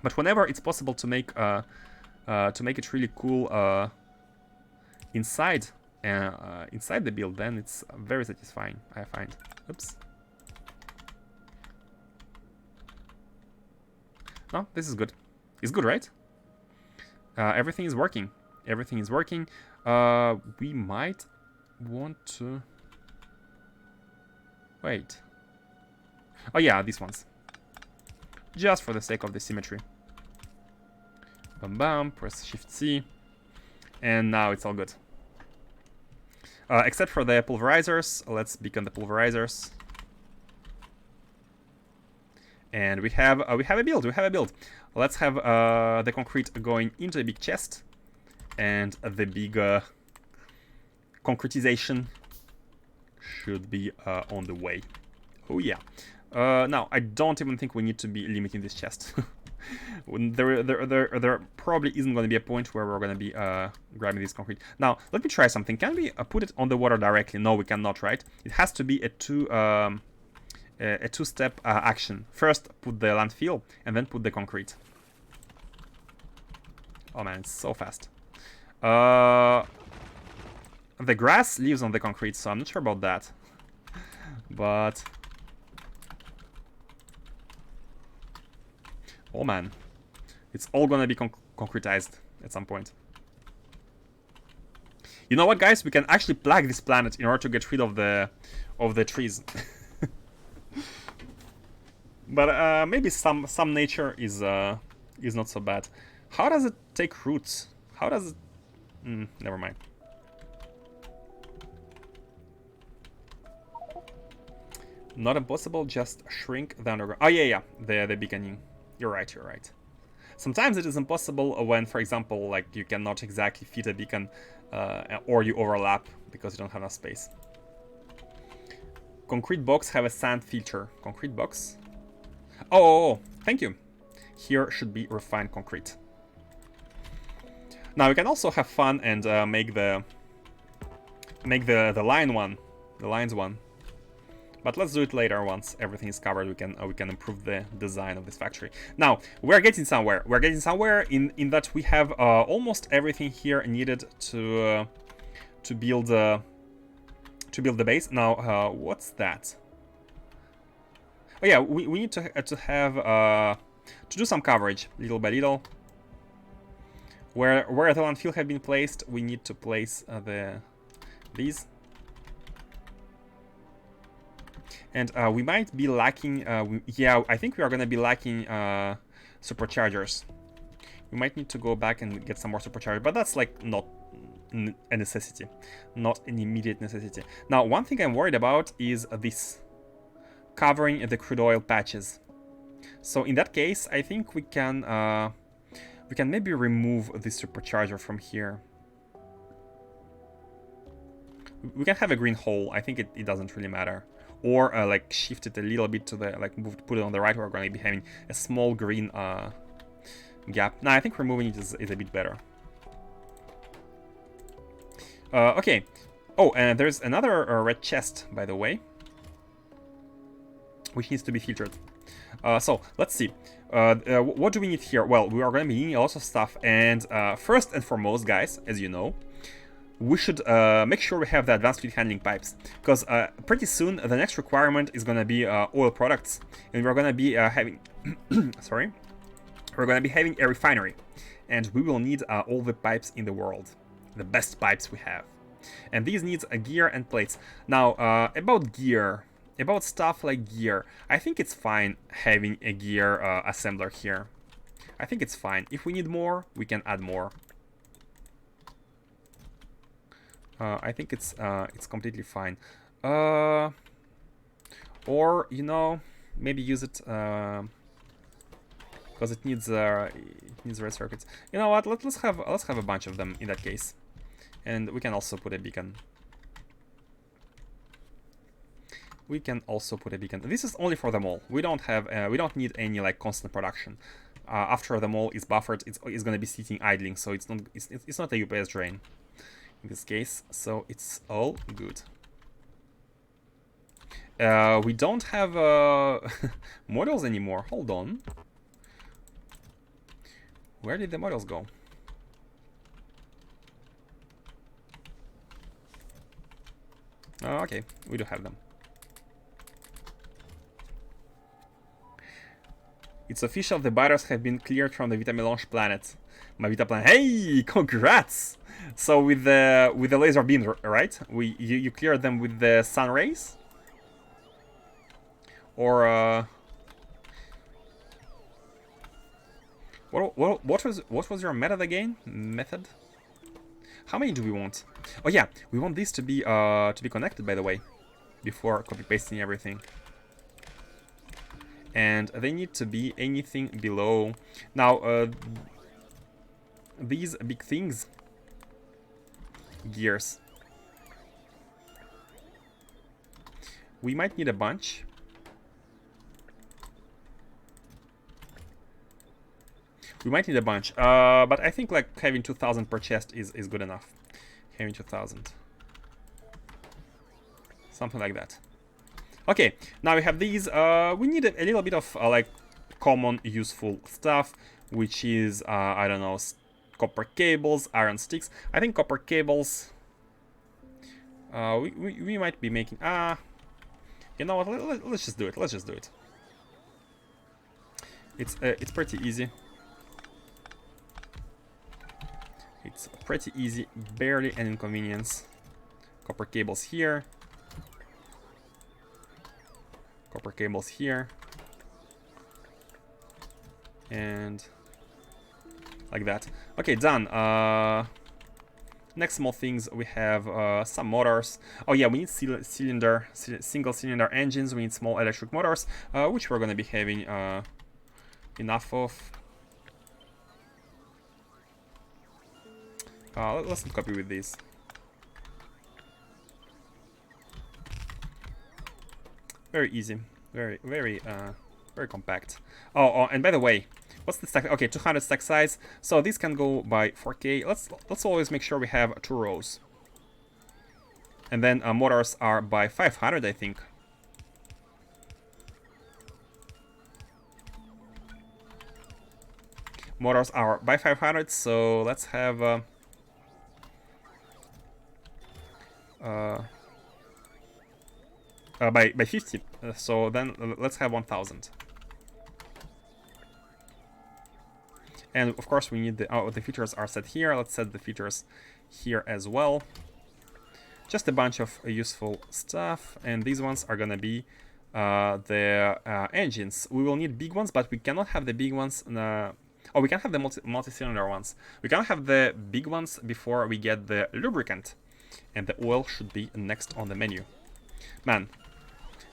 But whenever it's possible to make it really cool inside the build, then it's very satisfying, I find. Oops. Oh, this is good. It's good, right? Everything is working. Everything is working. We might want to... Wait. Oh yeah, these ones. Just for the sake of the symmetry. Bam bam, press Shift-C. And now it's all good. Except for the pulverizers. Let's beacon the pulverizers. And we have a build. We have a build. Let's have the concrete going into a big chest, and the big concretization should be on the way. Oh yeah. Now I don't even think we need to be limiting this chest. There probably isn't going to be a point where we're going to be grabbing this concrete. Now let me try something. Can we put it on the water directly? No, we cannot, right? It has to be a two-step action. First put the landfill and then put the concrete. Oh man, it's so fast. The grass lives on the concrete, so I'm not sure about that. But oh man, It's all gonna be concretized at some point. You know what, guys? We can actually plug this planet in order to get rid of the trees. But maybe some nature is not so bad. How does it take roots? How does it? Never mind. Not impossible. Just shrink the underground. Oh yeah, the beginning. You're right. You're right. Sometimes it is impossible when, for example, like you cannot exactly fit a beacon, or you overlap because you don't have enough space. Concrete box have a sand filter. Concrete box. Oh, thank you. Here should be refined concrete. Now we can also have fun and make the lines one. But let's do it later once everything is covered. We can improve the design of this factory. Now we're getting somewhere. We're getting somewhere in that we have almost everything here needed to build the base. Now what's that? Oh yeah, we need to have to do some coverage little by little. Where the landfill have been placed, we need to place these. And we might be lacking, yeah, I think we are going to be lacking superchargers. We might need to go back and get some more superchargers, but that's like not a necessity, not an immediate necessity. Now, one thing I'm worried about is this, covering the crude oil patches. So in that case, I think we can maybe remove the supercharger from here. We can have a green hole. I think it doesn't really matter. Or like shift it a little bit to the, like put it on the right. We're going to be having a small green gap. Now I think removing it is a bit better. Okay. Oh, and there's another red chest, by the way, which needs to be filtered. So let's see. What do we need here? Well, we are going to be needing a lot of stuff, and first and foremost, guys, as you know, we should make sure we have the advanced fluid handling pipes, because pretty soon the next requirement is going to be oil products, and we're going to be having sorry, we're going to be having a refinery, and we will need all the pipes in the world, the best pipes we have, and these needs a gear and plates. Now about gear, about stuff like gear, I think it's fine having a gear assembler here. I think it's fine. If we need more, we can add more. I think it's completely fine. Or, you know, maybe use it because it needs red circuits. You know what? Let's have a bunch of them in that case, and we can also put a beacon. We can also put a beacon. This is only for the mall. We don't have we don't need any like constant production. After the mall is buffered, it's going to be sitting idling, so it's not a UPS drain in this case, so it's all good. We don't have models anymore. Hold on. Where did the models go? Okay, we do have them. It's official, the buyers have been cleared from the Vita Melange planet. My Vita planet. Hey, congrats! So with the laser beam, right? You cleared them with the sun rays? Or what was your method again? Method? How many do we want? Oh yeah, we want these to be connected, by the way, before copy pasting everything. And they need to be anything below. Now, these big things, gears, we might need a bunch. We might need a bunch, but I think like having 2,000 per chest is good enough. Having 2,000, something like that. Okay, now we have these. We need a little bit of like common useful stuff, which is I don't know, copper cables, iron sticks. I think copper cables. We might be making. You know what? Let's just do it. Let's just do it. It's pretty easy. It's pretty easy, barely an inconvenience. Copper cables here. Copper cables here. And like that. Okay, done. Next small things, we have some motors. Oh yeah, we need single cylinder engines. We need small electric motors, which we're going to be having enough of. Let's not copy with these. Very easy, very compact. Oh, and by the way, what's the stack? Okay, 200 stack size. So these can go by 4K. Let's always make sure we have 2 rows. And then motors are by 500, I think. Motors are by 500, so let's have by 50. So then let's have 1000. And of course we need the features are set here. Let's set the features here as well. Just a bunch of useful stuff, and these ones are gonna be the engines. We will need big ones, but we cannot have the big ones. Oh, we can have the multi-cylinder ones. We cannot have the big ones before we get the lubricant, and the oil should be next on the menu. Man,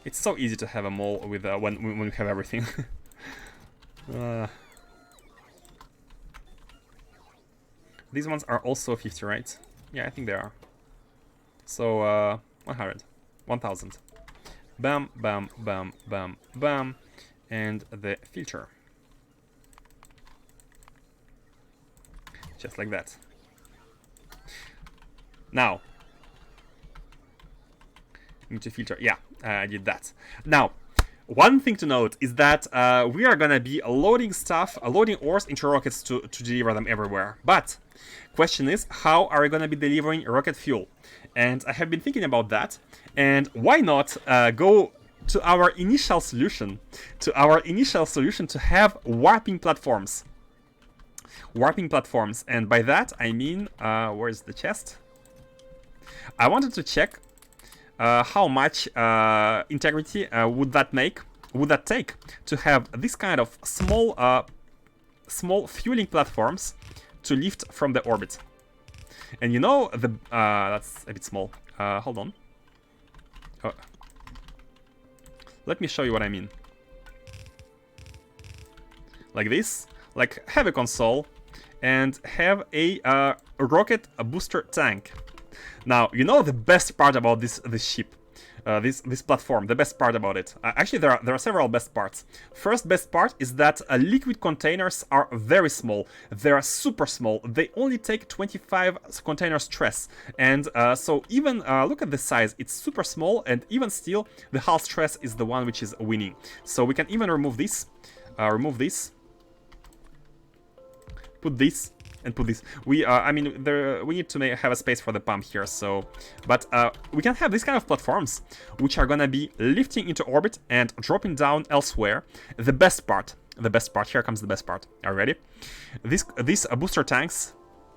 it's so easy to have a mole with when we have everything. These ones are also 50, right? Yeah, I think they are. So 100, 1000. Bam, bam, bam, bam, bam, and the filter. Just like that. Now, need to filter. Yeah, I did that. Now, one thing to note is that we are gonna be loading ores into rockets to deliver them everywhere. But question is, how are we gonna be delivering rocket fuel? And I have been thinking about that. And why not go to our initial solution? To have warping platforms. And by that I mean, where's the chest? I wanted to check how much integrity would that take to have this kind of small fueling platforms to lift from the orbit. And you know, that's a bit small. Hold on. Let me show you what I mean. Like this, like have a console and have a rocket booster tank. Now, you know the best part about this ship, this platform, the best part about it. Actually, there are several best parts. First best part is that liquid containers are very small. They are super small. They only take 25 container stress. And so even, look at the size, it's super small, and even still, the hull stress is the one which is winning. So we can even remove this, put this, and put this. I mean, we need to have a space for the pump here. So, but we can have these kind of platforms, which are gonna be lifting into orbit and dropping down elsewhere. The best part. Here comes the best part. Are you ready? These booster tanks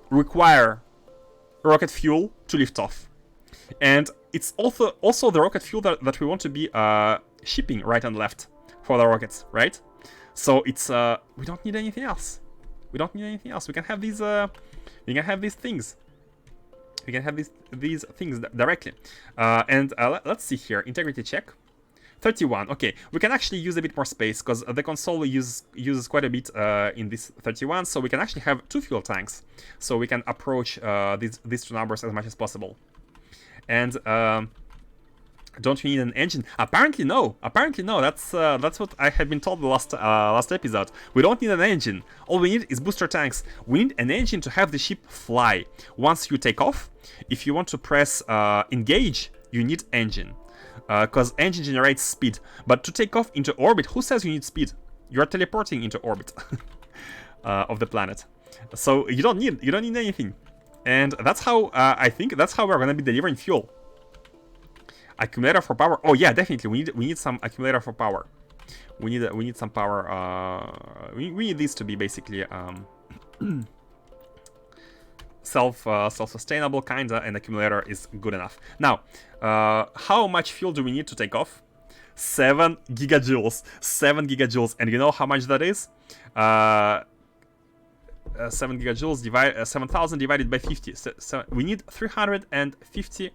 require rocket fuel to lift off, and it's also the rocket fuel that we want to be shipping right and left for the rockets, right? So it's we don't need anything else. We can have these. We can have these things. We can have these things directly. And let's see here. Integrity check. 31. Okay, we can actually use a bit more space because the console uses quite a bit in this 31. So we can actually have 2 fuel tanks. So we can approach these 2 numbers as much as possible. And don't we need an engine? Apparently no. That's what I had been told the last episode. We don't need an engine. All we need is booster tanks. We need an engine to have the ship fly. Once you take off, if you want to press engage, you need engine, because engine generates speed. But to take off into orbit, who says you need speed? You are teleporting into orbit of the planet, so you don't need anything. And that's how I think that's how we're gonna be delivering fuel. Accumulator for power. Oh yeah, definitely. We need some accumulator for power. We need some power. We need this to be basically self-sustainable kinda, and accumulator is good enough. Now, how much fuel do we need to take off? 7 gigajoules. 7 gigajoules, and you know how much that is? 7 gigajoules 7,000 divided by 50. So we need 350.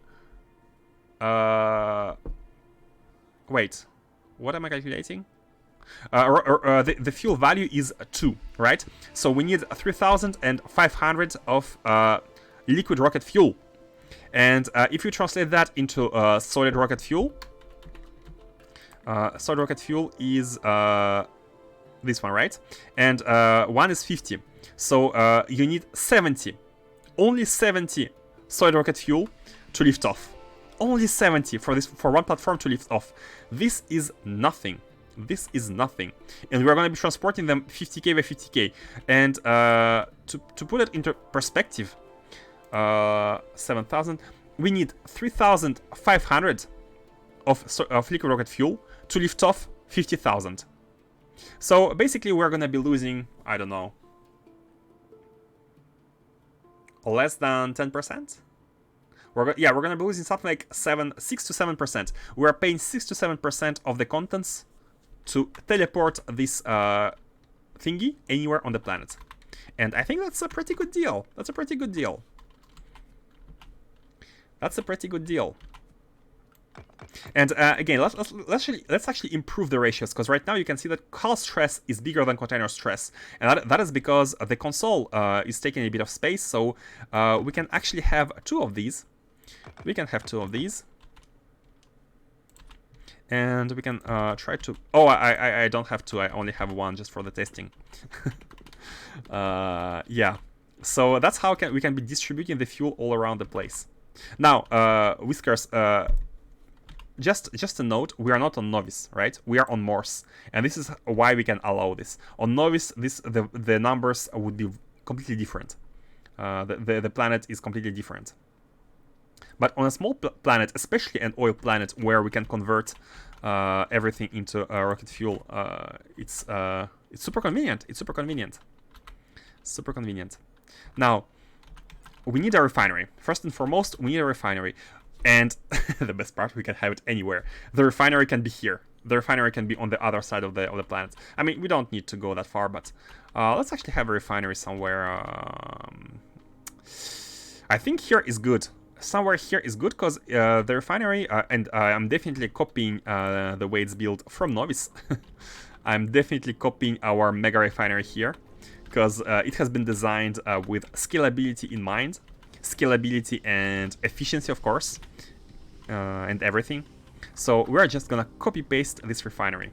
Wait, what am I calculating? The fuel value is 2, right? So we need 3,500 of liquid rocket fuel. And if you translate that into solid rocket fuel is this one, right? And 1 is 50. So you need 70. Only 70 solid rocket fuel to lift off. Only 70 for one platform to lift off. This is nothing. This is nothing. And we're going to be transporting them 50k by 50k. And to put it into perspective, 7,000, we need 3,500 of liquid rocket fuel to lift off 50,000. So basically we're going to be losing, I don't know, less than 10%. We're gonna be losing something like 6 to 7%. We're paying 6 to 7% of the contents to teleport this thingy anywhere on the planet, and I think that's a pretty good deal. That's a pretty good deal. That's a pretty good deal. And again, let's actually improve the ratios, because right now you can see that hull stress is bigger than container stress, and that is because the console is taking a bit of space. So we can actually have 2 of these. We can have 2 of these, and we can try to. Oh, I don't have 2. I only have 1 just for the testing. Yeah. So that's how we can be distributing the fuel all around the place. Now, Whiskers. Just a note, we are not on Novice, right? We are on Morse, and this is why we can allow this. On Novice, the numbers would be completely different. The planet is completely different. But on a small planet, especially an oil planet, where we can convert everything into rocket fuel, it's super convenient. It's super convenient. Super convenient. Now, we need a refinery. First and foremost, we need a refinery. And the best part, we can have it anywhere. The refinery can be here. The refinery can be on the other side of the planet. I mean, we don't need to go that far, but let's actually have a refinery somewhere. I think here is good. Somewhere here is good, because the refinery, and I'm definitely copying the way it's built from Novice. I'm definitely copying our mega refinery here, because it has been designed with scalability in mind. Scalability and efficiency, of course, and everything. So we're just gonna copy paste this refinery.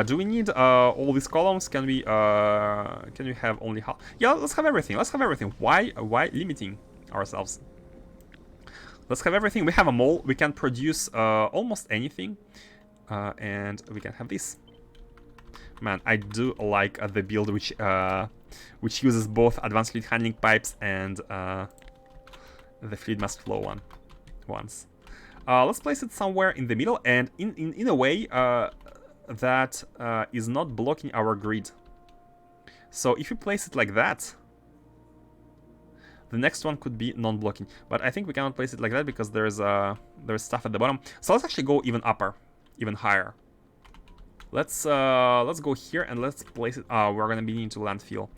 Do we need all these columns? Can we have only half? Yeah, let's have everything. Let's have everything. Why limiting ourselves? Let's have everything. We have a mole. We can produce almost anything, and we can have this. Man, I do like the build which uses both advanced fluid handling pipes and the fluid must flow ones. Let's place it somewhere in the middle, and in a way that is not blocking our grid. So if you place it like that, the next one could be non-blocking. But I think we cannot place it like that because there's stuff at the bottom. So let's actually go even higher. Let's go here and let's place it. We're gonna be needing to landfill.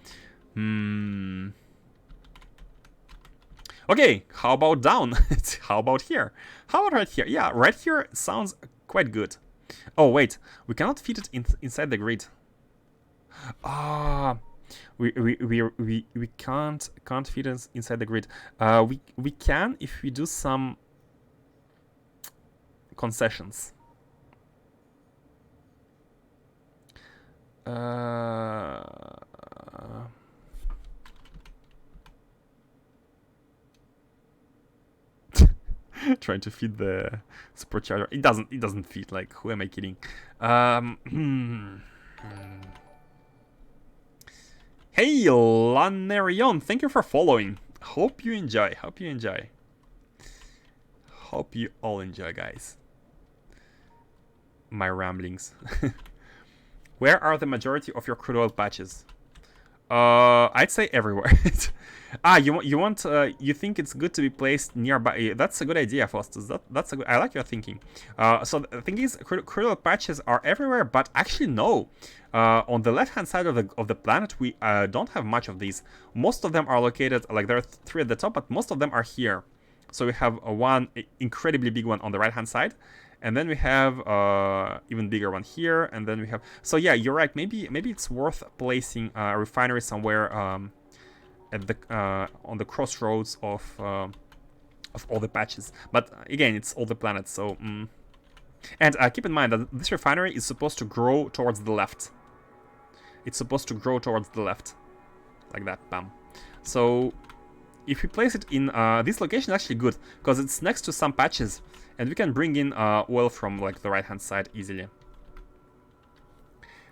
Okay, how about down? How about here? How about right here? Yeah, right here sounds quite good. Oh wait, we cannot fit it inside the grid. We can't fit it inside the grid. We can if we do some concessions. Trying to feed the supercharger. It doesn't fit. Like, who am I kidding? Hey, Lanerion, thank you for following. Hope you enjoy. Hope you all enjoy, guys. My ramblings. Where are the majority of your crude oil patches? I'd say everywhere. You think it's good to be placed nearby? That's a good idea, Faustus. That's a good. I like your thinking. So the thing is, critical patches are everywhere, but actually no. On the left-hand side of the planet, we don't have much of these. Most of them are located, like there are 3 at the top, but most of them are here. So we have one incredibly big one on the right-hand side. And then we have even bigger one here, and then we have. So yeah, you're right. Maybe it's worth placing a refinery somewhere at the on the crossroads of all the patches. But again, it's all the planets. So and keep in mind that this refinery is supposed to grow towards the left. It's supposed to grow towards the left, like that. Bam. So if we place it in this location, actually good because it's next to some patches. And we can bring in oil from like the right-hand side easily.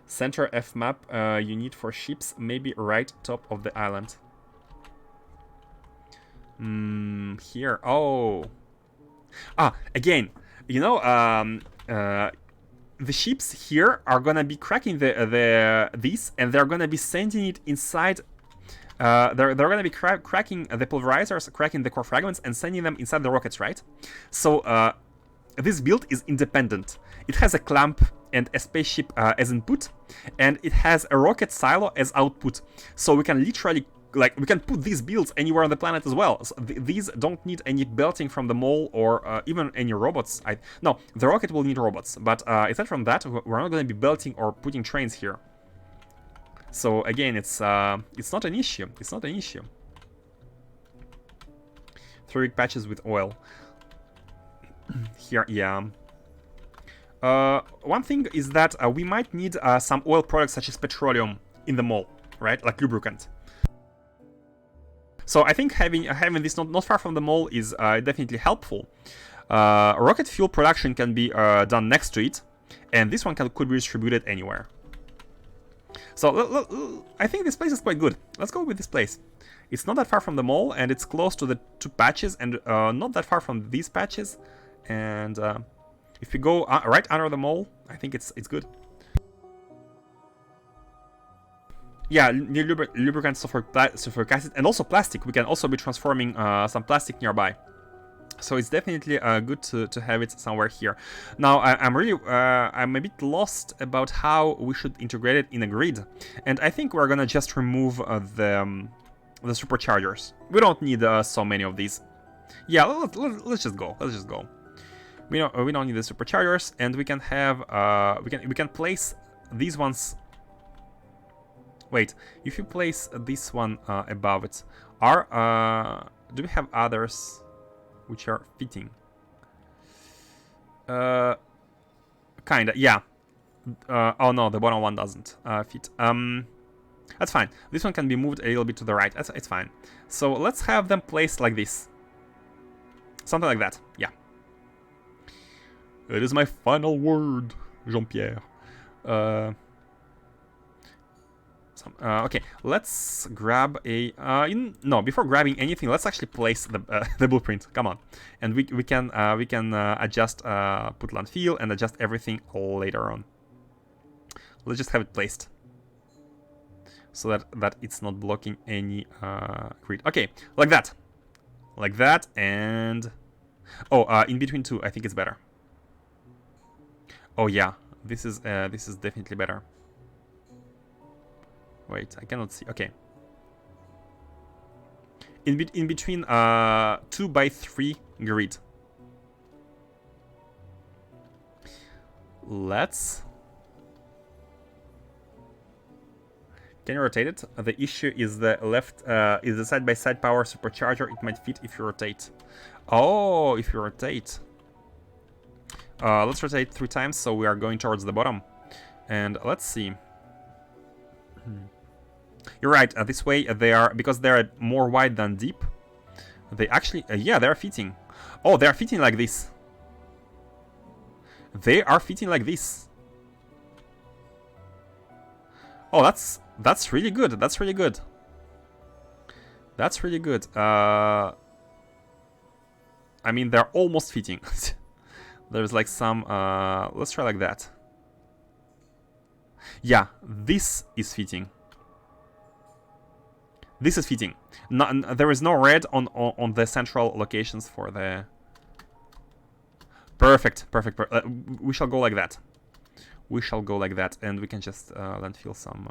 Center F map you need for ships, maybe right top of the island. Here. Oh. Again, you know, the ships here are gonna be cracking these, and they're gonna be sending it inside. They're going to be cracking the pulverizers, cracking the core fragments, and sending them inside the rockets, right? So this build is independent. It has a clamp and a spaceship as input, and it has a rocket silo as output. So we can literally, like, we can put these builds anywhere on the planet as well. So these don't need any belting from the mole or even any robots. No, the rocket will need robots, but aside from that, we're not going to be belting or putting trains here. So again, it's not an issue. It's not an issue. 3 big patches with oil. Here, yeah. One thing is that we might need some oil products such as petroleum in the mole, right? Like lubricant. So I think having this not far from the mole is definitely helpful. Rocket fuel production can be done next to it, and this one could be distributed anywhere. So I think this place is quite good. Let's go with this place. It's not that far from the mole, and it's close to the 2 patches, and not that far from these patches. And if we go right under the mole, I think it's good. Yeah, lubricant, sulfuric acid, and also plastic. We can also be transforming some plastic nearby. So it's definitely good to have it somewhere here. Now I'm a bit lost about how we should integrate it in a grid, and I think we're gonna just remove the superchargers. We don't need so many of these. Yeah, let's just go. Let's just go. We don't need the superchargers, and we can have we can place these ones. Wait, if you place this one above it, do we have others which are fitting? Kinda, yeah. Oh no, the bottom one doesn't fit. That's fine. This one can be moved a little bit to the right. It's fine. So let's have them placed like this. Something like that, yeah. It is my final word, Jean-Pierre. Okay, let's grab a... no, before grabbing anything, let's actually place the blueprint. Come on. And we can adjust, put land fill and adjust everything later on. Let's just have it placed. So that it's not blocking any grid. Okay, like that. Like that, and... Oh, in between 2, I think it's better. Oh yeah, this is definitely better. Wait, I cannot see. Okay. In between 2 by 3 grid. Let's... Can you rotate it? The issue is the left is the side-by-side power supercharger. It might fit if you rotate. Oh, if you rotate. Let's rotate 3 times, so we are going towards the bottom. And let's see. You're right. This way they are, because they are more wide than deep. They actually, yeah, they are fitting. Oh, they are fitting like this. They are fitting like this. Oh, that's really good. That's really good. That's really good. I mean, they're almost fitting. There's like some. Let's try like that. Yeah, this is fitting. This is fitting. There is no red on the central locations for the... Perfect, perfect. We shall go like that. We shall go like that, and we can just landfill some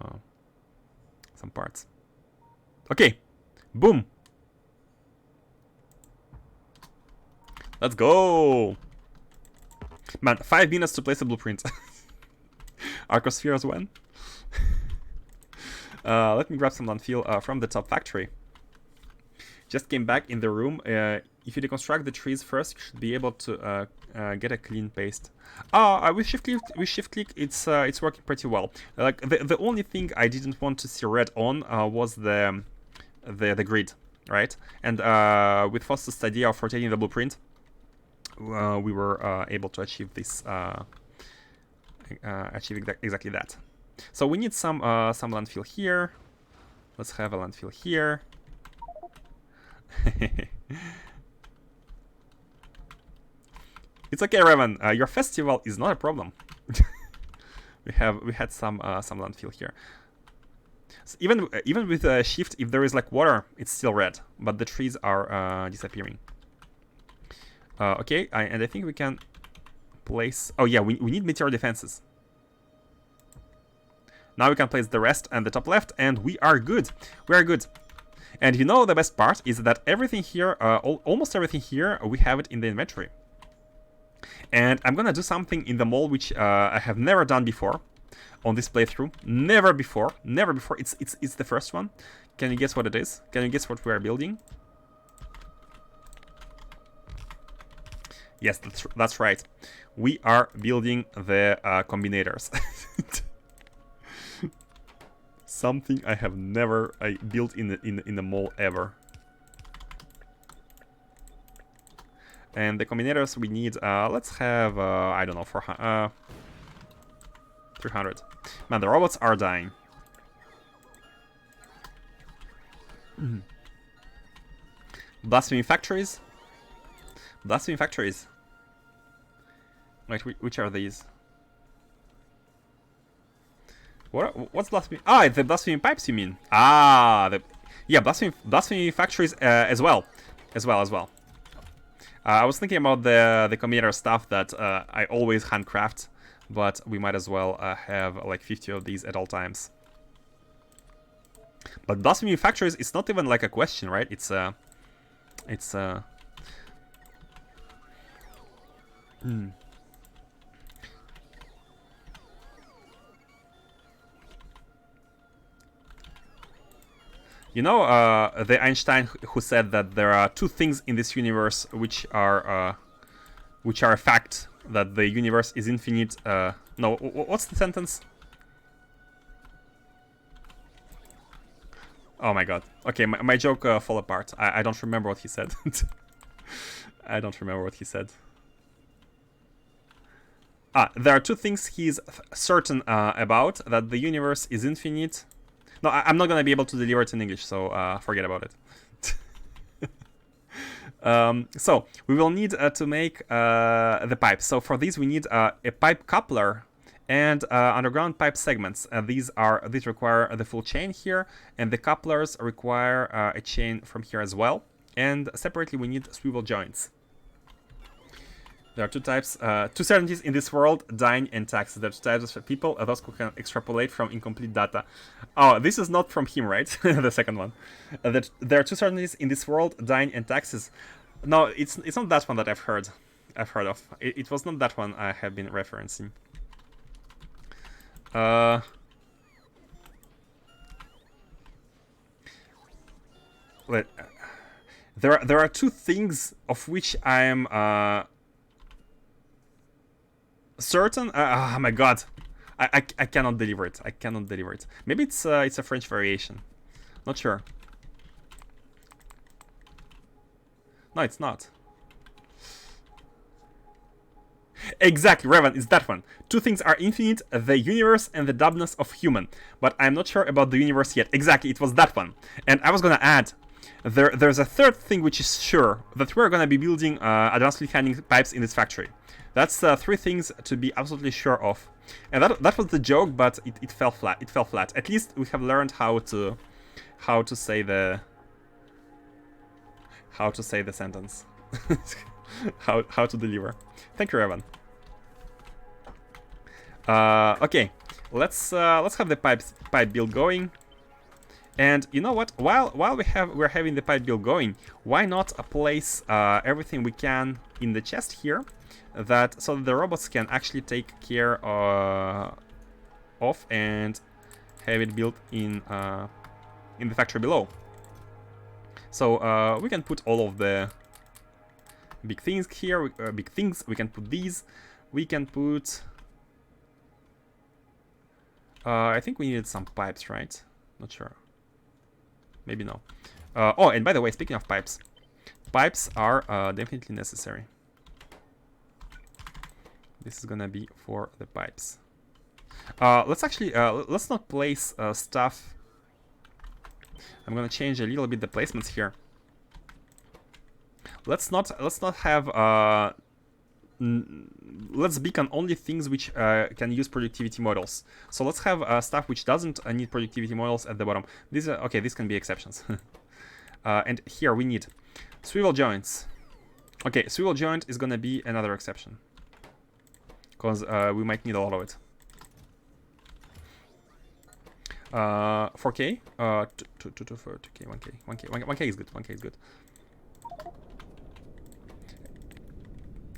parts. Okay, boom. Let's go. Man, 5 minutes to place a blueprint. Arcospheres when? Let me grab some landfill from the top factory. Just came back in the room. If you deconstruct the trees first, you should be able to get a clean paste. With shift click, it's working pretty well. Like the only thing I didn't want to see red on was the grid, right? And with Faustus' idea of rotating the blueprint, we were able to achieve this, exactly that. So we need some landfill here. Let's have a landfill here. It's okay, Revan. Your festival is not a problem. we had some landfill here. So even with a shift, if there is like water, it's still red, but the trees are disappearing. Okay, and I think we can place... Oh yeah, we need meteor defenses. Now we can place the rest and the top left, and we are good. We are good. And you know the best part is that everything here, almost everything here, we have it in the inventory. And I'm gonna do something in the mall which I have never done before on this playthrough. Never before. Never before. It's the first one. Can you guess what it is? Can you guess what we are building? Yes, that's right. We are building the combinators. Something I have never built in the mall ever. And the combinators we need, let's have, I don't know, 300. Man, the robots are dying. Blasphemy factories. Blasphemy factories. Wait, which are these? What's blasphemy? Ah, the blasphemy pipes, you mean? Ah, yeah, blasphemy factories as well. I was thinking about the combinator stuff that I always handcraft, but we might as well have like 50 of these at all times. But blasphemy factories, it's not even like a question, right? You know, the Einstein who said that there are two things in this universe which are a fact, that the universe is infinite. No, what's the sentence? Oh my god. Okay, my joke fell apart. I don't remember what he said. I don't remember what he said. There are two things he's certain about, that the universe is infinite. No, I'm not going to be able to deliver it in English, so forget about it. So, we will need to make the pipes. So, for these, we need a pipe coupler and underground pipe segments. These require the full chain here, and the couplers require a chain from here as well. And separately, we need swivel joints. There are two types, two certainties in this world, dying and taxes. There are two types of people, those who can extrapolate from incomplete data. Oh, this is not from him, right? The second one. There are two certainties in this world, dying and taxes. No, it's not that one that I've heard of. It was not that one I have been referencing. There are two things of which I am certain. Oh my god, I cannot deliver it. I cannot deliver it. Maybe it's a French variation. Not sure. No, it's not. Exactly, Revan, it's that one. Two things are infinite, the universe and the dumbness of human. But I'm not sure about the universe yet. Exactly, it was that one. And I was gonna add, there's a third thing which is sure, that we're gonna be building advanced fluid handling pipes in this factory. That's three things to be absolutely sure of. And that was the joke, but it fell flat. It fell flat. At least we have learned how to how to say the sentence. how to deliver. Thank you, Evan. Okay, let's have the pipe build going. And you know what? While we're having the pipe build going, why not place everything we can in the chest here, so that the robots can actually take care of and have it built in the factory below. So we can put all of the big things here. We can put these. We can put. I think we needed some pipes, right? Not sure. Maybe no. Oh, and by the way, speaking of pipes, pipes are definitely necessary. This is gonna be for the pipes. Let's actually let's not place stuff. I'm gonna change a little bit the placements here. Let's not have let's beacon only things which can use productivity models. So let's have stuff which doesn't need productivity models at the bottom. These are okay. These can be exceptions. And here we need swivel joints. Okay, swivel joint is gonna be another exception because we might need a lot of it. 4K, 2K, 1K is good. 1K is good.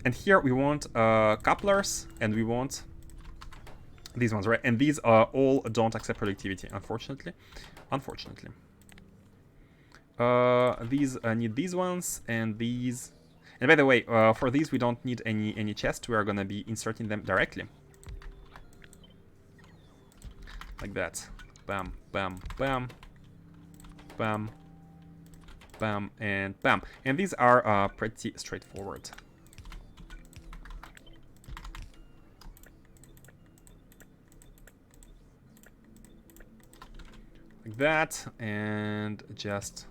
And here we want couplers, and we want these ones, right? And these all don't accept productivity, unfortunately. These need these ones, and these. And by the way, for these we don't need any chest. We are gonna be inserting them directly, like that. Bam, bam, bam, bam, bam, and bam. And these are pretty straightforward. Like that, and just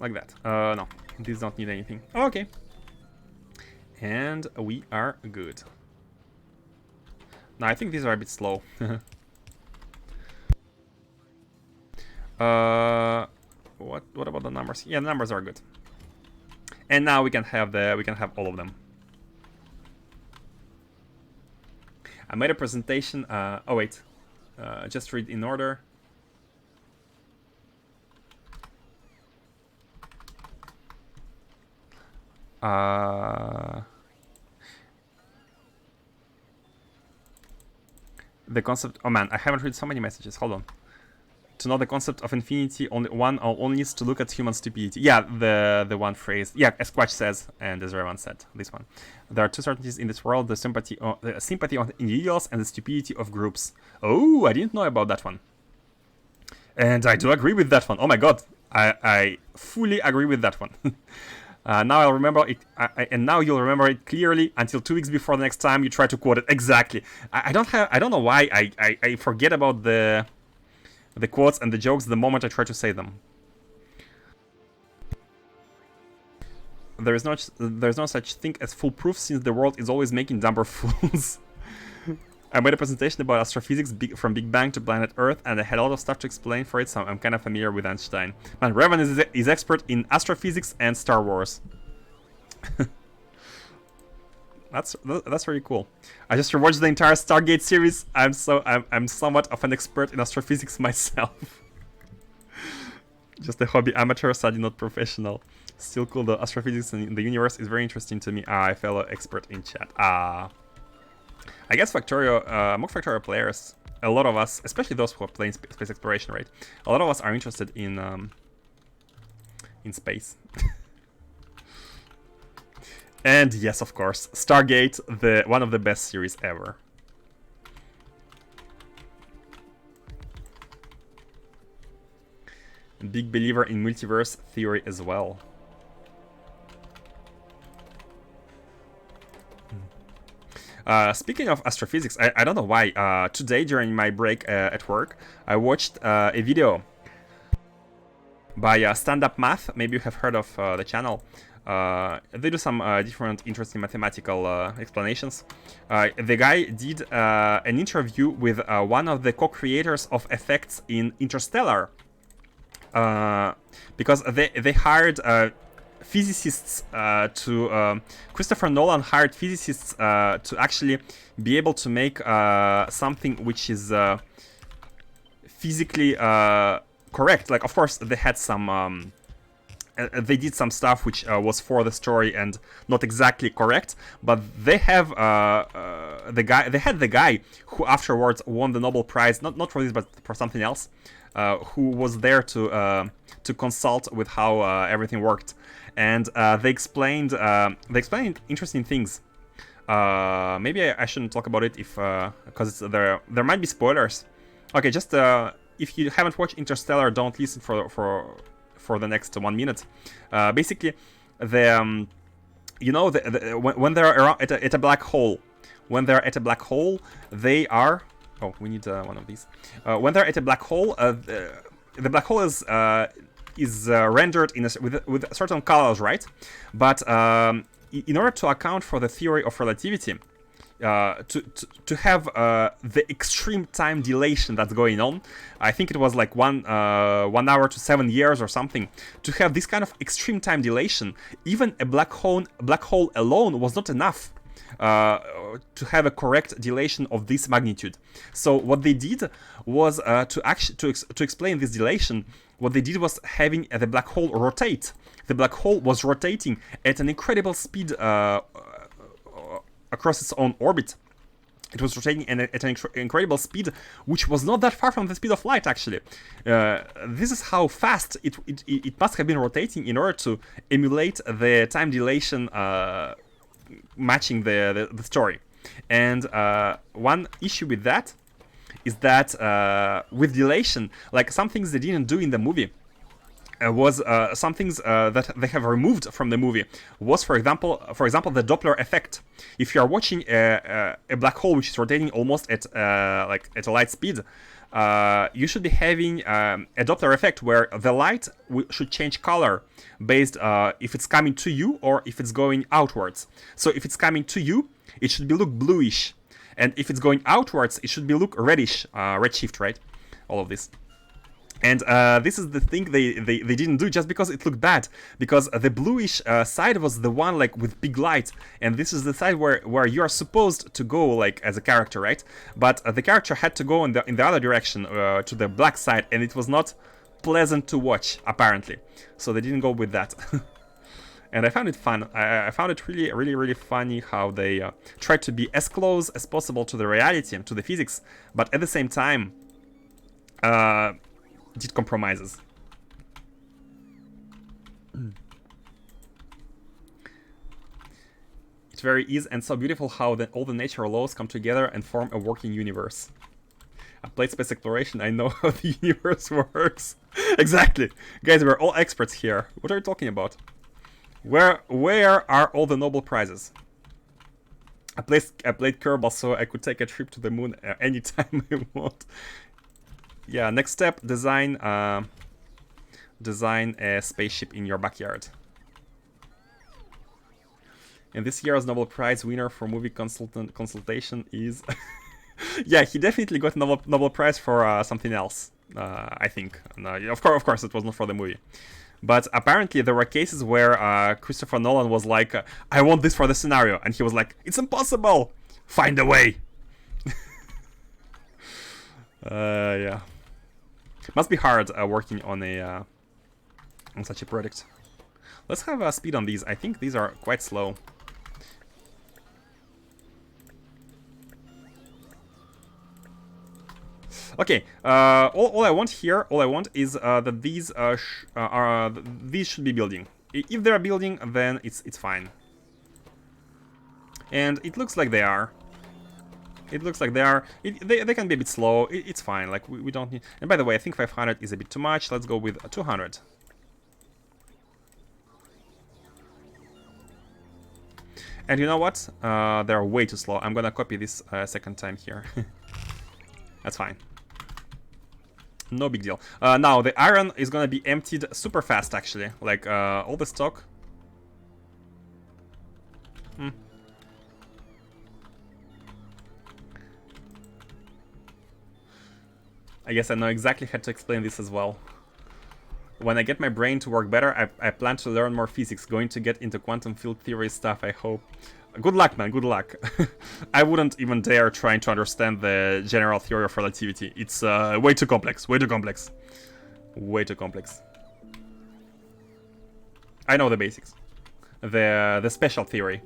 like that. No, these don't need anything. Okay. And we are good. Now I think these are a bit slow. What about the numbers? Yeah, the numbers are good. And now we can have all of them. I made a presentation. Oh wait, just read in order. The concept. Oh man, I haven't read so many messages. Hold on. To know the concept of infinity, only needs to look at human stupidity. Yeah, the one phrase. Yeah, as Squatch says, and as Revan said, this one. There are two certainties in this world: the sympathy of individuals and the stupidity of groups. Oh, I didn't know about that one. And I do agree with that one. Oh my god, I fully agree with that one. Now I'll remember it, and now you'll remember it clearly until 2 weeks before the next time you try to quote it. Exactly. I don't know why I forget about the quotes and the jokes the moment I try to say them. There's no such thing as foolproof, since the world is always making dumber fools. I made a presentation about astrophysics from Big Bang to planet Earth, and I had a lot of stuff to explain for it, so I'm kind of familiar with Einstein. Man, Revan is expert in astrophysics and Star Wars. That's really cool. I just rewatched the entire Stargate series. I'm somewhat of an expert in astrophysics myself. Just a hobby amateur, sadly not professional. Still cool though. Astrophysics in the universe is very interesting to me. I fellow expert in chat. I guess Factorio, among Factorio players, a lot of us, especially those who are playing space exploration, right? A lot of us are interested in space. And yes, of course, Stargate, one of the best series ever. Big believer in multiverse theory as well. Speaking of astrophysics, I don't know why, today during my break at work, I watched a video by Stand Up Math. Maybe you have heard of the channel. They do some different interesting mathematical explanations. The guy did an interview with one of the co-creators of effects in Interstellar, because they hired physicists Christopher Nolan hired physicists to actually be able to make something which is physically correct. Like, of course, they had some they did some stuff which was for the story and not exactly correct, but they have the guy who afterwards won the Nobel Prize, not for this but for something else, who was there to consult with how everything worked, and they explained interesting things. Maybe I shouldn't talk about it if because there might be spoilers. Okay, just if you haven't watched Interstellar, don't listen for the next 1 minute. Basically, the when they're around at a black hole, they are. Oh, we need one of these. When they're at a black hole, the black hole is rendered with certain colors, right? But in order to account for the theory of relativity, to have the extreme time dilation that's going on, I think it was like 1 hour to 7 years or something. To have this kind of extreme time dilation, even a black hole alone was not enough to have a correct dilation of this magnitude. So what they did was to explain this dilation. What they did was having the black hole rotate. The black hole was rotating at an incredible speed across its own orbit. It was rotating at an incredible speed, which was not that far from the speed of light, actually. This is how fast it must have been rotating in order to emulate the time dilation matching the story. And one issue with that is that with dilation, like some things they didn't do in the movie, was some things that they have removed from the movie was, for example, the Doppler effect. If you are watching a black hole which is rotating almost at a light speed, you should be having a Doppler effect where the light should change color based if it's coming to you or if it's going outwards. So if it's coming to you, it should be look bluish, and if it's going outwards, it should be look reddish, redshift, right? All of this. And this is the thing they didn't do just because it looked bad, because the bluish side was the one like with big light, and this is the side where you are supposed to go like as a character, right? But the character had to go in the other direction to the black side, and it was not pleasant to watch apparently. So they didn't go with that. And I found it fun. I found it really, really, really funny how they tried to be as close as possible to the reality, to the physics, but at the same time did compromises. It's very easy and so beautiful how all the natural laws come together and form a working universe. I played Space Exploration, I know how the universe works. Exactly. Guys, we're all experts here. What are you talking about? Where are all the Nobel Prizes? I played Kerbal, so I could take a trip to the moon anytime I want. Yeah, next step, design a spaceship in your backyard. And this year's Nobel Prize winner for movie consultation is... Yeah, he definitely got a Nobel Prize for something else, I think. Of course, it was not for the movie. But apparently there were cases where Christopher Nolan was like, I want this for the scenario. And he was like, it's impossible! Find a way! Yeah. Must be hard working on on such a project. Let's have speed on these. I think these are quite slow. Okay. All I want here, is that these these should be building. If they're building, then it's fine. And it looks like they are. It looks like they are. They can be a bit slow. It's fine. Like we don't need. And by the way, I think 500 is a bit too much. Let's go with 200. And you know what? They're way too slow. I'm gonna copy this second time here. That's fine. No big deal. Now the iron is gonna be emptied super fast. Actually, like all the stock. I guess I know exactly how to explain this as well. When I get my brain to work better, I plan to learn more physics. Going to get into quantum field theory stuff, I hope. Good luck, man, good luck. I wouldn't even dare trying to understand the general theory of relativity. It's way too complex, way too complex. Way too complex. I know the basics. The special theory.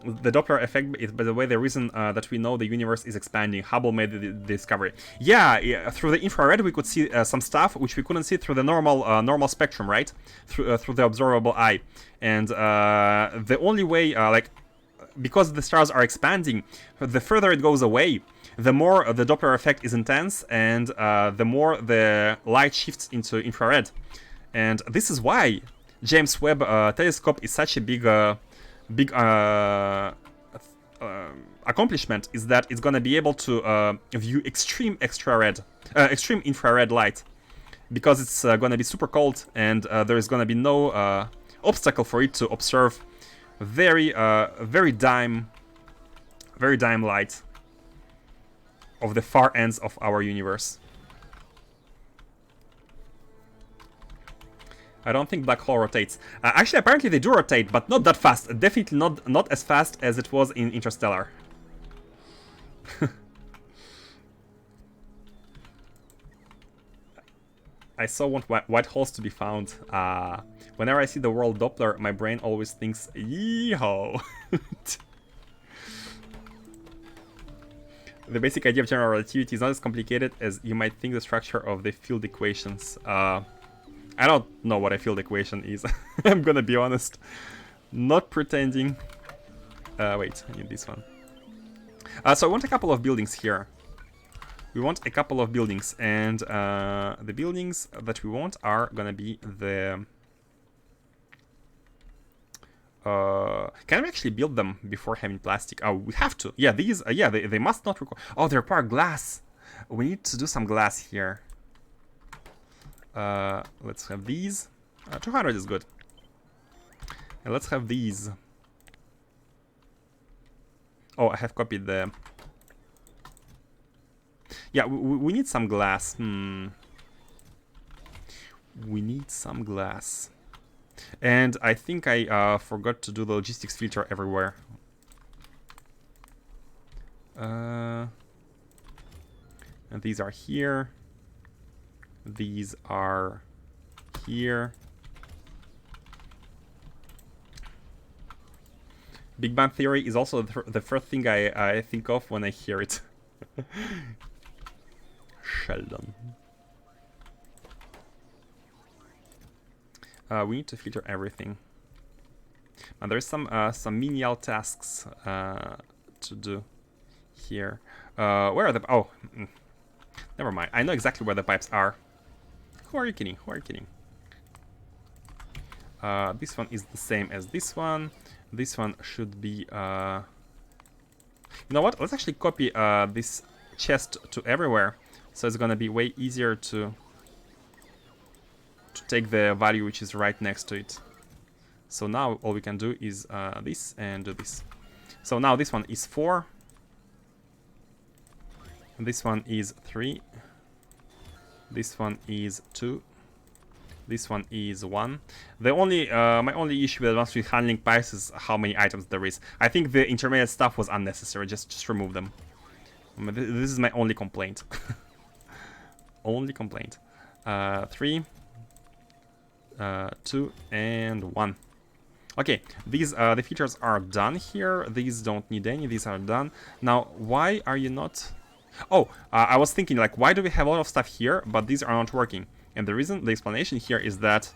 The Doppler effect is, by the way, the reason that we know the universe is expanding. Hubble made the discovery. Yeah, through the infrared we could see some stuff which we couldn't see through the normal spectrum, right? Through the observable eye. And the only way, like, because the stars are expanding, the further it goes away, the more the Doppler effect is intense, and the more the light shifts into infrared. And this is why James Webb telescope is such a big accomplishment, is that it's gonna be able to view extreme infrared light, because it's gonna be super cold, and there is gonna be no obstacle for it to observe very dim light of the far ends of our universe. I don't think black hole rotates. Actually, apparently they do rotate, but not that fast. Definitely not as fast as it was in Interstellar. I so want white holes to be found. Whenever I see the world Doppler, my brain always thinks, yeehaw. The basic idea of general relativity is not as complicated as you might think. The structure of the field equations. I don't know what a field equation is. I'm gonna be honest. Not pretending. Wait, I need this one. So I want a couple of buildings here. We want a couple of buildings, and the buildings that we want are gonna be the... can we actually build them before having plastic? Oh, we have to. Yeah, these, yeah, they must not require... Oh, they require glass. We need to do some glass here. Let's have these. 200 is good. And let's have these. Oh, I have copied the... Yeah, we need some glass. We need some glass. And I think I forgot to do the logistics filter everywhere. And these are here. These are here. Big Bang Theory is also the first thing I think of when I hear it. Sheldon. We need to filter everything. And there's some menial tasks to do here. Where are the... Oh, never mind. I know exactly where the pipes are. Who are you kidding? Who are you kidding? This one is the same as this one. This one should be... You know what? Let's actually copy this chest to everywhere. So it's gonna be way easier to take the value which is right next to it. So now all we can do is this and do this. So now this one is 4. This one is 3. This one is 2. This one is 1. The only my only issue with advanced handling pipes is how many items there is. I think the intermediate stuff was unnecessary. Just remove them. This is my only complaint. Only complaint. 3, 2, and 1. Okay, these the features are done here. These don't need any. These are done. Now, why are you not? Oh, I was thinking, like, why do we have a lot of stuff here, but these are not working? And the reason, the explanation here is that...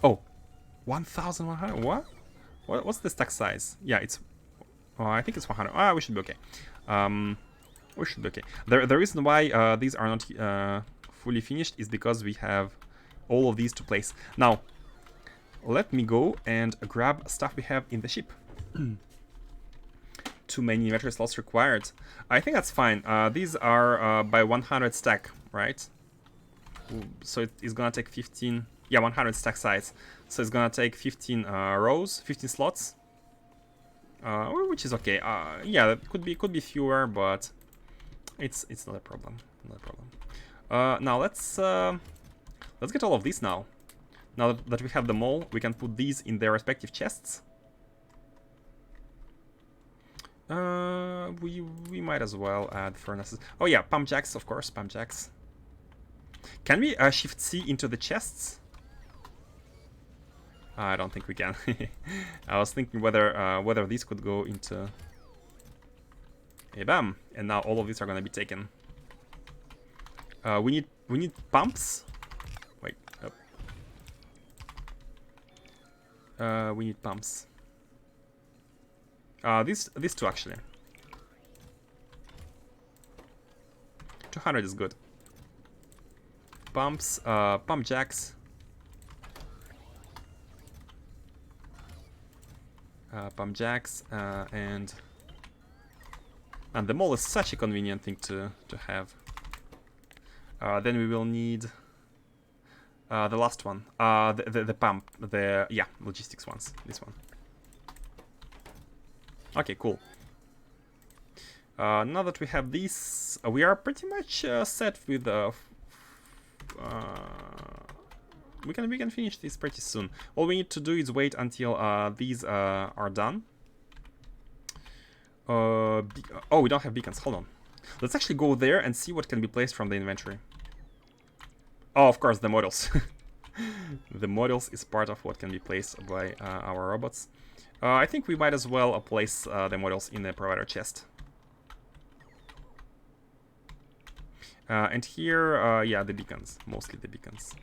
Oh, 1,100, what? What's the stack size? Yeah, it's... Oh, I think it's 100. Ah, we should be okay. We should be okay. The reason why these are not fully finished is because we have all of these to place. Now, let me go and grab stuff we have in the ship. Too many inventory slots required. I think that's fine. These are by 100 stack, right? So it is gonna take 15. Yeah, 100 stack size. So it's gonna take 15 rows, 15 slots, which is okay. Yeah, it could be fewer, but it's not a problem. Not a problem. Now let's get all of these now. Now that we have them all, we can put these in their respective chests. We might as well add furnaces. Oh yeah, pump jacks, of course, pump jacks. Can we Shift C into the chests? I don't think we can. I was thinking whether these could go into. Hey, bam! And now all of these are gonna be taken. We need pumps. Wait. We need pumps. These two actually. 200 is good. Pumps, pump jacks. Pump jacks, and the mole is such a convenient thing to have. Then we will need the last one, the pump, yeah, logistics ones. This one. Okay, cool. Now that we have these, we are pretty much set with. We can finish this pretty soon. All we need to do is wait until these are done. Oh, we don't have beacons. Hold on. Let's actually go there and see what can be placed from the inventory. Oh, of course, the models. The models is part of what can be placed by our robots. I think we might as well place the models in the provider chest. And here, yeah, the beacons. Mostly the beacons.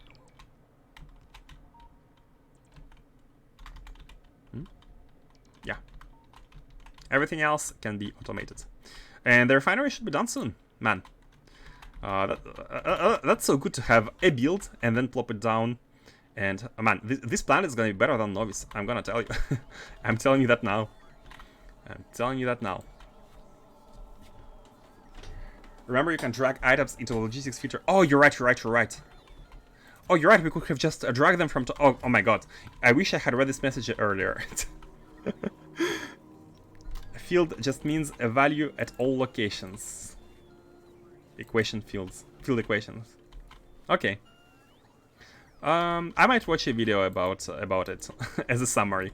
Yeah. Everything else can be automated. And the refinery should be done soon. Man. That's so good to have a build and then plop it down. And, man, this planet is going to be better than Novice. I'm going to tell you. I'm telling you that now. I'm telling you that now. Remember, you can drag items into the logistics feature. Oh, you're right, you're right, you're right. Oh, you're right, we could have just dragged them from... Oh my god. I wish I had read this message earlier. Field just means a value at all locations. Equation fields. Field equations. Okay. I might watch a video about it as a summary.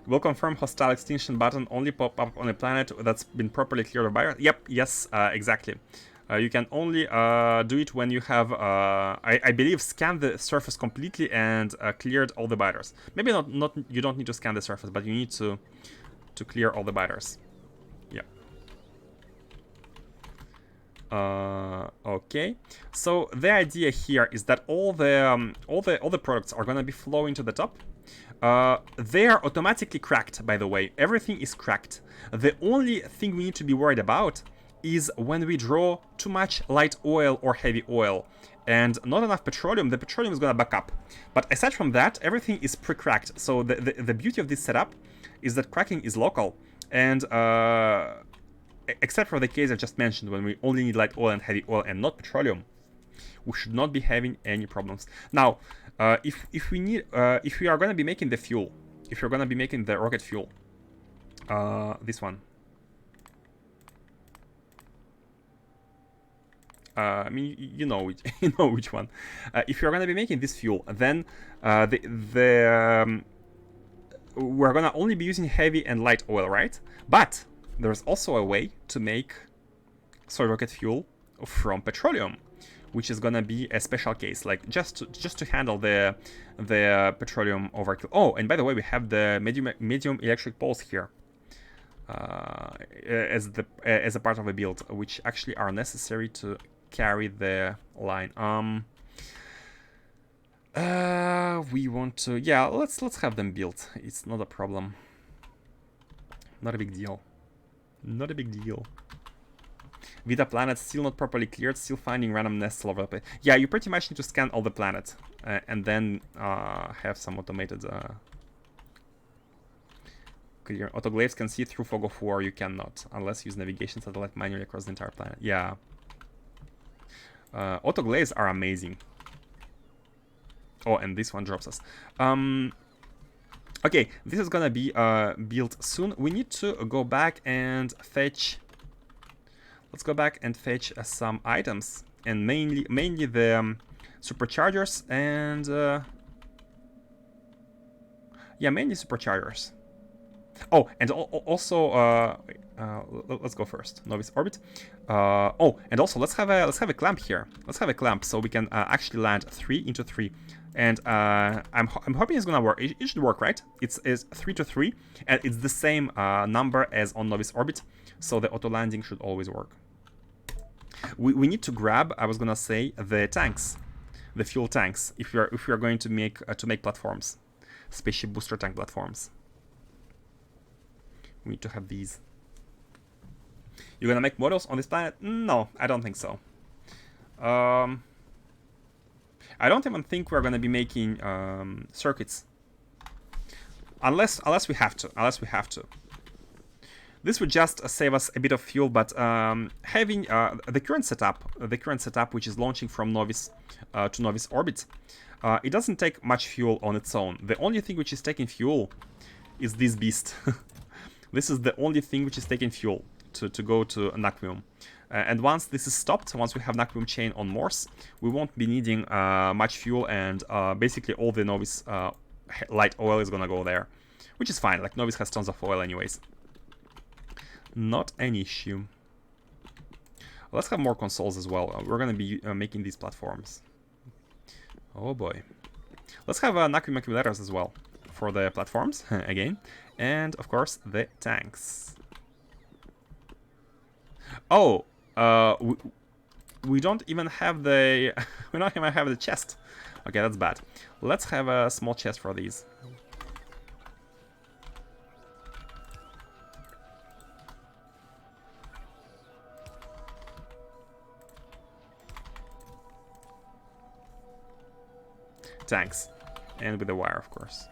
Will confirm hostile extinction button only pop up on a planet that's been properly cleared by... Yep, yes, exactly. You can only do it when you have, I believe, scanned the surface completely and cleared all the biters. Maybe not. You don't need to scan the surface, but you need to clear all the biters. Yeah. Okay. So the idea here is that all the products are gonna be flowing to the top. They are automatically cracked, by the way. Everything is cracked. The only thing we need to be worried about is when we draw too much light oil or heavy oil and not enough petroleum, the petroleum is gonna back up. But aside from that, everything is pre-cracked. So the beauty of this setup is that cracking is local, and except for the case I just mentioned, when we only need light oil and heavy oil and not petroleum, we should not be having any problems. Now, if we are gonna be making the fuel, if you're gonna be making the rocket fuel, this one. I mean, you know which one. If you're gonna be making this fuel, then we're gonna only be using heavy and light oil, right? But there's also a way to make soy rocket fuel from petroleum, which is gonna be a special case, like just to handle the petroleum overkill. Oh, and by the way, we have the medium electric poles here. As a part of a build, which actually are necessary to carry the line. We want to, yeah, let's have them built. It's not a problem. Not a big deal. Not a big deal. Vita planet still not properly cleared, still finding random nests all over the place. Yeah, you pretty much need to scan all the planets and then have some automated clear. Autoglaves can see through fog of war. You cannot unless you use navigation satellite manually across the entire planet. Yeah. Autoglaves are amazing. Oh, and this one drops us. Okay, this is gonna be built soon. We need to go back and fetch. Let's go back and fetch some items, and mainly the superchargers and yeah, mainly superchargers. Oh, and also let's go first. Novice orbit. Oh, and also let's have a clamp here. Let's have a clamp so we can actually land 3 into 3. And I'm hoping it's gonna work. It should work, right? It's 3 to 3, and it's the same number as on Novice orbit, so the auto landing should always work. We need to grab, I was gonna say, the tanks, the fuel tanks, if we are going to make platforms, spaceship booster tank platforms. We need to have these. You're gonna make models on this planet? No, I don't think so. I don't even think we're gonna be making circuits, unless we have to. This would just save us a bit of fuel, but having the current setup, which is launching from Novice to Novice orbit, it doesn't take much fuel on its own. The only thing which is taking fuel is this beast. This is the only thing which is taking fuel to go to Naquium. And once this is stopped, once we have Naquium chain on Morse, we won't be needing much fuel, and basically all the Novice light oil is gonna go there, which is fine. Like, Novice has tons of oil anyways. Not an issue. Let's have more consoles as well. We're gonna be making these platforms. Oh boy. Let's have Naquium accumulators as well for the platforms again, and of course the tanks. Oh, we don't even have the we don't even have the chest. Okay, that's bad. Let's have a small chest for these. Tanks, and with the wire, of course.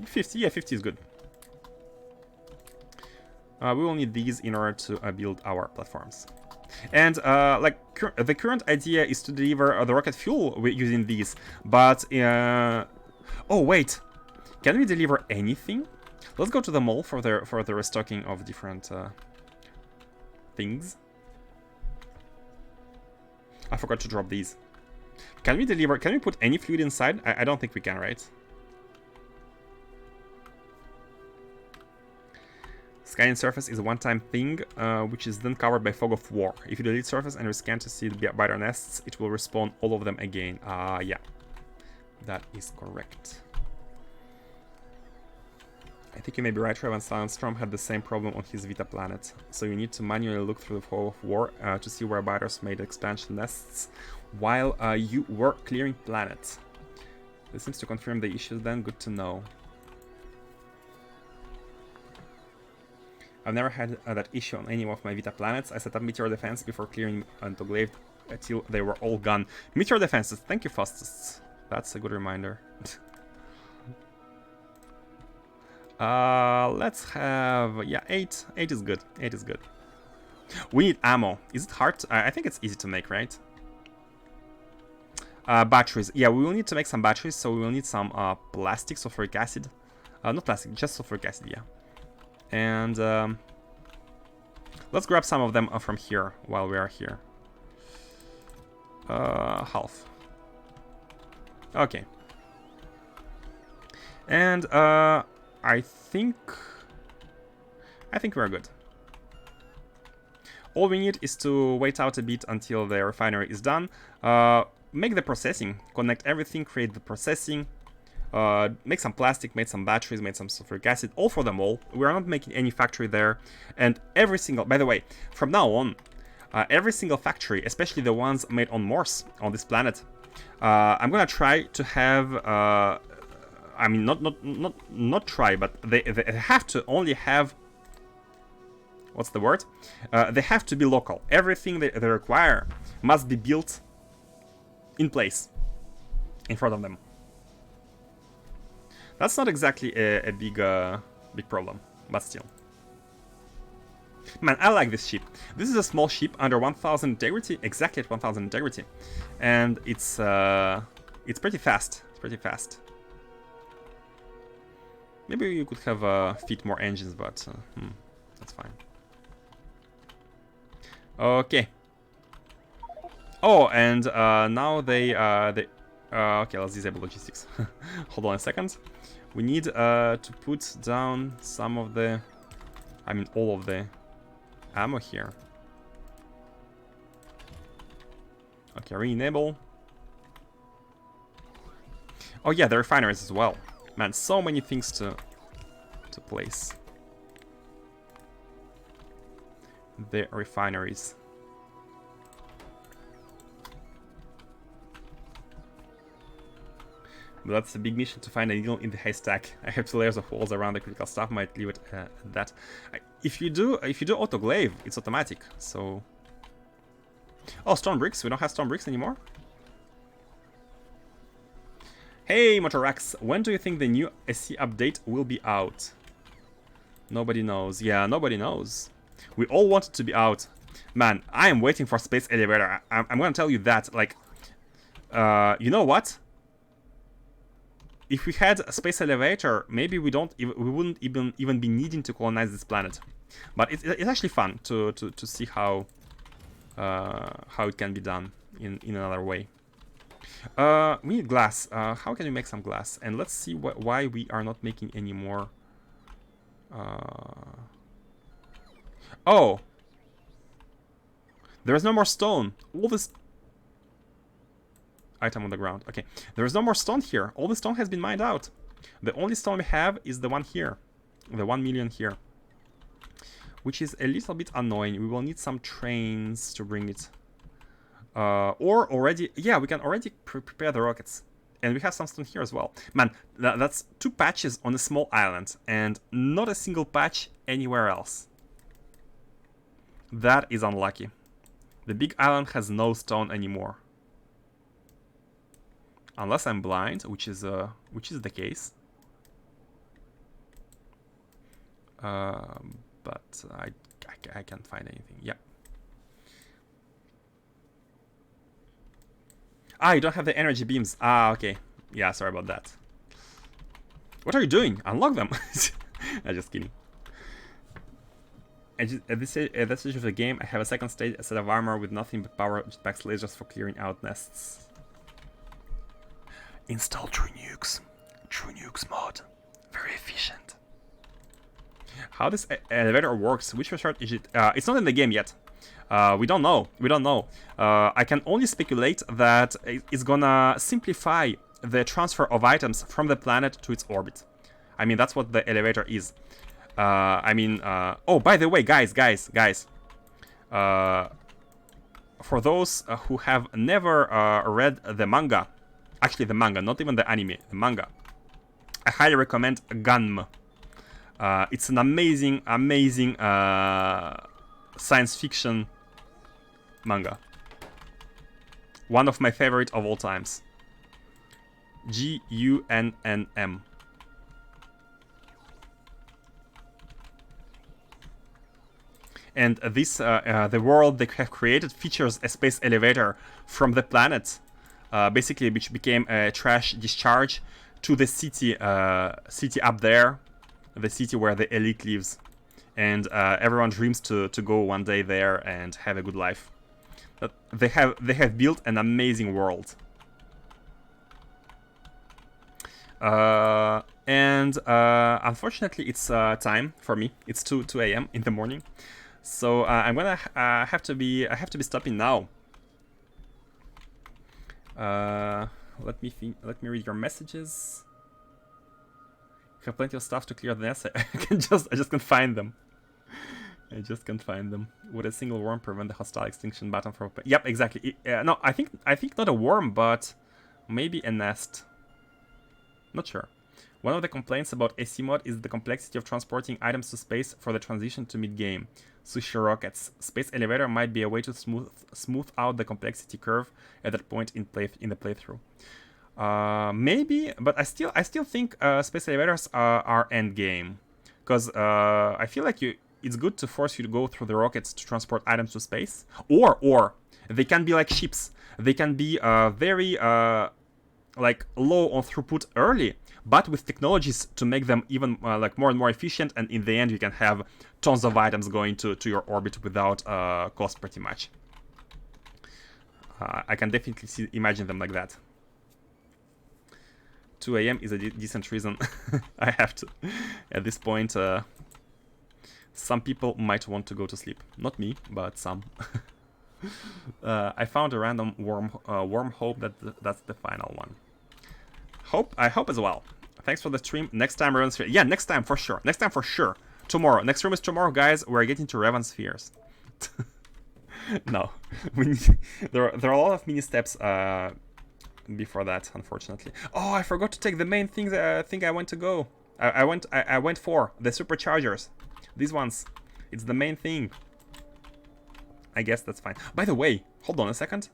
50, yeah, 50 is good. We will need these in order to build our platforms. And like the current idea is to deliver the rocket fuel using these, but oh wait, can we deliver anything? Let's go to the mall for the restocking of different things. I forgot to drop these. Can we deliver? Can we put any fluid inside? I don't think we can, right? Scanning surface is a one-time thing, which is then covered by fog of war. If you delete surface and rescan to see the biter nests, it will respawn all of them again. Yeah, that is correct. I think you may be right, Revan. Silentstrom had the same problem on his Vita planet. So you need to manually look through the fog of war to see where biters made expansion nests while you were clearing planet. This seems to confirm the issues then, good to know. I've never had that issue on any of my Vita planets. I set up meteor defense before clearing Antoglaive until they were all gone. Meteor defenses, thank you, Faustus. That's a good reminder. Let's have, yeah, 8. 8 is good. 8 is good. We need ammo. Is it hard? I think it's easy to make, right? Batteries. Yeah, we will need to make some batteries, so we will need some plastic, sulfuric acid. Not plastic, just sulfuric acid, yeah. And let's grab some of them from here while we are here. Half. Okay. And I think we're good. All we need is to wait out a bit until the refinery is done. Make the processing, connect everything, create the processing, make some plastic, make some batteries, make some sulfuric acid, all for them all. We are not making any factory there. And every single, by the way, from now on, every single factory, especially the ones made on Morse on this planet, I'm gonna try to have. I mean, not try, but they have to only have. What's the word? They have to be local. Everything they require must be built in place, in front of them. That's not exactly a big problem, but still. Man, I like this ship. This is a small ship under 1000 integrity, exactly at 1000 integrity. And it's pretty fast. It's pretty fast. Maybe you could have fit more engines, but that's fine. Okay. Oh, and now they okay, let's disable logistics. Hold on a second. We need to put down some of the, I mean all of the ammo here. Okay, re-enable. Oh yeah, the refineries as well. Man, so many things to place. The refineries. But that's a big mission to find a needle in the haystack. I have 2 layers of walls around the critical stuff. Might leave it at that. If you do autoclave, it's automatic. So. Oh, stone bricks. We don't have stone bricks anymore. Hey, Motorax. When do you think the new SC update will be out? Nobody knows. Yeah, nobody knows. We all want it to be out. Man, I am waiting for Space Elevator. I'm gonna tell you that. Like, you know what? If we had a space elevator, maybe we wouldn't even be needing to colonize this planet. But it's actually fun to see how it can be done in another way. We need glass. How can we make some glass? And let's see why we are not making any more. Oh, there is no more stone. All this. Item on the ground. Okay, there is no more stone here. All the stone has been mined out. The only stone we have is the one here, the 1 million here, which is a little bit annoying. We will need some trains to bring it, or already, yeah, we can already prepare the rockets, and we have some stone here as well. Man, that's 2 patches on a small island, and not a single patch anywhere else. That is unlucky. The big island has no stone anymore. Unless I'm blind, which is the case. But I can't find anything. Yeah. Ah, you don't have the energy beams. Ah, okay. Yeah, sorry about that. What are you doing? Unlock them. I'm just kidding. At this stage of the game, I have a second stage, a set of armor with nothing but power jetpacks, lasers for clearing out nests. Install True Nukes. True Nukes mod. Very efficient. How this elevator works? Which resort is it? It's not in the game yet. We don't know. We don't know. I can only speculate that it's gonna simplify the transfer of items from the planet to its orbit. I mean, that's what the elevator is. Oh, by the way, guys. For those who have never read the manga, actually the manga, not even the anime, the manga, I highly recommend Gunm. It's an amazing science fiction manga. One of my favorite of all times. G-U-N-N-M. And this, the world they have created features a space elevator from the planet, basically, which became a trash discharge to the city, city up there, the city where the elite lives, and everyone dreams to go one day there and have a good life. But they have built an amazing world. Unfortunately, it's time for me. It's 2 a.m. in the morning. So I'm gonna have to be stopping now. Let me read your messages. You have plenty of stuff to clear the nest. I just can't find them. I just can't find them. Would a single worm prevent the hostile extinction button from? Yep, exactly. No, I think not a worm, but maybe a nest. Not sure. One of the complaints about AC mod is the complexity of transporting items to space for the transition to mid-game. Sushi rockets. Space elevator might be a way to smooth out the complexity curve at that point in the playthrough. Maybe, but I still think space elevators are end game, because I feel like it's good to force you to go through the rockets to transport items to space, or they can be like ships. They can be very like low on throughput early, but with technologies to make them even like more and more efficient, and in the end you can have tons of items going to your orbit without cost pretty much. I can definitely imagine them like that. 2 a.m. is a decent reason. I have to. At this point, some people might want to go to sleep. Not me, but some. I found a random warm hope that's the final one. I hope as well. Thanks for the stream. Next time, Raven Sphere. Yeah, next time for sure. Next time for sure. Tomorrow. Next room is tomorrow, guys. We're getting to Raven Spheres. No, we need, there are a lot of mini steps before that, unfortunately. Oh, I forgot to take the main thing that I think I went to go. I went for the superchargers. These ones. It's the main thing. I guess that's fine. By the way, hold on a second.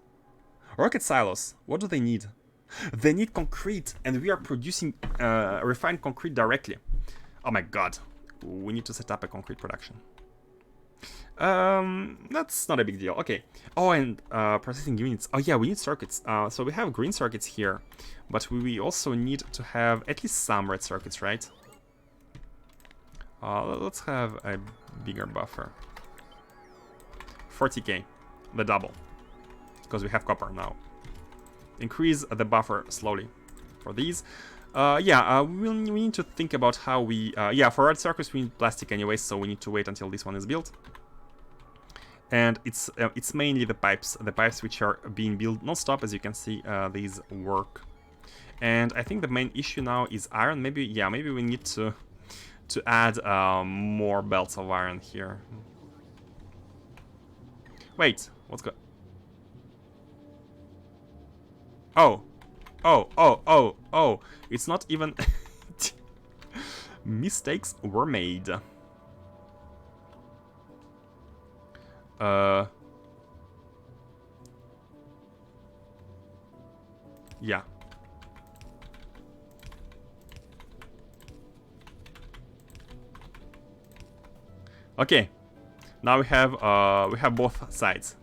Rocket silos. What do they need? They need concrete, and we are producing refined concrete directly. Oh my god. We need to set up a concrete production. That's not a big deal. Okay. Oh, and processing units. Oh yeah, we need circuits. So we have green circuits here, but we also need to have at least some red circuits, right? Let's have a bigger buffer. 40k, the double, because we have copper now. Increase the buffer slowly for these. We need to think about how we... yeah, for red circuits we need plastic anyway, so we need to wait until this one is built. And it's mainly the pipes which are being built non-stop. As you can see, these work. And I think the main issue now is iron. Maybe we need to add more belts of iron here. Wait, what's go... Oh, it's not even... Mistakes were made. Yeah. Okay. Now we have both sides.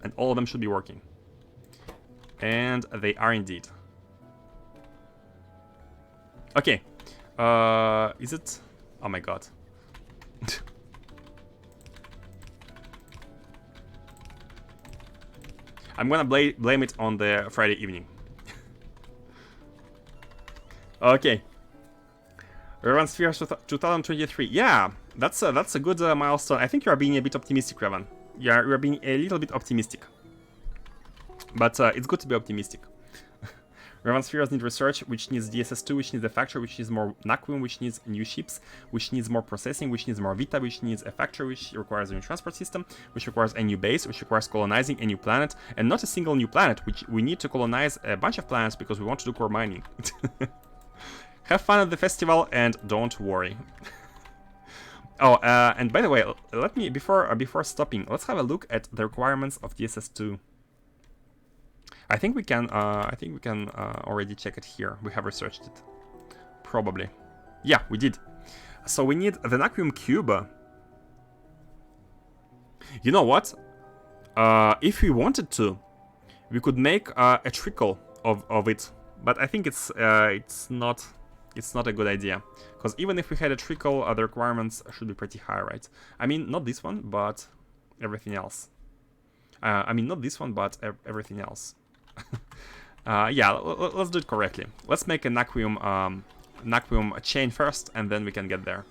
And all of them should be working. And they are indeed. Okay. Is it? Oh my god. I'm gonna blame it on the Friday evening. Okay. Revan Spheres 2023. Yeah, that's a good milestone. I think you are being a bit optimistic, Revan. You are being a little bit optimistic. But it's good to be optimistic. Revan Spheres need research, which needs DSS2, which needs a factory, which needs more Naquium, which needs new ships, which needs more processing, which needs more Vita, which needs a factory, which requires a new transport system, which requires a new base, which requires colonizing a new planet, and not a single new planet, which we need to colonize a bunch of planets because we want to do core mining. Have fun at the festival and don't worry. Oh, and by the way, let me before stopping, let's have a look at the requirements of DSS2. I think we can already check it here. We have researched it. Probably. Yeah, we did. So we need the Naquium cube. You know what? If we wanted to, we could make a trickle of it. But I think it's not a good idea. Because even if we had a trickle, the requirements should be pretty high, right? I mean, not this one, but everything else. I mean, not this one, but everything else. Yeah, let's do it correctly. Let's make a Naquium chain first, and then we can get there.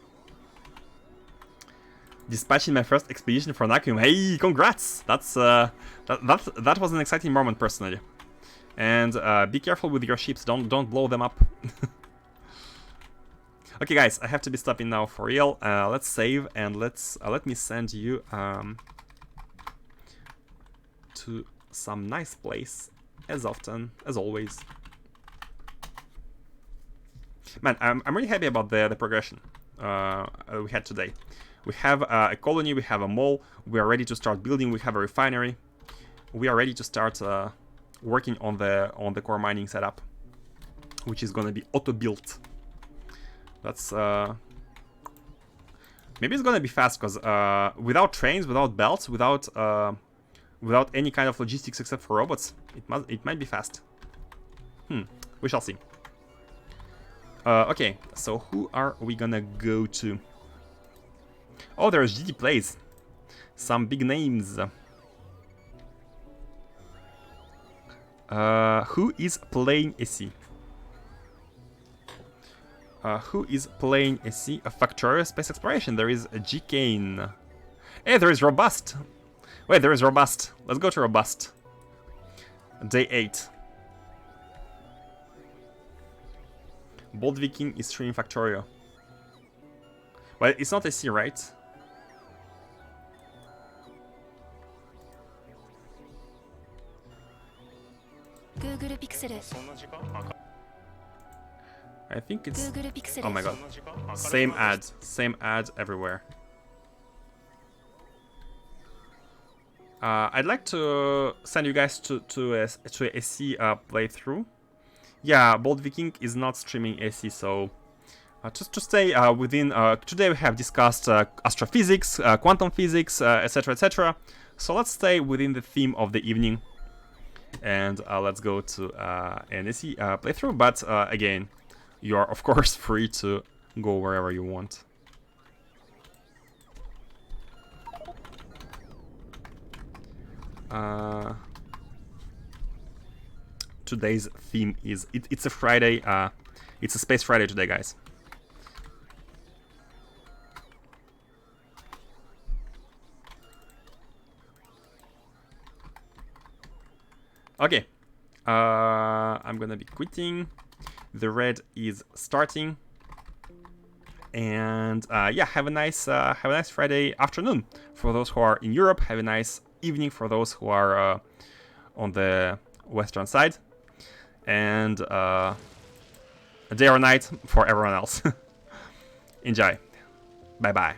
Dispatching my first expedition for Naquium. Hey, congrats! That was an exciting moment personally. And be careful with your ships. Don't blow them up. Okay, guys, I have to be stopping now for real. Let's save and let me send you to some nice place. As often, as always. Man, I'm really happy about the progression we had today. We have a colony, we have a mall, we are ready to start building, we have a refinery. We are ready to start working on the core mining setup, which is gonna be auto-built. That's Maybe it's gonna be fast, because without trains, without belts, without any kind of logistics except for robots, it might be fast. We shall see. Okay, so who are we gonna go to? Oh, there's GD Plays. Some big names. Who is playing SC? Who is playing SC? A Factorio Space Exploration. There is a G-Kane. Hey, there is Robust. Wait, there is Robust. Let's go to Robust. Day 8. Bold Viking is streaming Factorio. Well, it's not SC, right? I think it's... Oh my god. Same ad everywhere. I'd like to send you guys to a SC playthrough. Yeah, Bold Viking is not streaming SC, so just to stay within... today we have discussed astrophysics, quantum physics, etc, etc. So let's stay within the theme of the evening. And let's go to an SC playthrough, but again, you are of course free to go wherever you want. Today's theme is it's a Friday. It's a Space Friday today, guys. Okay, I'm gonna be quitting. The red is starting, and yeah, have a nice Friday afternoon for those who are in Europe. Have a nice evening for those who are on the western side, and a day or night for everyone else. Enjoy. Bye bye.